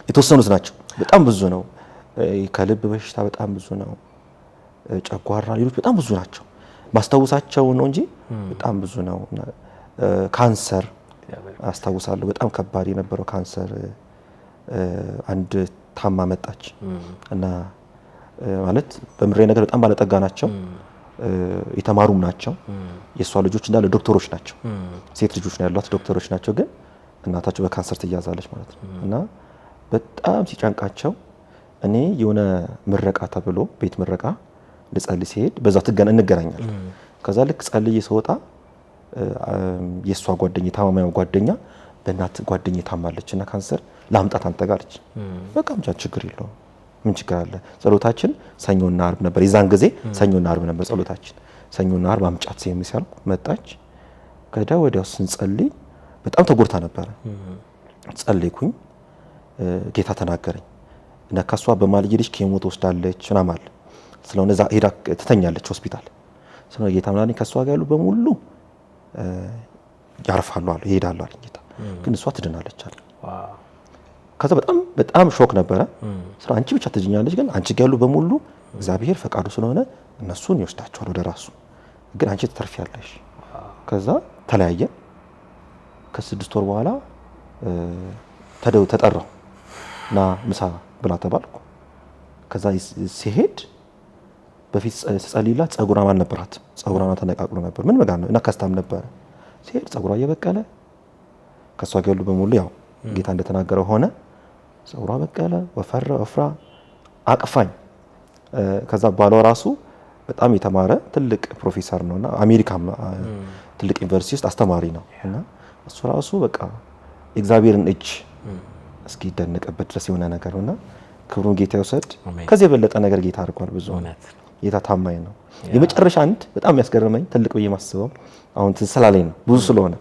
የተወሰኑት ናቸው። በጣም ብዙ ነው። ከልብ በሽታ በጣም ብዙ ነው። ጨጓራ፣ ሌሎች በጣም ብዙ ናቸው። ማስታወሳቸው ነው እንጂ በጣም ብዙ ነው። ካንሰር አስታውሳለሁ። በጣም ከባድ የነበረው ካንሰር አንድ ታማ መጣች እና ማለት በምሬ ነገር በጣም ባለጠጋ ናቸው። የተማሩም ናቸው። የሷ ልጆች እንዳለ ዶክተሮች ናቸው። ሴት ልጆች ነው ያሏት፣ ዶክተሮች ናቸው። ግን እናታቸው በካንሰር ትያዛለች ማለት ነው። እና በጣም ሲጨንቃቸው እኔ የሆነ ምረቃ ተብሎ ቤት ምረቃ ልጸልይ ሲሄድ በዛ እንገናኛለን። ከዛ ልክ ጸልዬ ስወጣ የሷ ጓደኛ ታማሚው ጓደኛ በእናት ጓደኛ ታማለች እና ካንሰር ላምጣት አንተ ጋር አለች። በቃ ችግር የለውም ምን ችግር አለ? ጸሎታችን ሰኞና አርብ ነበር። የዛን ጊዜ ሰኞና አርብ ነበር ጸሎታችን። ሰኞና አርብ አምጫት ሲያልኩ መጣች። ከዳ ወዲያው ስንጸልይ በጣም ተጎድታ ነበረ። ጸልይኩኝ። ጌታ ተናገረኝ እና ከሷ በማል ልጅ ኬሞ ትወስዳለች ምናምን አለ። ስለሆነ እዛ ሄዳ ትተኛለች ሆስፒታል። ስለሆነ ጌታ ምናምን ከሷ ጋር ያሉ በሙሉ ያርፋሉ አለ፣ ይሄዳሉ አለ ጌታ። ግን እሷ ትድናለች አለ። ከዛ በጣም ሾክ ነበረ። ስለ አንቺ ብቻ ትድኛለች፣ ግን አንቺ ጋር ያሉ በሙሉ እግዚአብሔር ፈቃዱ ስለሆነ እነሱን ይወስዳቸዋል ወደ ራሱ፣ ግን አንቺ ትተርፊያለሽ። ከዛ ተለያየን። ከ6 ወር በኋላ ተጠራው እና ምሳ ብላ ተባልኩ። ከዛ ሲሄድ በፊት ጸልይላት ጸጉሯን አልነበራትም። ጸጉሯን ተነቃቅሎ ነበር ምን መጋን ነው እና ከስታም ነበር። ሲሄድ ጸጉሯ እየበቀለ ከሷ ጋር ያሉ በሙሉ ያው ጌታ እንደተናገረው ሆነ። ጸጉሯ በቀለ፣ ወፍራ፣ አቅፋኝ። ከዛ ባሏ ራሱ በጣም የተማረ ትልቅ ፕሮፌሰር ነውና አሜሪካ ትልቅ ዩኒቨርሲቲ ውስጥ አስተማሪ ነው እና እሱ ራሱ በቃ እግዚአብሔርን እጅ እስኪ ደነቀበት ድረስ የሆነ ነገር ነውና ክብሩን ጌታ ይወሰድ። ከዚህ የበለጠ ነገር ጌታ አድርጓል። ብዙ ጌታ ታማኝ ነው። የመጨረሻ አንድ በጣም የሚያስገርመኝ ትልቅ ብዬ ማስበው አሁን ትንሰላለኝ ነው ብዙ ስለሆነ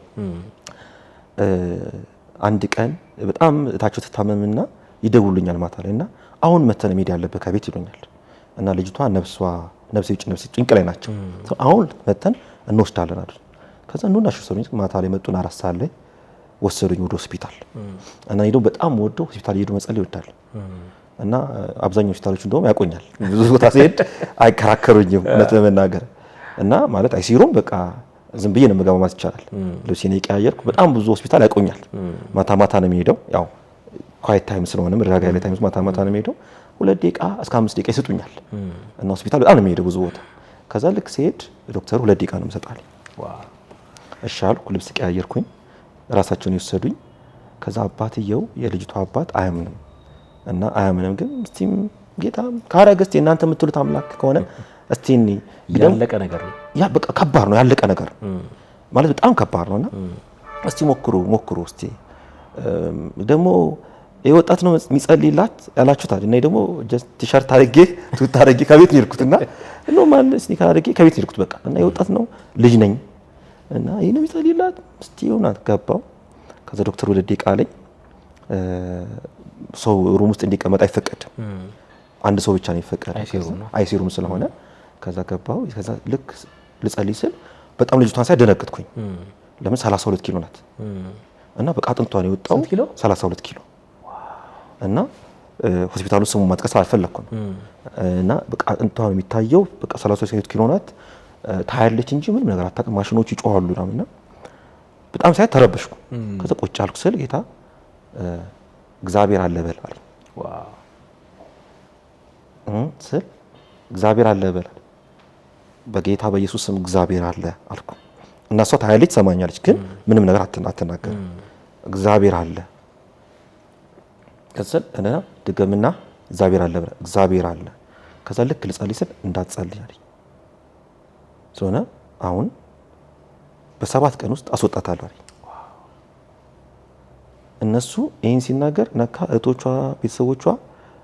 አንድ ቀን በጣም እታቸው ተታመምና ይደውሉኛል ማታ ላይ እና አሁን መተን ሜዳ ያለበት ከቤት ይሉኛል እና ልጅቷ ነፍሴ ጭንቅ ላይ ናቸው። አሁን መተን እንወስዳለን አይደል። ከዛ እንውና ሽሰሩኝ ማታ ላይ መጡና 4 ሰዓት ላይ ወሰዱኝ ወደ ሆስፒታል እና ሄዶ በጣም ወደው ሆስፒታል ሄዶ መጸለይ ይወዳል እና አብዛኛው ሆስፒታሎች እንደውም ያቆኛል። ብዙ ቦታ ሲሄድ አይከራከሩኝም እውነት ለመናገር እና ማለት አይሲሩም በቃ ዝም ብዬ ነው የምገባው ማለት ይቻላል። ልብሴን እየቀያየርኩ በጣም ብዙ ሆስፒታል ያቆኛል። ማታ ነው የሚሄደው ያው ኳይት ታይም ስለሆነ ረጋ ያለ ታይም ማታ ነው የሚሄደው። 2 ደቂቃ እስከ 5 ደቂቃ ይሰጡኛል እና ሆስፒታል በጣም ነው የሚሄደው ብዙ ቦታ። ከዛ ልክ ሲሄድ ዶክተሩ 2 ደቂቃ ነው የምሰጣለኝ። እሺ አልኩ። ልብስ ቀያየርኩኝ። ራሳቸውን ይወሰዱኝ። ከዛ አባትየው የልጅቷ አባት አያምንም እና አያምንም ግን እስቲም ጌታ ካረገስቲ እናንተ የምትሉት አምላክ ከሆነ እስቲ ያለቀ ነገር ነው ያ በቃ ከባድ ነው ያለቀ ነገር ማለት በጣም ከባድ ነውና እስቲ ሞክሩ እስቲ ደግሞ የወጣት ነው የሚጸልይላት ያላችሁታል እና ደግሞ ጀስት ቲሸርት አድርጌ ቱታ አድርጌ ከቤት ነው የሄድኩትና ነው ማለት እስቲ ካድርጌ ከቤት ነው የሄድኩት በቃ እና የወጣት ነው ልጅ ነኝ እና ይሄን የሚጸልይላት እስቲ ይሆናል ገባው። ከዛ ዶክተር ወደ ደቂቃ አለኝ ሰው ሩም ውስጥ እንዲቀመጥ አይፈቀድም፣ አንድ ሰው ብቻ ነው የሚፈቀድ አይሲ ሩም ስለሆነ። ከዛ ገባው። ከዛ ልክ ልጸልይ ስል በጣም ልጅቷን ሳይ ደነገጥኩኝ። ለምን 32 ኪሎ ናት እና በቃ አጥንቷ ነው የወጣው 32 ኪሎ እና ሆስፒታሉ ስሙ ማጥቀስ አልፈለኩም እና በቃ አጥንቷ ነው የሚታየው በቃ 32 ኪሎ ናት ታያለች እንጂ ምንም ነገር አታውቅም። ማሽኖቹ ይጮሃሉ እና በጣም ሳይ ተረበሽኩ። ከዛ ቁጭ አልኩ ስል ጌታ እግዚአብሔር አለ በል አለኝ። ዋው ስል እግዚአብሔር አለ በል በጌታ በኢየሱስ ስም እግዚአብሔር አለ አልኩ እና እሷ ታያለች ሰማኛለች፣ ግን ምንም ነገር አትናገርም። እግዚአብሔር አለ ከዛ እኔ ድገምና እግዚአብሔር አለ በል እግዚአብሔር አለ። ከዛ ልክ ልጸልይ ስል እንዳትጸልይ አለኝ። ዞና አሁን በ7 ቀን ውስጥ አስወጣታለሁ አለኝ። እነሱ ይሄን ሲናገር ነካ እህቶቿ ቤተሰቦቿ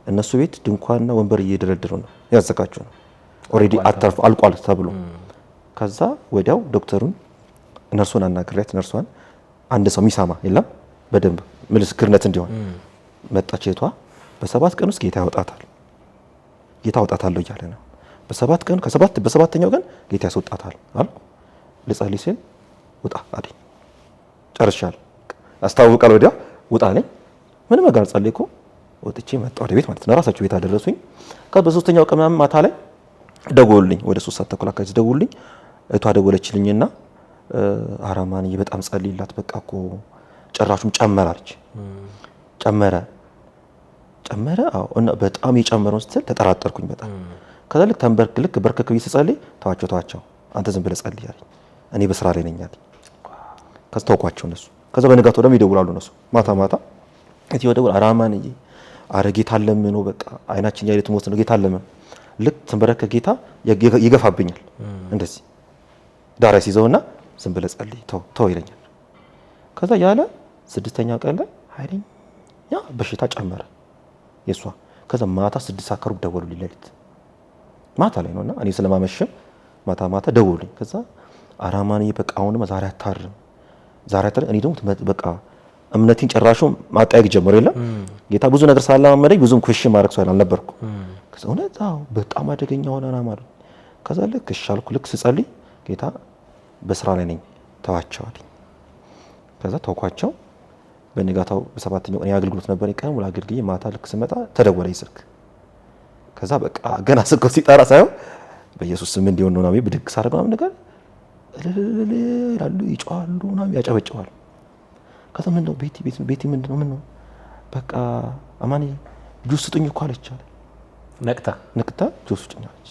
እነሱ ቤት ድንኳንና ወንበር እየደረደሩ ነው ያዘጋጁ ነው ኦሬዲ አልቋል ተብሎ። ከዛ ወዲያው ዶክተሩን ነርሱን አናግሬያት ነርሷን አንድ ሰው የሚሰማ የለም በደንብ ምስክርነት እንዲሆን መጣች። እህቷ በ7 ቀን ውስጥ ጌታ ያወጣታል ጌታ ያወጣታለሁ እያለ ነው። በ7 ቀን በሰባተኛው ቀን ጌታ ያስወጣታል አልኩ። ልጸልይ ሲል ውጣ አለኝ። ጨርሻለሁ አስታውቃለሁ። ወዲያ ውጣ አለኝ። ምንም ነገር ጸልይኩ ወጥቼ መጣሁ ወደ ቤት ማለት ነው። ራሳቸው ቤት አደረሱኝ። በሶስተኛው ቀን ማታ ላይ ደወሉልኝ። ወደ 3 ሰዓት ተኩል አካባቢ ደወሉልኝ። እህቷ ደወለችልኝና አራማንዬ በጣም ጸልይላት በቃ እኮ ጭራሹም ጨመራለች። ጨመረ አዎ እና በጣም የጨመረውን ስትል ተጠራጠርኩኝ በጣም። ከዛ ልክ በርከክ ብዬ ስጸልይ ተዋቸው አንተ ዝም ብለህ ጸልይ አለኝ። እኔ በስራ ላይ ነኝ አለኝ። ከዛ ተውኳቸው እነሱ። ከዛ በነጋታው ደግሞ ይደውላሉ እነሱ ማታ እዚህ ወደው አራማንዬ አረ ጌታ ለምን ነው በቃ አይናችን ያይለት ሞት ነው ጌታ ለምን ልክ ተንበረከ ጌታ ይገፋብኛል እንደዚህ ዳራይ ሲዘውና ዝም ብለህ ጸልይ ተው ይለኛል። ከዛ ያለ 6ኛ ቀን ላይ ኃይለኛ በሽታ ጨመረ የሷ። ከዛ ማታ 6 ሰዓት ከሩብ ደወሉልኝ ሌሊት ማታ ላይ ነውና እኔ ስለማመሽም ማታ ደወሉልኝ። ከዛ አራማንዬ በቃ አሁንማ ዛሬ አታርም እኔ ደግሞ በቃ እምነቴን ጨራሹ ማጣየቅ ጀመረ የለም ጌታ ብዙ ነገር ሳላማመደኝ ብዙም ኩሽን ማድረግ ሰው አልነበርኩ። ከዛ እውነታው በጣም አደገኛ ሆነና ማለት ከዛ ልክ እሻልኩ ልክ ስጸልይ ጌታ በስራ ላይ ነኝ ተዋቸው አለኝ። ከዛ ተውኳቸው። በነጋታው በሰባተኛው ቀን አገልግሎት ነበር ቀን ሙሉ አገልግዬ ማታ ልክ ስመጣ ተደወለኝ ስልክ። ከዛ በቃ ገና ስልኩ ሲጠራ ሳይው በኢየሱስ ስም እንዲሆን ነው ነው ብድግ ሳደርግ ምናምን ነገር ይላሉ ይጮሃሉ ምናምን ያጨበጭባሉ። ከዛ ምን ነው ቤቲ ምንድነው ምን ነው በቃ አማኒ ጁስ ስጡኝ እኮ አለች አለ። ነቅታ ጁስ ስጡኝ አለች።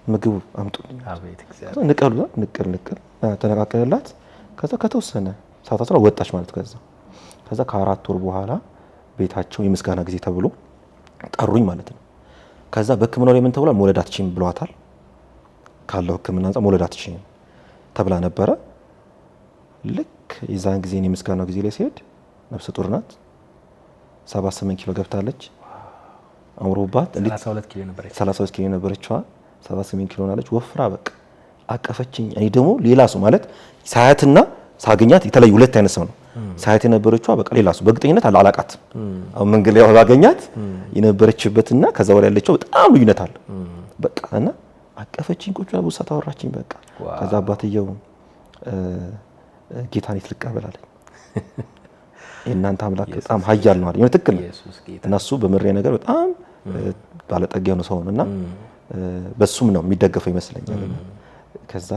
ምግብ አምጡልኝ አቤት እግዚአብሔር ንቅል ተነቃቀለላት። ከዛ ከተወሰነ ሰዓታት ነው ወጣች ማለት ከዛ ከ4 ወር በኋላ ቤታቸው የምስጋና ጊዜ ተብሎ ጠሩኝ ማለት ነው። ከዛ በሕክምናው ላይ ምን ተብሏል መውለድ አትችይም ብሏታል። ካለው ሕክምና አንፃር መውለድ አትችይም ተብላ ነበረ። ልክ የዛን ጊዜ የምስጋናው ጊዜ ላይ ሲሄድ ነፍሰ ጡር ናት 78 ኪሎ ገብታለች። አምሮባት 32 ኪሎ ነበረችዋ 78 ኪሎ ናለች። ወፍራ በቃ አቀፈችኝ። እኔ ደግሞ ሌላ ሰው ማለት ሳያትና ሳገኛት የተለየ ሁለት አይነት ሰው ነው። ሳያት የነበረችዋ በቃ ሌላ ሰው በግጥኝነት አላቃት አሁን መንገድ ላይ ባገኛት የነበረችበትና ከዛ ወዲያ ያለችው በጣም ልዩነት አለ በቃ እና አቀፈችኝ። ቁጭ ብላ ብዙ ሰዓት አወራችኝ በቃ። ከዛ አባትየው ጌታን ይልቀበል አለኝ። የእናንተ አምላክ በጣም ኃያል ነው አለኝ። ትክክል ነው። እና እሱ በመሬ ነገር በጣም ባለጠጋ ነው ሰው ነውና በሱም ነው የሚደገፈው ይመስለኛል። ከዛ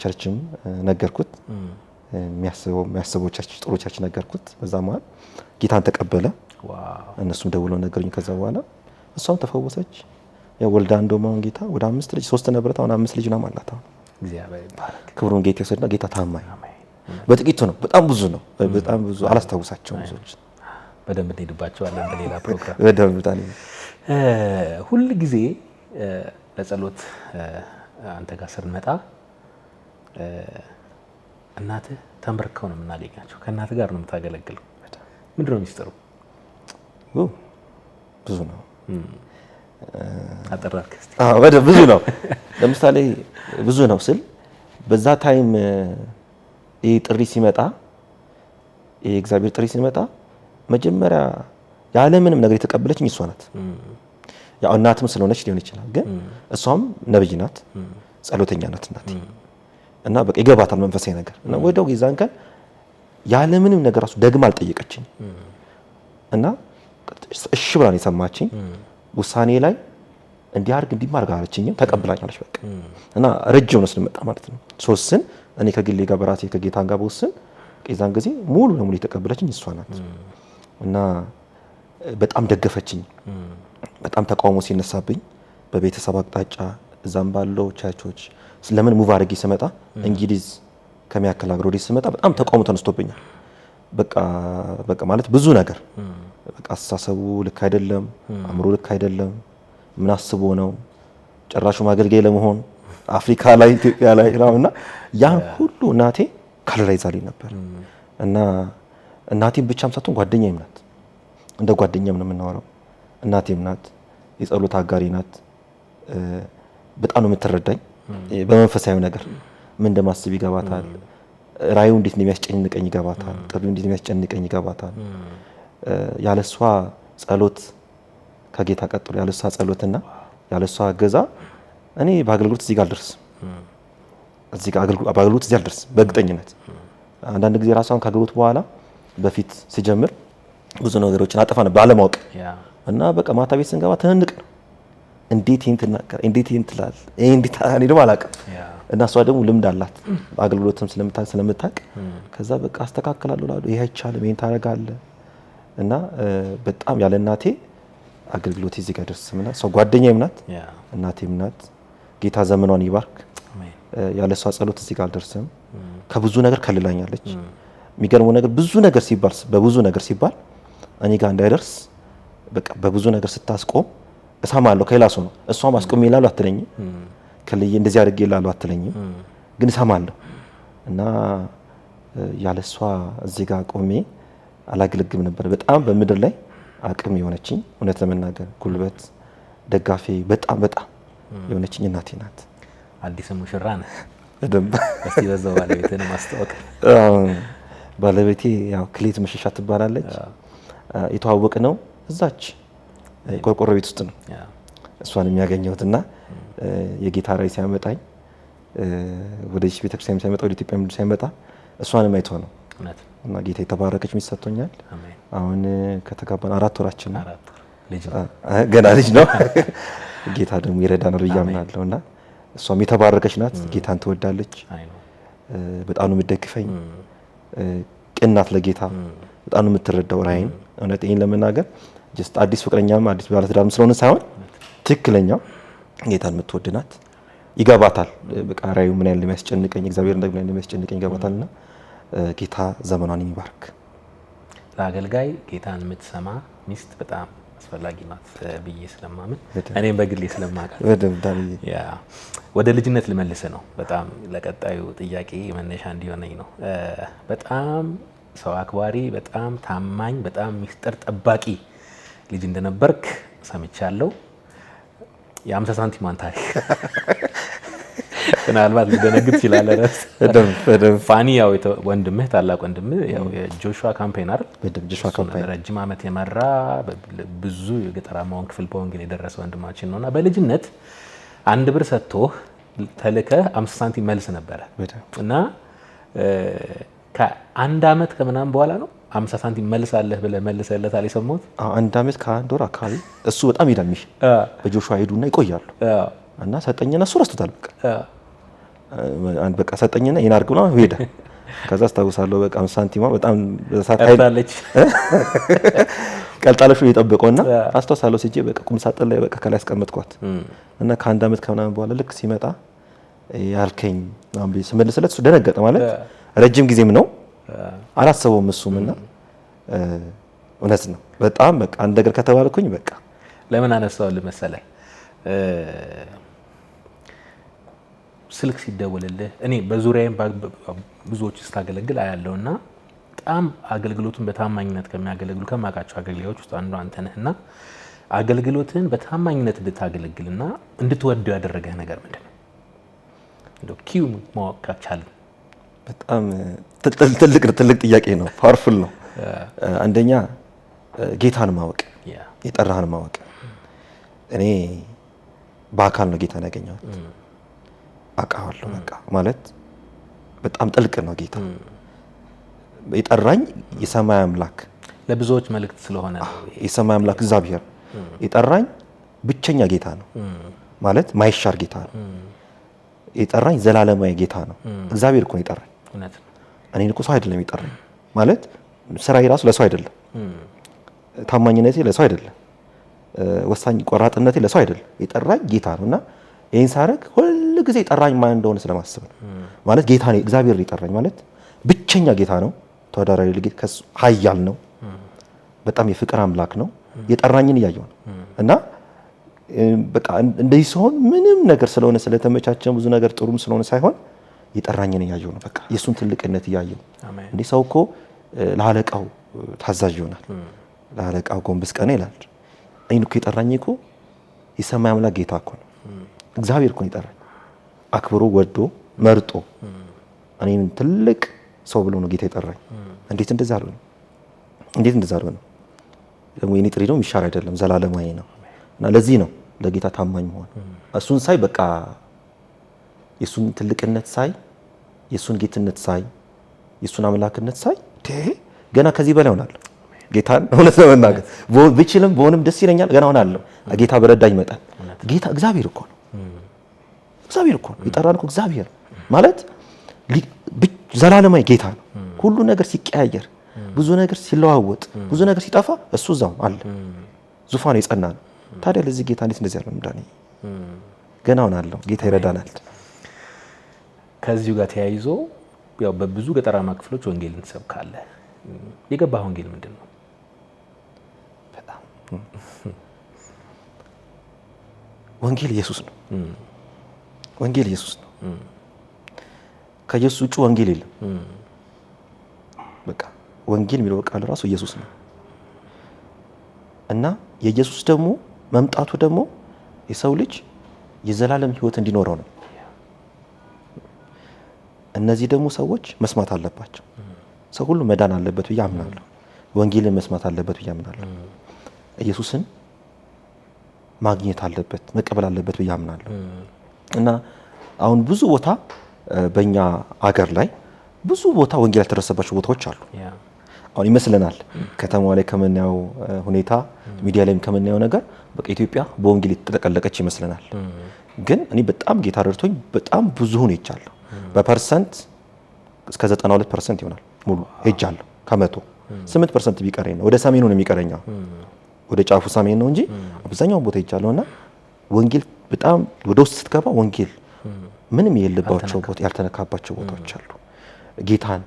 ቸርችም ነገርኩት የሚያስበው ቸርች ጥሩ ቸርች ነገርኩት። በዛ ማለት ጌታን ተቀበለ። እነሱም ደውለው ነገሩኝ። ከዛ በኋላ እሷም ተፈወሰች። ያው ወልዳ እንደውም ጌታ ወደ 5 ልጅ 3 ነበረት አሁን 5 ልጅ ነው ማለት ነው። እግዚአብሔር ይባረክ። ክብሩን ጌታ ይወስድና ጌታ ታማኝ በጥቂቱ ነው በጣም ብዙ ነው በጣም ብዙ አላስታውሳቸውም ብዙዎች በደንብ እንሄድባቸዋለን በሌላ ፕሮግራም። በደንብ ታዲያ ሁሉ ጊዜ ለጸሎት አንተ ጋር ስንመጣ እናትህ ተንበርከው ነው የምናገኛቸው። ከእናትህ ጋር ነው የምታገለግለው። ምንድን ነው ሚስጥሩ? ብዙ ነው። አጠራርክ እስቲ። ብዙ ነው። ለምሳሌ ብዙ ነው ስል በዛ ታይም ይሄ ጥሪ ሲመጣ ይሄ እግዚአብሔር ጥሪ ሲመጣ መጀመሪያ ያለ ምንም ነገር የተቀበለችኝ እሷ ናት። ያው እናትም ስለሆነች ሊሆን ይችላል፣ ግን እሷም ነብይ ናት፣ ጸሎተኛ ናት እናቴ እና በቃ ይገባታል መንፈሳዊ ነገር እና ወዲያው የዛን ቀን ያለ ምንም ነገር ራሱ ደግማ አልጠየቀችኝ እና እሺ ብላ ነው የሰማችኝ። ውሳኔ ላይ እንዲያርግ እንዲማርግ አለችኝ፣ ተቀብላኛለች በቃ እና ረጅም ነው ስለመጣ ማለት ነው። ሶስትን እኔ ከግሌ ጋር በራሴ ከጌታን ጋር በወስን የዛን ጊዜ ሙሉ ለሙሉ የተቀበለችኝ እሷ ናት እና በጣም ደገፈችኝ። በጣም ተቃውሞ ሲነሳብኝ በቤተሰብ አቅጣጫ እዛም ባለው ቻቾች ስለምን ሙቭ አድርጌ ስመጣ እንግሊዝ ከሚያክል ሀገር ወዲህ ስመጣ በጣም ተቃውሞ ተነስቶብኛል። በቃ ማለት ብዙ ነገር በቃ አስተሳሰቡ ልክ አይደለም፣ አእምሮ ልክ አይደለም፣ ምን አስቦ ነው ጭራሹ ማገልገል ለመሆን አፍሪካ ላይ ኢትዮጵያ ላይ እና ያን ሁሉ እናቴ ከለላ ይዛልኝ ነበር እና እናቴም ብቻም ሳትሆን ጓደኛዬም ናት። እንደ ጓደኛም ነው የምናወራው። እናቴም ናት፣ የጸሎት አጋሪ ናት። በጣም ነው የምትረዳኝ በመንፈሳዊ ነገር ምን እንደማስብ ይገባታል። ራዩ እንዴት እንደሚያስጨንቀኝ ይገባታል። ጥሪው እንዴት እንደሚያስጨንቀኝ ይገባታል። ያለሷ ጸሎት ከጌታ ቀጥሎ ያለሷ ጸሎትና ያለሷ እገዛ እኔ በአገልግሎት እዚህ ጋር አልደርስም። በአገልግሎት እዚህ አልደርስም በእርግጠኝነት። አንዳንድ ጊዜ ራሷን ከአገልግሎት በኋላ በፊት ሲጀምር ብዙ ነገሮችን አጠፋ ነበር ባለማወቅ እና በቃ ማታ ቤት ስንገባ ትንንቅ ነው እንዴት ይሄን ትናገር እንዴት ይሄን ትላል እንዴት እኔ ደግሞ አላውቅም እና እሷ ደግሞ ልምድ አላት አገልግሎትም ስለምታውቅ ከዛ በቃ አስተካክላለሁ ላሉ ይሄ አይቻልም ይሄን ታረጋለህ እና በጣም ያለ እናቴ አገልግሎት እዚህ ጋር ደርስምና ሰው ጓደኛዬም ናት እናቴም ናት። ጌታ ዘመኗን ይባርክ። ያለ እሷ ጸሎት እዚህ ጋር አልደርስም። ከብዙ ነገር ከልላኛለች። የሚገርመው ነገር በብዙ ነገር ሲባል እኔ ጋር እንዳይደርስ በቃ በብዙ ነገር ስታስቆም እሰማለሁ። ከሌላ ሰው ነው እሷም አስቆም ይላሉ አትለኝም፣ ከልዬ እንደዚህ አድርጌ ይላሉ አትለኝም፣ ግን እሰማለሁ እና ያለ እሷ እዚህ ጋር ቆሜ አላገለግልም ነበር። በጣም በምድር ላይ አቅም የሆነችኝ እውነት ለመናገር ጉልበት ደጋፊ በጣም የሆነችኝ እናቴ ናት። አዲስ ሙሽራ ነህ በደንብ እስቲ በዛው ባለቤትህን ማስተዋወቅ። ባለቤቴ ያው ክሌት መሸሻ ትባላለች። የተዋወቅ ነው እዛች ቆርቆሮ ቤት ውስጥ ነው እሷን የሚያገኘውትና የጌታ ራዕይ ሲያመጣኝ ወደዚህ ቤተክርስቲያን ሲያመጣ ወደ ኢትዮጵያ ምድር ሲያመጣ እሷንም አይቶ ነው እና ጌታ የተባረከች ሚስት ሰጥቶኛል። አሁን ከተጋባን 4 ወራችን ነው። ገና ልጅ ነው። ጌታ ደግሞ ይረዳናል ብዬ አምናለሁ እና እሷም የተባረከች ናት። ጌታን ትወዳለች። በጣም ነው የምትደግፈኝ። ቅን ናት ለጌታ በጣም ነው የምትረዳው ራዕይን። እውነት ይሄን ለመናገር ጀስት አዲስ ፍቅረኛም አዲስ ባለትዳርም ስለሆነ ሳይሆን ትክክለኛው ጌታን የምትወድ ናት። ይገባታል በቃ ራዕዩ ምን ያህል እንደሚያስጨንቀኝ እግዚአብሔር እንደምን እንደሚያስጨንቀኝ ይገባታልና ጌታ ዘመኗን ይባርክ። ለአገልጋይ ጌታን የምትሰማ ሚስት በጣም አስፈላጊ ናት ብዬ ስለማምን እኔም በግሌ ስለማውቃት ወደ ልጅነት ልመልስ ነው። በጣም ለቀጣዩ ጥያቄ መነሻ እንዲሆነኝ ነው። በጣም ሰው አክባሪ፣ በጣም ታማኝ፣ በጣም ሚስጥር ጠባቂ ልጅ እንደነበርክ ሰምቻለሁ። የ50 ሳንቲም ታሪክ ምናልባት ሊደነግጥ ይችላል። ፋኒ ያው ወንድምህ ታላቅ ወንድምህ ያው የጆሹዋ ካምፔን አይደል? ጆሹዋ ካምፔን ረጅም ዓመት የመራ ብዙ የገጠራማውን ክፍል በወንጌል የደረሰ ወንድማችን ነውና በልጅነት 1 ብር ሰጥቶህ ተልከህ 50 ሳንቲም መልስ ነበረ እና ከ1 ዓመት ከምናምን በኋላ ነው 50 ሳንቲም መልሳለህ ብለህ መልሰለታል የሰማሁት። 1 ዓመት ከ1 ወር አካባቢ እሱ በጣም ይዳምሽ በጆሹዋ ሄዱና ይቆያሉ እና ሰጠኝና እሱ ረስቶታል። በቃ ሰጠኝና ይሄን አድርግ ብሎ ሄደ። ከዛ አስታውሳለሁ በቃ 50 ሳንቲማ በጣም ቀልጣለች ቀልጣለች እየጠበቀውና አስታውሳለሁ ሲጄ በቃ ቁም ሳጥን ላይ በቃ ከላይ አስቀመጥኳት እና ከ1 ዓመት ከምናምን በኋላ ልክ ሲመጣ ያልከኝ አምቢ ስመልስለት እሱ ደነገጠ። ማለት ረጅም ጊዜም ነው አላሰበውም እሱምና እውነት ነው በጣም በቃ አንድ ነገር ከተባልኩኝ በቃ ለምን አነሳው ለመሰለህ ስልክ ሲደወልልህ እኔ በዙሪያዬም ብዙዎች ስታገለግል አያለውና በጣም አገልግሎቱን በታማኝነት ከሚያገለግሉ ከማውቃቸው አገልጋዮች ውስጥ አንዱ አንተ ነህና አገልግሎትን በታማኝነት እንድታገለግልና እንድትወደው ያደረገህ ነገር ምንድን ነው? እንደው ኪው ማወቅ ካቻልን። በጣም ትልቅ ጥያቄ ነው። ፓወርፉል ነው። አንደኛ ጌታን ማወቅ፣ የጠራህን ማወቅ። እኔ በአካል ነው ጌታን ያገኘሁት። አውቃለሁ በቃ ማለት በጣም ጥልቅ ነው ጌታ። የጠራኝ የሰማይ አምላክ ለብዙዎች መልእክት ስለሆነ ነው። የሰማይ አምላክ እግዚአብሔር የጠራኝ ብቸኛ ጌታ ነው ማለት ማይሻር ጌታ ነው። የጠራኝ ዘላለማዊ ጌታ ነው። እግዚአብሔር እኮ ነው የጠራኝ። እኔን እኮ ሰው አይደለም የጠራኝ ማለት ስራዬ ራሱ ለሰው አይደለም፣ ታማኝነቴ ለሰው አይደለም፣ ወሳኝ ቆራጥነቴ ለሰው አይደለም። የጠራኝ ጌታ ነውና ይሄን ሳረግ ሁሉ ጊዜ የጠራኝ ማን እንደሆነ ስለማስብ ነው። ማለት ጌታ ነው እግዚአብሔር የጠራኝ ማለት ብቸኛ ጌታ ነው። ተወዳዳሪ ጌታ ከሱ ኃያል ነው። በጣም የፍቅር አምላክ ነው። የጠራኝን እያየሁ ነው እና በቃ እንደዚህ ሲሆን ምንም ነገር ስለሆነ ስለተመቻቸን ብዙ ነገር ጥሩም ስለሆነ ሳይሆን የጠራኝን እያየሁ ነው። በቃ የሱን ትልቅነት እያየሁ እንዴ ሰው እኮ ለአለቃው ታዛዥ ይሆናል። ለአለቃው ጎንበስ ቀና ይላል። እኔን እኮ የጠራኝ እኮ የሰማይ አምላክ ጌታ እኮ ነው። እግዚአብሔር እኮ ነው የጠራኝ። አክብሮ ወዶ መርጦ እኔን ትልቅ ሰው ብሎ ነው ጌታ የጠራኝ። እንዴት እንደዛ አልሆነ? እንዴት እንደዛ አልሆነ? ደግሞ የኔ ጥሪ ነው የሚሻር አይደለም፣ ዘላለማዊ ነው እና ለዚህ ነው ለጌታ ታማኝ መሆን። እሱን ሳይ በቃ የሱን ትልቅነት ሳይ፣ የሱን ጌትነት ሳይ፣ የሱን አምላክነት ሳይ ገና ከዚህ በላይ ሆናለሁ። ጌታን እውነት ለመናገር ብችልም በሆንም ደስ ይለኛል። ገና ሆናለሁ ጌታ በረዳኝ መጠን። ጌታ እግዚአብሔር እኮ ነው። እግዚአብሔር እኮ ነው የጠራን እኮ እግዚአብሔር ማለት ዘላለማዊ ጌታ ነው። ሁሉ ነገር ሲቀያየር፣ ብዙ ነገር ሲለዋወጥ፣ ብዙ ነገር ሲጠፋ እሱ እዛው አለ። ዙፋኑ የጸና ነው። ታዲያ ለዚህ ጌታ እንዴት እንደዚህ ያለው እንዳኔ ገና ሆናለሁ። ጌታ ይረዳናል። ከዚሁ ጋር ተያይዞ ያው በብዙ ገጠራማ ክፍሎች ወንጌልን ትሰብካለህ። የገባህ ወንጌል ምንድን ነው? በጣም ወንጌል ኢየሱስ ነው። ወንጌል ኢየሱስ ነው። ከኢየሱስ ውጭ ወንጌል የለም። በቃ ወንጌል የሚለው ቃል ራሱ ኢየሱስ ነው እና የኢየሱስ ደግሞ መምጣቱ ደግሞ የሰው ልጅ የዘላለም ሕይወት እንዲኖረው ነው። እነዚህ ደግሞ ሰዎች መስማት አለባቸው። ሰው ሁሉ መዳን አለበት ብዬ አምናለሁ። ወንጌልን መስማት አለበት ብዬ አምናለሁ። ኢየሱስን ማግኘት አለበት፣ መቀበል አለበት ብዬ አምናለሁ እና አሁን ብዙ ቦታ በእኛ አገር ላይ ብዙ ቦታ ወንጌል ያልተደረሰባቸው ቦታዎች አሉ። አሁን ይመስለናል ከተማዋ ላይ ከምናየው ሁኔታ ሚዲያ ላይም ከምናየው ነገር በቃ ኢትዮጵያ በወንጌል የተጠቀለቀች ይመስለናል። ግን እኔ በጣም ጌታ ረድቶኝ በጣም ብዙ ሆነቻለሁ። በፐርሰንት እስከ 92% ይሆናል ሙሉ ሄጃለሁ። ከመቶ 8% ቢቀረኝ ነው ወደ ሰሜኑ ነው የሚቀረኝ። ወደ ጫፉ ሰሜን ነው እንጂ አብዛኛው ቦታ ሄጃለሁና ወንጌል በጣም ወደ ውስጥ ስትገባ ወንጌል ምንም የሌለባቸው ቦታ ያልተነካባቸው ቦታዎች አሉ። ጌታን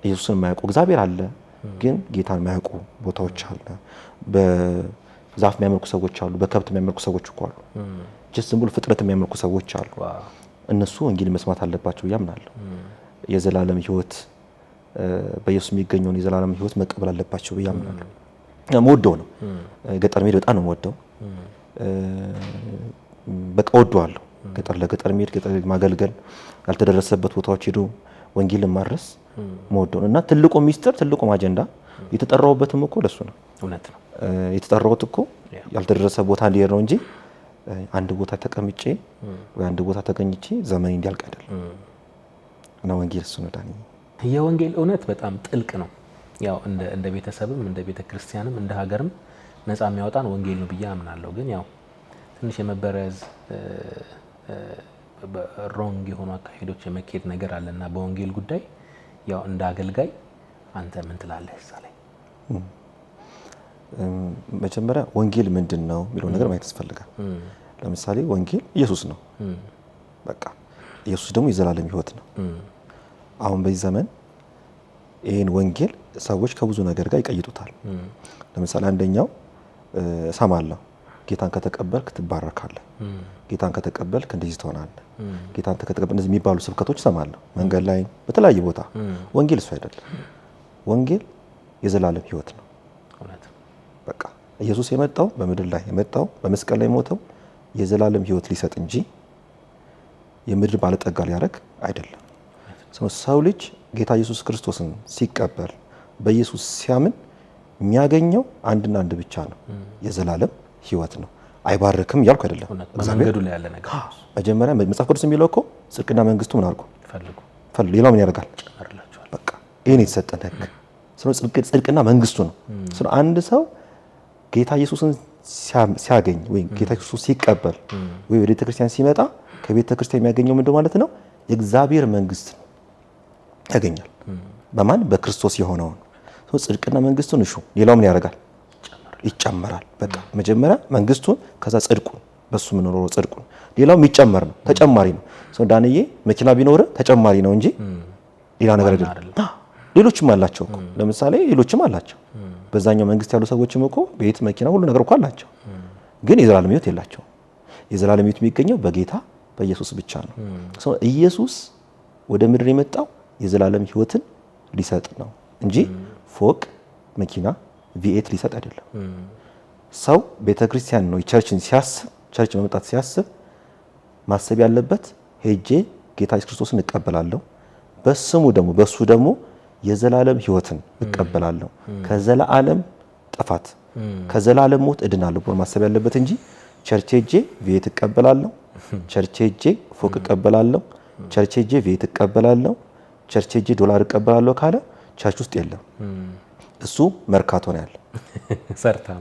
ኢየሱስን የማያውቁ እግዚአብሔር አለ፣ ግን ጌታን የማያውቁ ቦታዎች አሉ። በዛፍ የሚያመልኩ ሰዎች አሉ፣ በከብት የሚያመልኩ ሰዎች እኮ አሉ። ዝም ብሎ ፍጥረት የሚያመልኩ ሰዎች አሉ። እነሱ ወንጌል መስማት አለባቸው ብዬ አምናለሁ። የዘላለም ሕይወት በኢየሱስ የሚገኘውን የዘላለም ሕይወት መቀበል አለባቸው ብዬ አምናለሁ። የምወደው ነው። ገጠር መሄድ በጣም ነው የምወደው። በቃ እወደዋለሁ። ገጠር ለገጠር መሄድ፣ ገጠር ማገልገል፣ ያልተደረሰበት ቦታዎች ሄዶ ወንጌልን ማድረስ መወደው እና ትልቁ ሚስጥር ትልቁ አጀንዳ የተጠራውበትም እኮ ለሱ ነው። እውነት ነው። የተጠራውት እኮ ያልተደረሰ ቦታ እንዲሄድ ነው እንጂ አንድ ቦታ ተቀምጬ ወይ አንድ ቦታ ተገኝቼ ዘመኔ እንዲያልቅ አይደለም። እና ወንጌል እሱ ነው ዳኒ። የወንጌል እውነት በጣም ጥልቅ ነው። ያው እንደ ቤተሰብም እንደ ቤተክርስቲያንም እንደ ሀገርም ነፃ የሚያወጣን ወንጌል ነው ብዬ አምናለሁ። ግን ያው ትንሽ የመበረዝ ሮንግ የሆኑ አካሄዶች የመኬድ ነገር አለና በወንጌል ጉዳይ ያው እንደ አገልጋይ አንተ ምን ትላለህ እዛ ላይ? መጀመሪያ ወንጌል ምንድን ነው የሚለው ነገር ማየት ያስፈልጋል። ለምሳሌ ወንጌል ኢየሱስ ነው። በቃ ኢየሱስ ደግሞ የዘላለም ሕይወት ነው። አሁን በዚህ ዘመን ይሄን ወንጌል ሰዎች ከብዙ ነገር ጋር ይቀይጡታል። ለምሳሌ አንደኛው እሰማለሁ ጌታን ከተቀበልክ ትባረካለህ፣ ጌታን ከተቀበልክ እንደዚህ ትሆናለህ፣ ጌታን ተከተል እንደዚህ የሚባሉ ስብከቶች ሰማለሁ መንገድ ላይ በተለያየ ቦታ። ወንጌል እሱ አይደለም። ወንጌል የዘላለም ህይወት ነው። በቃ ኢየሱስ የመጣው በምድር ላይ የመጣው በመስቀል ላይ ሞተው የዘላለም ህይወት ሊሰጥ እንጂ የምድር ባለጠጋ ሊያደርግ አይደለም። ሰው ልጅ ጌታ ኢየሱስ ክርስቶስን ሲቀበል በኢየሱስ ሲያምን የሚያገኘው አንድና አንድ ብቻ ነው፣ የዘላለም ህይወት ነው። አይባርክም እያልኩ አይደለም። መንገዱ ላይ ያለ ነገር መጀመሪያ መጽሐፍ ቅዱስ የሚለው እኮ ጽድቅና መንግስቱ ምን አድርጉ ፈልጉ፣ ሌላው ምን ያደርጋል? በቃ ይሄን የተሰጠን ህግ ጽድቅና መንግስቱ ነው። አንድ ሰው ጌታ ኢየሱስን ሲያገኝ ወይ ጌታ ኢየሱስ ሲቀበል ወይ ወደ ቤተክርስቲያን ሲመጣ ከቤተ ክርስቲያን የሚያገኘው ምንድን ማለት ነው? የእግዚአብሔር መንግስት ያገኛል። በማን? በክርስቶስ የሆነውን ጽድቅና መንግስቱን እሹ፣ ሌላው ምን ያደርጋል? ይጨመራል። በቃ መጀመሪያ መንግስቱን፣ ከዛ ጽድቁን፣ በሱ የምንኖረው ጽድቁን፣ ሌላው የሚጨመር ነው፣ ተጨማሪ ነው። ዳንዬ መኪና ቢኖር ተጨማሪ ነው እንጂ ሌላ ነገር አይደለም። ሌሎችም አላቸው እኮ ለምሳሌ ሌሎችም አላቸው። በዛኛው መንግስት ያሉ ሰዎችም እኮ ቤት፣ መኪና፣ ሁሉ ነገር እኮ አላቸው፣ ግን የዘላለም ህይወት የላቸው። የዘላለም ህይወት የሚገኘው በጌታ በኢየሱስ ብቻ ነው። ኢየሱስ ወደ ምድር የመጣው የዘላለም ህይወትን ሊሰጥ ነው እንጂ ፎቅ፣ መኪና፣ ቪኤት ሊሰጥ አይደለም። ሰው ቤተክርስቲያን ነው ቸርችን ሲያስብ፣ ቸርች መምጣት ሲያስብ ማሰብ ያለበት ሄጄ ጌታ ኢየሱስ ክርስቶስን እቀበላለሁ፣ በስሙ ደግሞ በሱ ደግሞ የዘላለም ህይወትን እቀበላለሁ፣ ከዘላለም ጥፋት ከዘላለም ሞት እድናለሁ ብሎ ማሰብ ያለበት እንጂ ቸርች ሄጄ ቪኤት እቀበላለሁ፣ ቸርች ሄጄ ፎቅ እቀበላለሁ፣ ቸርች ሄጄ ቪኤት እቀበላለሁ፣ ቸርች ሄጄ ዶላር እቀበላለሁ ካለ ቸርች ውስጥ የለም። እሱ መርካቶ ነው ያለ።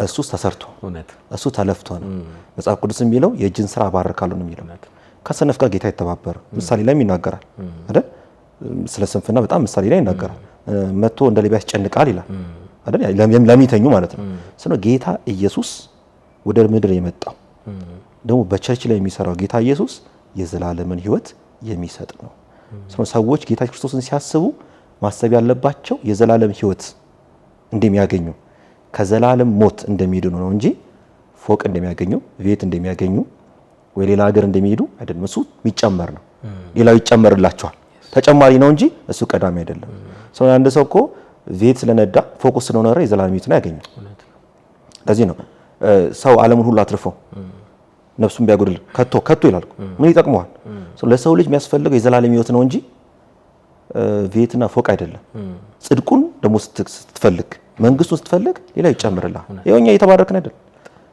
እሱ ተሰርቶ እሱ ተለፍቶ ነው። መጽሐፍ ቅዱስ የሚለው የእጅን ስራ አባርካለሁ ነው የሚለው። ከሰነፍ ጋር ጌታ የተባበረ ምሳሌ ላይ ይናገራል አይደል? ስለ ስንፍና በጣም ምሳሌ ላይ ይናገራል። መጥቶ እንደ ሌባ ያስጨንቃል ይላል አይደል? ለሚተኙ ማለት ነው። ስለዚህ ጌታ ኢየሱስ ወደ ምድር የመጣው ደግሞ በቸርች ላይ የሚሰራው ጌታ ኢየሱስ የዘላለምን ህይወት የሚሰጥ ነው። ሰዎች ጌታ ክርስቶስን ሲያስቡ ማሰብ ያለባቸው የዘላለም ህይወት እንደሚያገኙ ከዘላለም ሞት እንደሚድኑ ነው እንጂ ፎቅ እንደሚያገኙ፣ ቤት እንደሚያገኙ ወይ ሌላ ሀገር እንደሚሄዱ አይደለም። እሱ የሚጨመር ነው፣ ሌላው ይጨመርላቸዋል። ተጨማሪ ነው እንጂ እሱ ቀዳሚ አይደለም። አንድ ሰው እኮ ቤት ስለነዳ ፎቅ ስለኖረ የዘላለም ህይወት ነው ያገኘው። ለዚህ ነው ሰው ዓለምን ሁሉ አትርፎ ነፍሱን ቢያጎድል ከቶ ይላል። ምን ይጠቅመዋል? ለሰው ልጅ የሚያስፈልገው የዘላለም ህይወት ነው እንጂ ቤትና ፎቅ አይደለም። ጽድቁን ደግሞ ስትፈልግ፣ መንግስቱን ስትፈልግ ሌላ ይጨምርልሃል። ይኸው እኛ እየተባረክን አይደል?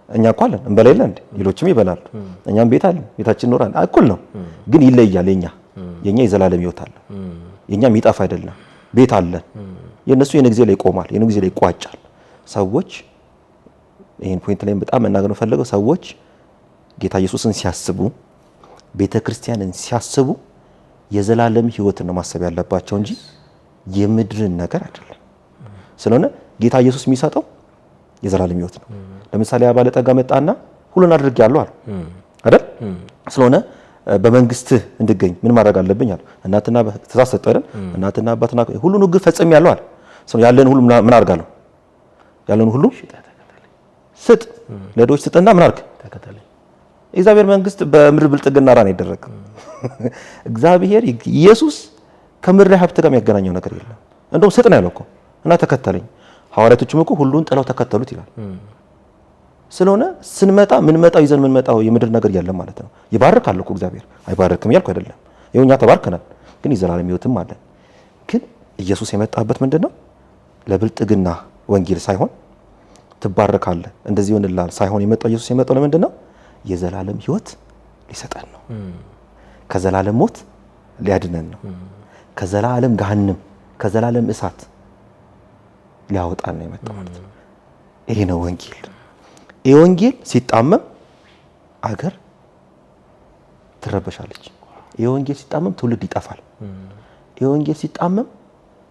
እኛ እኮ አለን እንበላ የለ እንዴ? ሌሎችም ይበላሉ። እኛም ቤት አለን፣ ቤታችን ኖራል። እኩል ነው፣ ግን ይለያል። የኛ የዘላለም ህይወት አለ። የኛ የሚጠፋ አይደለም። ቤት አለን። የነሱ የሆነ ጊዜ ላይ ይቆማል፣ የሆነ ጊዜ ላይ ይቋጫል። ሰዎች ይሄን ፖይንት ላይ በጣም መናገር ነው ፈልገው ሰዎች ጌታ ኢየሱስን ሲያስቡ፣ ቤተ ክርስቲያንን ሲያስቡ የዘላለም ህይወትን ነው ማሰብ ያለባቸው እንጂ የምድርን ነገር አይደለም። ስለሆነ ጌታ ኢየሱስ የሚሰጠው የዘላለም ህይወት ነው። ለምሳሌ ባለጠጋ መጣና ሁሉን አድርጌያለሁ አለ አይደል? ስለሆነ በመንግስትህ እንድገኝ ምን ማድረግ አለብኝ አለ። እናትና ትእዛዝ ሰጠው አይደል? እናትና አባትና ሁሉን ህግ ፈጽሜያለሁ አለ። ያለን ሁሉ ምን አድርጋለሁ? ያለን ሁሉ ስጥ፣ ለድሆች ስጥና ምን አድርግ? ተከተለኝ። የእግዚአብሔር መንግስት በምድር ብልጥግና ራን አይደረግም። እግዚአብሔር ኢየሱስ ከምድር ሀብት ጋር የሚያገናኘው ነገር የለም። እንደውም ስጥ ነው ያለው እኮ እና ተከተለኝ። ሐዋርያቶችም እኮ ሁሉን ጥለው ተከተሉት ይላል። ስለሆነ ስንመጣ ይዘን የምንመጣው የምድር ነገር የለም ማለት ነው። ይባርካል እኮ እግዚአብሔር፣ አይባርክም እያልኩ አይደለም። ይኸው እኛ ተባርከናል፣ ግን የዘላለም ህይወትም አለን። ግን ኢየሱስ የመጣበት ምንድነው? ለብልጥግና ወንጌል ሳይሆን ትባረካለህ እንደዚህ ይሆንልሃል ሳይሆን የመጣው ኢየሱስ የመጣው ለምንድነው? የዘላለም ህይወት ሊሰጠን ነው። ከዘላለም ሞት ሊያድነን ነው። ከዘላለም ገሃነም ከዘላለም እሳት ሊያወጣን ነው የመጣው ማለት ነው። ይሄ ነው ወንጌል። ይሄ ወንጌል ሲጣመም አገር ትረበሻለች። ይሄ ወንጌል ሲጣመም ትውልድ ይጠፋል። ይሄ ወንጌል ሲጣመም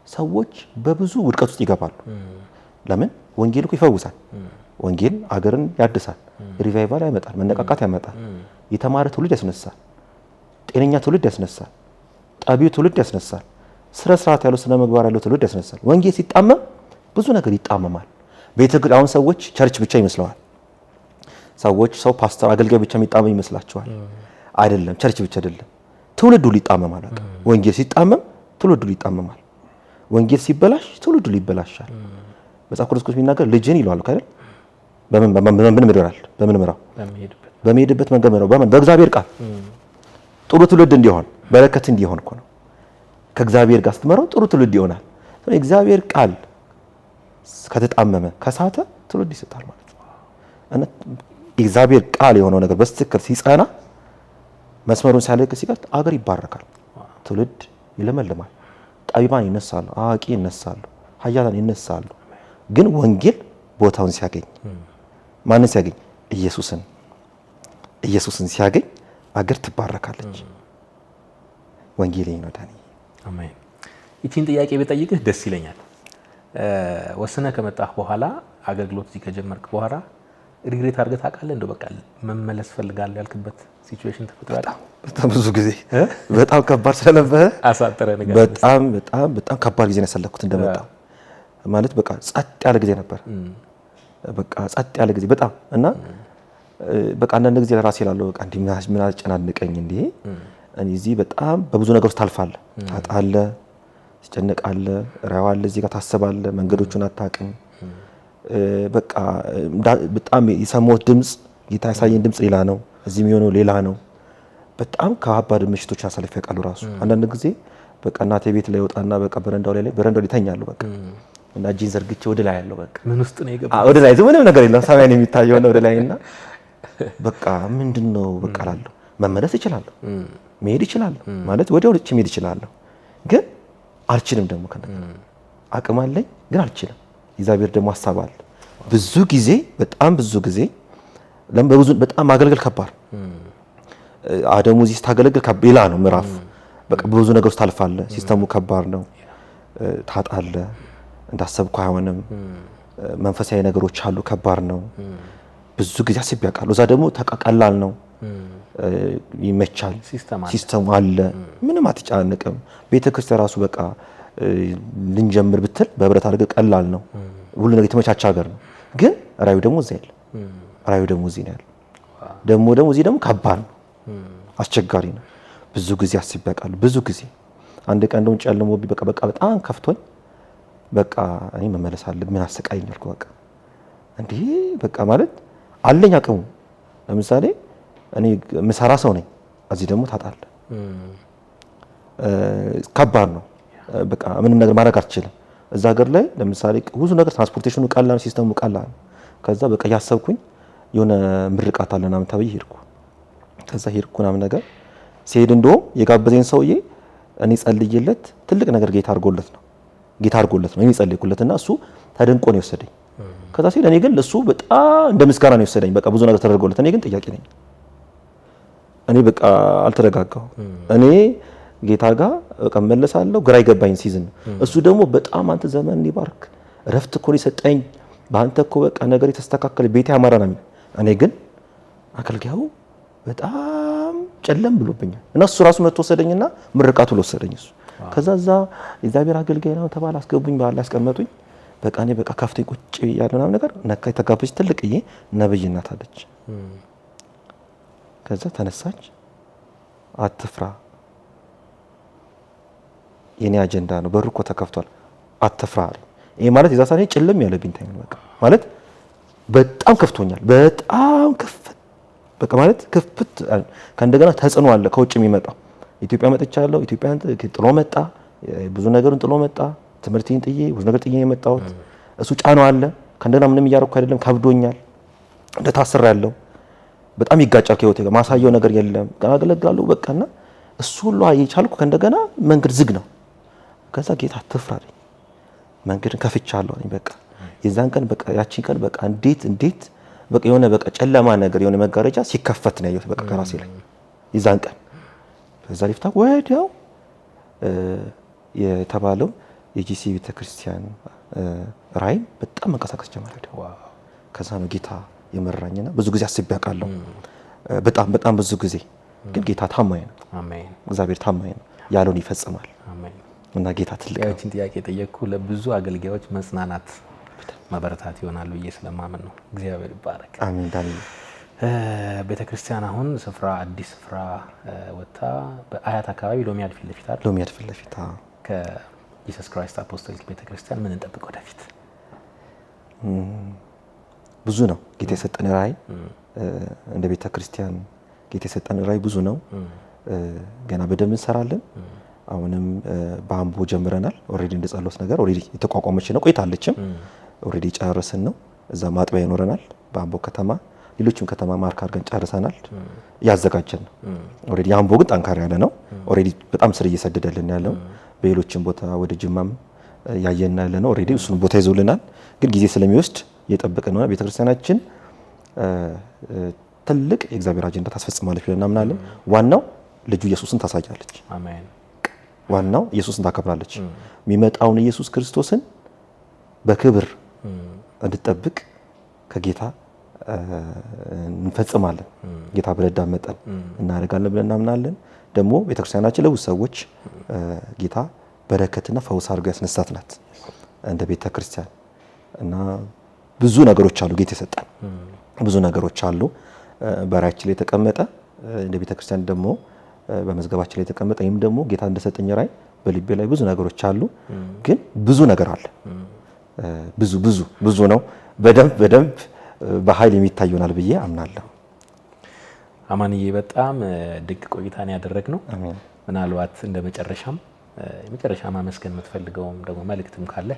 ሰዎች በብዙ ውድቀት ውስጥ ይገባሉ። ለምን? ወንጌል እኮ ይፈውሳል። ወንጌል አገርን ያድሳል፣ ሪቫይቫል ያመጣል፣ መነቃቃት ያመጣል፣ የተማረ ትውልድ ያስነሳል፣ ጤነኛ ትውልድ ያስነሳል፣ ጠቢው ትውልድ ያስነሳል፣ ስነ ስርዓት ያለው ስነ ምግባር ያለው ትውልድ ያስነሳል። ወንጌል ሲጣመም ብዙ ነገር ይጣመማል። አሁን ሰዎች ቸርች ብቻ ይመስለዋል። ሰው ፓስተር አገልጋይ ብቻ የሚጣመም ይመስላቸዋል። አይደለም። ቸርች ብቻ አይደለም። ትውልዱ ሊጣመማል። በቃ ወንጌል ሲጣመም ትውልዱ ይጣመማል። ወንጌል ሲበላሽ ትውልዱ ይበላሻል። መጽሐፍ ቅዱስ የሚናገር ልጅን ይለዋል አይደል? በምን ምድራል? በምን ምራው? በሚሄድበት መንገድ ምራው። በእግዚአብሔር ቃል ጥሩ ትውልድ እንዲሆን በረከት እንዲሆን እኮ ነው። ከእግዚአብሔር ጋር ስትመራው ጥሩ ትውልድ ይሆናል። የእግዚአብሔር ቃል ከተጣመመ ከሳተ ትውልድ ይስታል ማለት ነው። እና የእግዚአብሔር ቃል የሆነው ነገር በትክክል ሲጸና መስመሩን ሲያለቅ ሲቀር አገር ይባረካል፣ ትውልድ ይለመልማል፣ ጠቢባን ይነሳሉ፣ አዋቂ ይነሳሉ፣ ኃያላን ይነሳሉ። ግን ወንጌል ቦታውን ሲያገኝ ማንን ሲያገኝ? ኢየሱስን ሲያገኝ አገር ትባረካለች። ወንጌል ነው ዳኒ። አሜን። ይቺን ጥያቄ በጠይቅህ ደስ ይለኛል። ወስነህ ከመጣህ በኋላ አገልግሎት እዚህ ከጀመርክ በኋላ ሪግሬት አድርገህ ታውቃለህ? እንደው በቃ መመለስ ፈልጋለሁ ያልክበት ሲቹዌሽን ተፈጥሯል? በጣም ብዙ ጊዜ በጣም ከባድ ስለነበረ አሳጥረህ ነገር በጣም ከባድ ጊዜ ነው ያሳለፍኩት። እንደመጣ ማለት በቃ ጸጥ ያለ ጊዜ ነበር። በቃ ጸጥ ያለ ጊዜ በጣም እና በቃ አንዳንድ ጊዜ ለራሴ እላለሁ በቃ እንዲህ ምን አጨናንቀኝ እንዴ? እኔ እዚህ በጣም በብዙ ነገሮች ታልፋለህ፣ ታጣለህ፣ ትጨነቃለህ፣ ራይዋለህ፣ እዚህ ጋር ታስባለህ፣ መንገዶቹን አታውቅም። በቃ በጣም የሰማሁት ድምፅ ጌታ ያሳየኝ ድምፅ ሌላ ነው፣ እዚህ የሚሆነው ሌላ ነው። በጣም ከባድ ምሽቶችን አሳልፌ ያውቃሉ። ራሱ አንዳንድ ጊዜ በቃ እናቴ ቤት ላይ ወጣና በቃ በረንዳው ላይ ተኛለሁ በቃ እና እጄን ዘርግቼ ወደ ላይ ያለው በቃ ምን ውስጥ ነው የገባው? ወደ ላይ ምንም ነገር የለም ሰማይ ነው የሚታየው ነው ወደ ላይና በቃ ምንድነው በቃ እላለሁ። መመለስ እችላለሁ፣ መሄድ እችላለሁ፣ ማለት ወዲያው ልጭ መሄድ እችላለሁ፣ ግን አልችልም። ደግሞ አቅም አለኝ ግን አልችልም። እግዚአብሔር ደግሞ ሐሳብ አለ። ብዙ ጊዜ በጣም ማገልገል ከባድ አደሙ እዚህ ስታገለግል ሌላ ነው ምዕራፍ። በቃ ብዙ ነገሮች ታልፋለህ። ሲስተሙ ከባድ ነው፣ ታጣለህ፣ እንዳሰብኩ አይሆንም። መንፈሳዊ ነገሮች አሉ፣ ከባድ ነው። ብዙ ጊዜ አስቤ ያውቃለሁ። እዛ ደግሞ ቀላል ነው፣ ይመቻል፣ ሲስተሙ አለ፣ ምንም አትጨናነቅም። ቤተክርስቲያን ራሱ በቃ ልንጀምር ብትል በህብረት አድርገህ ቀላል ነው፣ ሁሉ ነገር የተመቻቸ ሀገር ነው። ግን ራዩ ደግሞ እዚህ ያለ ራዩ ደግሞ እዚህ ነው ያለ ደግሞ እዚህ ደግሞ ከባድ ነው፣ አስቸጋሪ ነው። ብዙ ጊዜ አስቤ ያውቃለሁ። ብዙ ጊዜ አንድ ቀን እንደው ጨልሞብኝ በቃ በጣም ከፍቶኝ በቃ እኔ መመለስ አለብኝ። ምን አሰቃየኝ አልኩ። በቃ እንዴ በቃ ማለት አለኝ አቅሙ። ለምሳሌ እኔ ምሰራ ሰው ነኝ፣ እዚህ ደግሞ ታጣለህ። ከባድ ነው። በቃ ምንም ነገር ማድረግ አልችልም። እዛ ሀገር ላይ ለምሳሌ ብዙ ነገር ትራንስፖርቴሽኑ ቀላል፣ ሲስተሙ ቀላል። ከዛ በቃ ያሰብኩኝ የሆነ ምርቃት አለ ምናምን ተብዬ ሄድኩ። ከዛ ሄድኩ ምናምን ነገር ሲሄድ እንደውም የጋበዘኝ ሰውዬ እኔ ጸልዬለት ትልቅ ነገር ጌታ አድርጎለት ነው እኔ ጸልይኩለትና እሱ ተደንቆ ነው የወሰደኝ። ከዛ ሲል እኔ ግን እሱ በጣም እንደ ምስጋና ነው የወሰደኝ። በቃ ብዙ ነገር ተደርጎለት፣ እኔ ግን ጥያቄ ነኝ። እኔ በቃ አልተረጋጋሁ። እኔ ጌታ ጋር በቃ መለሳለሁ። ግራ ይገባኝ ሲዝን እሱ ደግሞ በጣም አንተ ዘመን ይባርክ እረፍት እኮ የሰጠኝ በአንተ እኮ በቃ ነገር የተስተካከለ ቤቴ አማራ ነው። እኔ ግን አገልጋዩ በጣም ጨለም ብሎብኛል እና እሱ ራሱ መጥቶ ወሰደኝና ምርቃቱ ለወሰደኝ እሱ። ከዛ እዛ እግዚአብሔር አገልጋይ ነው ተባለ፣ አስገቡኝ፣ በኋላ ያስቀመጡኝ። በቃ እኔ በቃ ከፍተኝ ቁጭ ያለው ነገር ነካ። የተጋበች ትልቅዬ ነብይ እናት አለች። ከዛ ተነሳች፣ አትፍራ፣ የኔ አጀንዳ ነው፣ በሩ እኮ ተከፍቷል፣ አትፍራ አለ። ይሄ ማለት የዛ ሰዓት ጭልም ያለብኝ ታይም በቃ ማለት በጣም ከፍቶኛል። በጣም በቃ ማለት ክፍት ከእንደገና ተጽዕኖ አለ ከውጭ የሚመጣው። ኢትዮጵያ መጥቻለሁ። ኢትዮጵያን ጥሎ መጣ፣ ብዙ ነገርን ጥሎ መጣ። ትምህርቴን ጥዬ ብዙ ነገር ጥዬ የመጣሁት እሱ ጫናው አለ። ከእንደገና ምንም እያደረኩ አይደለም፣ ከብዶኛል፣ እንደታስር ያለው በጣም ይጋጫል ከህይወቴ ጋር። ማሳየው ነገር የለም፣ አገለግላለሁ በቃና እሱ ሁሉ የቻልኩ ከእንደገና መንገድ ዝግ ነው። ከዛ ጌታ አትፍራ አለኝ። መንገድን ከፍቻለሁ አለኝ። በቃ የዛን ቀን በቃ ያቺን ቀን በቃ እንዴት በቃ የሆነ በቃ ጨለማ ነገር የሆነ መጋረጃ ሲከፈት ነው ያየሁት በቃ ከራሴ ላይ የዛን ቀን። በዛ ሊፍታ ወዲያው የተባለው የጂሲ ቤተክርስቲያን ራይ በጣም መንቀሳቀስ ጀመረ። ከዛ ነው ጌታ የመራኝና ብዙ ጊዜ አስቤ አውቃለሁ። በጣም ብዙ ጊዜ ግን ጌታ ታማኝ ነው። አሜን። እግዚአብሔር ታማኝ ነው፣ ያለውን ይፈጽማል። አሜን። እና ጌታ ትልቅ ነው። ያቺን ጥያቄ ጠየቅኩ ለብዙ አገልጋዮች መጽናናት መበረታት ይሆናል ብዬ ስለማመን ነው። እግዚአብሔር ይባረክ። አሜን። ዳኒ ቤተክርስቲያን አሁን ስፍራ አዲስ ስፍራ ወጣ በአያት አካባቢ ሎሚያድ ፊት ለፊት አይደል? ሎሚያድ ፊት ለፊት ከጂሰስ ክራይስት አፖስቶሊክ ቤተክርስቲያን ምን እንጠብቅ ወደፊት? ብዙ ነው ጌታ የሰጠን ራዕይ። እንደ ቤተክርስቲያን ጌታ የሰጠን ራዕይ ብዙ ነው። ገና በደንብ እንሰራለን። አሁንም በአምቦ ጀምረናል። ኦሬዲ እንደጸሎት ነገር ኦሬዲ የተቋቋመች ነው ቆይታለችም። ኦሬዲ ጨርሰን ነው እዛ ማጥቢያ ይኖረናል በአምቦ ከተማ። ሌሎችም ከተማ ማርክ አድርገን ጨርሰናል። ያዘጋጀን ነው ኦሬዲ። አምቦ ግን ጠንካራ ያለ ነው ኦሬዲ በጣም ስር እየሰደደልን ያለው። በሌሎችም ቦታ ወደ ጅማም ያየና ያለ ነው ኦሬዲ እሱን ቦታ ይዞልናል። ግን ጊዜ ስለሚወስድ እየጠበቅን ነው። ቤተክርስቲያናችን ትልቅ የእግዚአብሔር አጀንዳ ታስፈጽማለች ብለን እናምናለን። ዋናው ልጁ ኢየሱስን ታሳያለች። አሜን። ዋናው ኢየሱስን ታከብራለች። የሚመጣውን ኢየሱስ ክርስቶስን በክብር እንድትጠብቅ ከጌታ እንፈጽማለን። ጌታ በረዳ መጠን እናደርጋለን ብለን እናምናለን። ደግሞ ቤተክርስቲያናችን ለብዙ ሰዎች ጌታ በረከትና ፈውስ አድርጎ ያስነሳት ናት እንደ ቤተክርስቲያን እና ብዙ ነገሮች አሉ ጌታ የሰጠን ብዙ ነገሮች አሉ በራእያችን ላይ የተቀመጠ እንደ ቤተክርስቲያን ደግሞ በመዝገባችን ላይ የተቀመጠ ይህም ደግሞ ጌታ እንደሰጠኝ ራእይ በልቤ ላይ ብዙ ነገሮች አሉ። ግን ብዙ ነገር አለ ብዙ ነው። በደንብ በኃይል የሚታይ ይሆናል ብዬ አምናለሁ። አማንዬ በጣም ድንቅ ቆይታን ያደረግነው። አሜን። ምናልባት እንደ የመጨረሻ ማመስገን የምትፈልገውም ደግሞ መልእክትም ካለ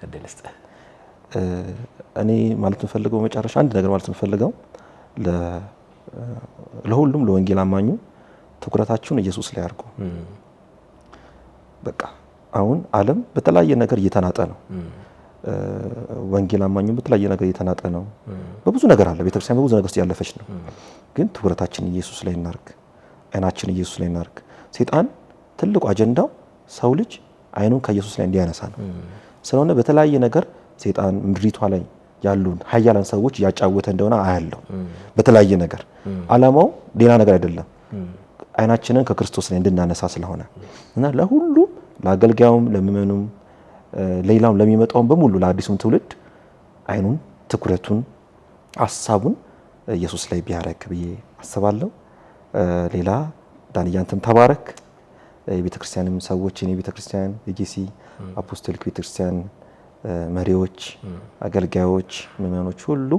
እድል ስጥህ። እኔ ማለት የምፈልገው መጨረሻ አንድ ነገር ማለት የምፈልገው ለሁሉም ለወንጌል አማኙ ትኩረታችሁን ኢየሱስ ላይ አድርጉ። በቃ አሁን ዓለም በተለያየ ነገር እየተናጠ ነው። ወንጌል አማኙ በተለያየ ነገር እየተናጠ ነው። በብዙ ነገር አለ። ቤተክርስቲያን በብዙ ነገር ውስጥ ያለፈች ነው። ግን ትኩረታችን ኢየሱስ ላይ እናርግ። አይናችን ኢየሱስ ላይ እናርግ። ሰይጣን ትልቁ አጀንዳው ሰው ልጅ አይኑን ከኢየሱስ ላይ እንዲያነሳ ነው። ስለሆነ በተለያየ ነገር ሰይጣን ምድሪቷ ላይ ያሉን ኃያላን ሰዎች ያጫወተ እንደሆነ አያለው። በተለያየ ነገር ዓላማው ሌላ ነገር አይደለም። አይናችንን ከክርስቶስ ላይ እንድናነሳ ስለሆነ እና ለሁሉም ለአገልጋዩም ለምእመኑም ሌላውም ለሚመጣውም በሙሉ ለአዲሱም ትውልድ አይኑን ትኩረቱን ሐሳቡን ኢየሱስ ላይ ቢያረክ ብዬ አስባለሁ። ሌላ ዳንያንተም ተባረክ። የቤተክርስቲያንም ሰዎች የኔ ቤተክርስቲያን የጂሲ አፖስቶሊክ ቤተክርስቲያን መሪዎች፣ አገልጋዮች፣ ምእመኖች ሁሉ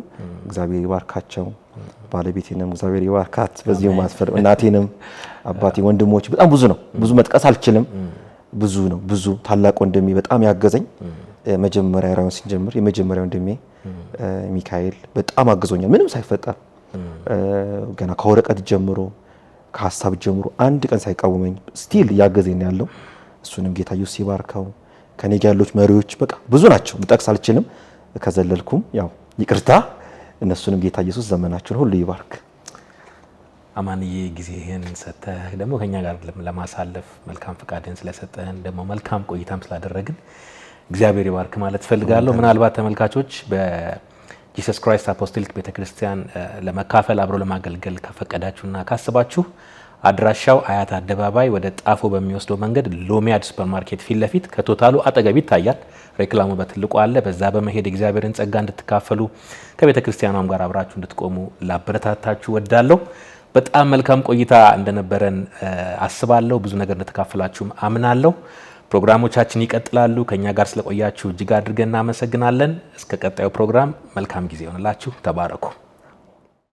እግዚአብሔር ይባርካቸው። ባለቤቴንም እግዚአብሔር ይባርካት። በዚሁ ማስፈር እናቴንም አባቴ ወንድሞች በጣም ብዙ መጥቀስ አልችልም። ብዙ ታላቅ ወንድሜ በጣም ያገዘኝ መጀመሪያ ራውን ሲጀምር የመጀመሪያው ወንድሜ ሚካኤል በጣም አግዞኛል። ምንም ሳይፈጠር ገና ከወረቀት ጀምሮ ከሐሳብ ጀምሮ አንድ ቀን ሳይቃወመኝ ስቲል ያገዘኝ ያለው እሱንም ጌታ ኢየሱስ ይባርከው። ከኔ ጋር ያሉት መሪዎች በቃ ብዙ ናቸው፣ መጥቀስ አልችልም። ከዘለልኩም ያው ይቅርታ። እነሱንም ጌታ ኢየሱስ ዘመናቸውን ሁሉ ይባርክ። አማንዬ ጊዜህን ሰጥተህ ደግሞ ከኛ ጋር ለማሳለፍ መልካም ፈቃድህን ስለሰጠህን ደግሞ መልካም ቆይታም ስላደረግን እግዚአብሔር ይባርክ ማለት ፈልጋለሁ። ምናልባት ተመልካቾች በጂሰስ ክራይስት አፖስቶሊክ ቤተክርስቲያን ለመካፈል አብሮ ለማገልገል ከፈቀዳችሁና ካስባችሁ አድራሻው አያት አደባባይ ወደ ጣፎ በሚወስደው መንገድ ሎሚያድ ሱፐርማርኬት ፊት ለፊት ከቶታሉ አጠገብ ይታያል። ሬክላሙ በትልቁ አለ። በዛ በመሄድ እግዚአብሔርን ጸጋ እንድትካፈሉ ከቤተክርስቲያኗም ጋር አብራችሁ እንድትቆሙ ላበረታታችሁ ወዳለሁ። በጣም መልካም ቆይታ እንደነበረን አስባለሁ። ብዙ ነገር እንደተካፈላችሁም አምናለሁ። ፕሮግራሞቻችን ይቀጥላሉ። ከኛ ጋር ስለቆያችሁ እጅግ አድርገን እናመሰግናለን። እስከ ቀጣዩ ፕሮግራም መልካም ጊዜ ይሆንላችሁ። ተባረኩ።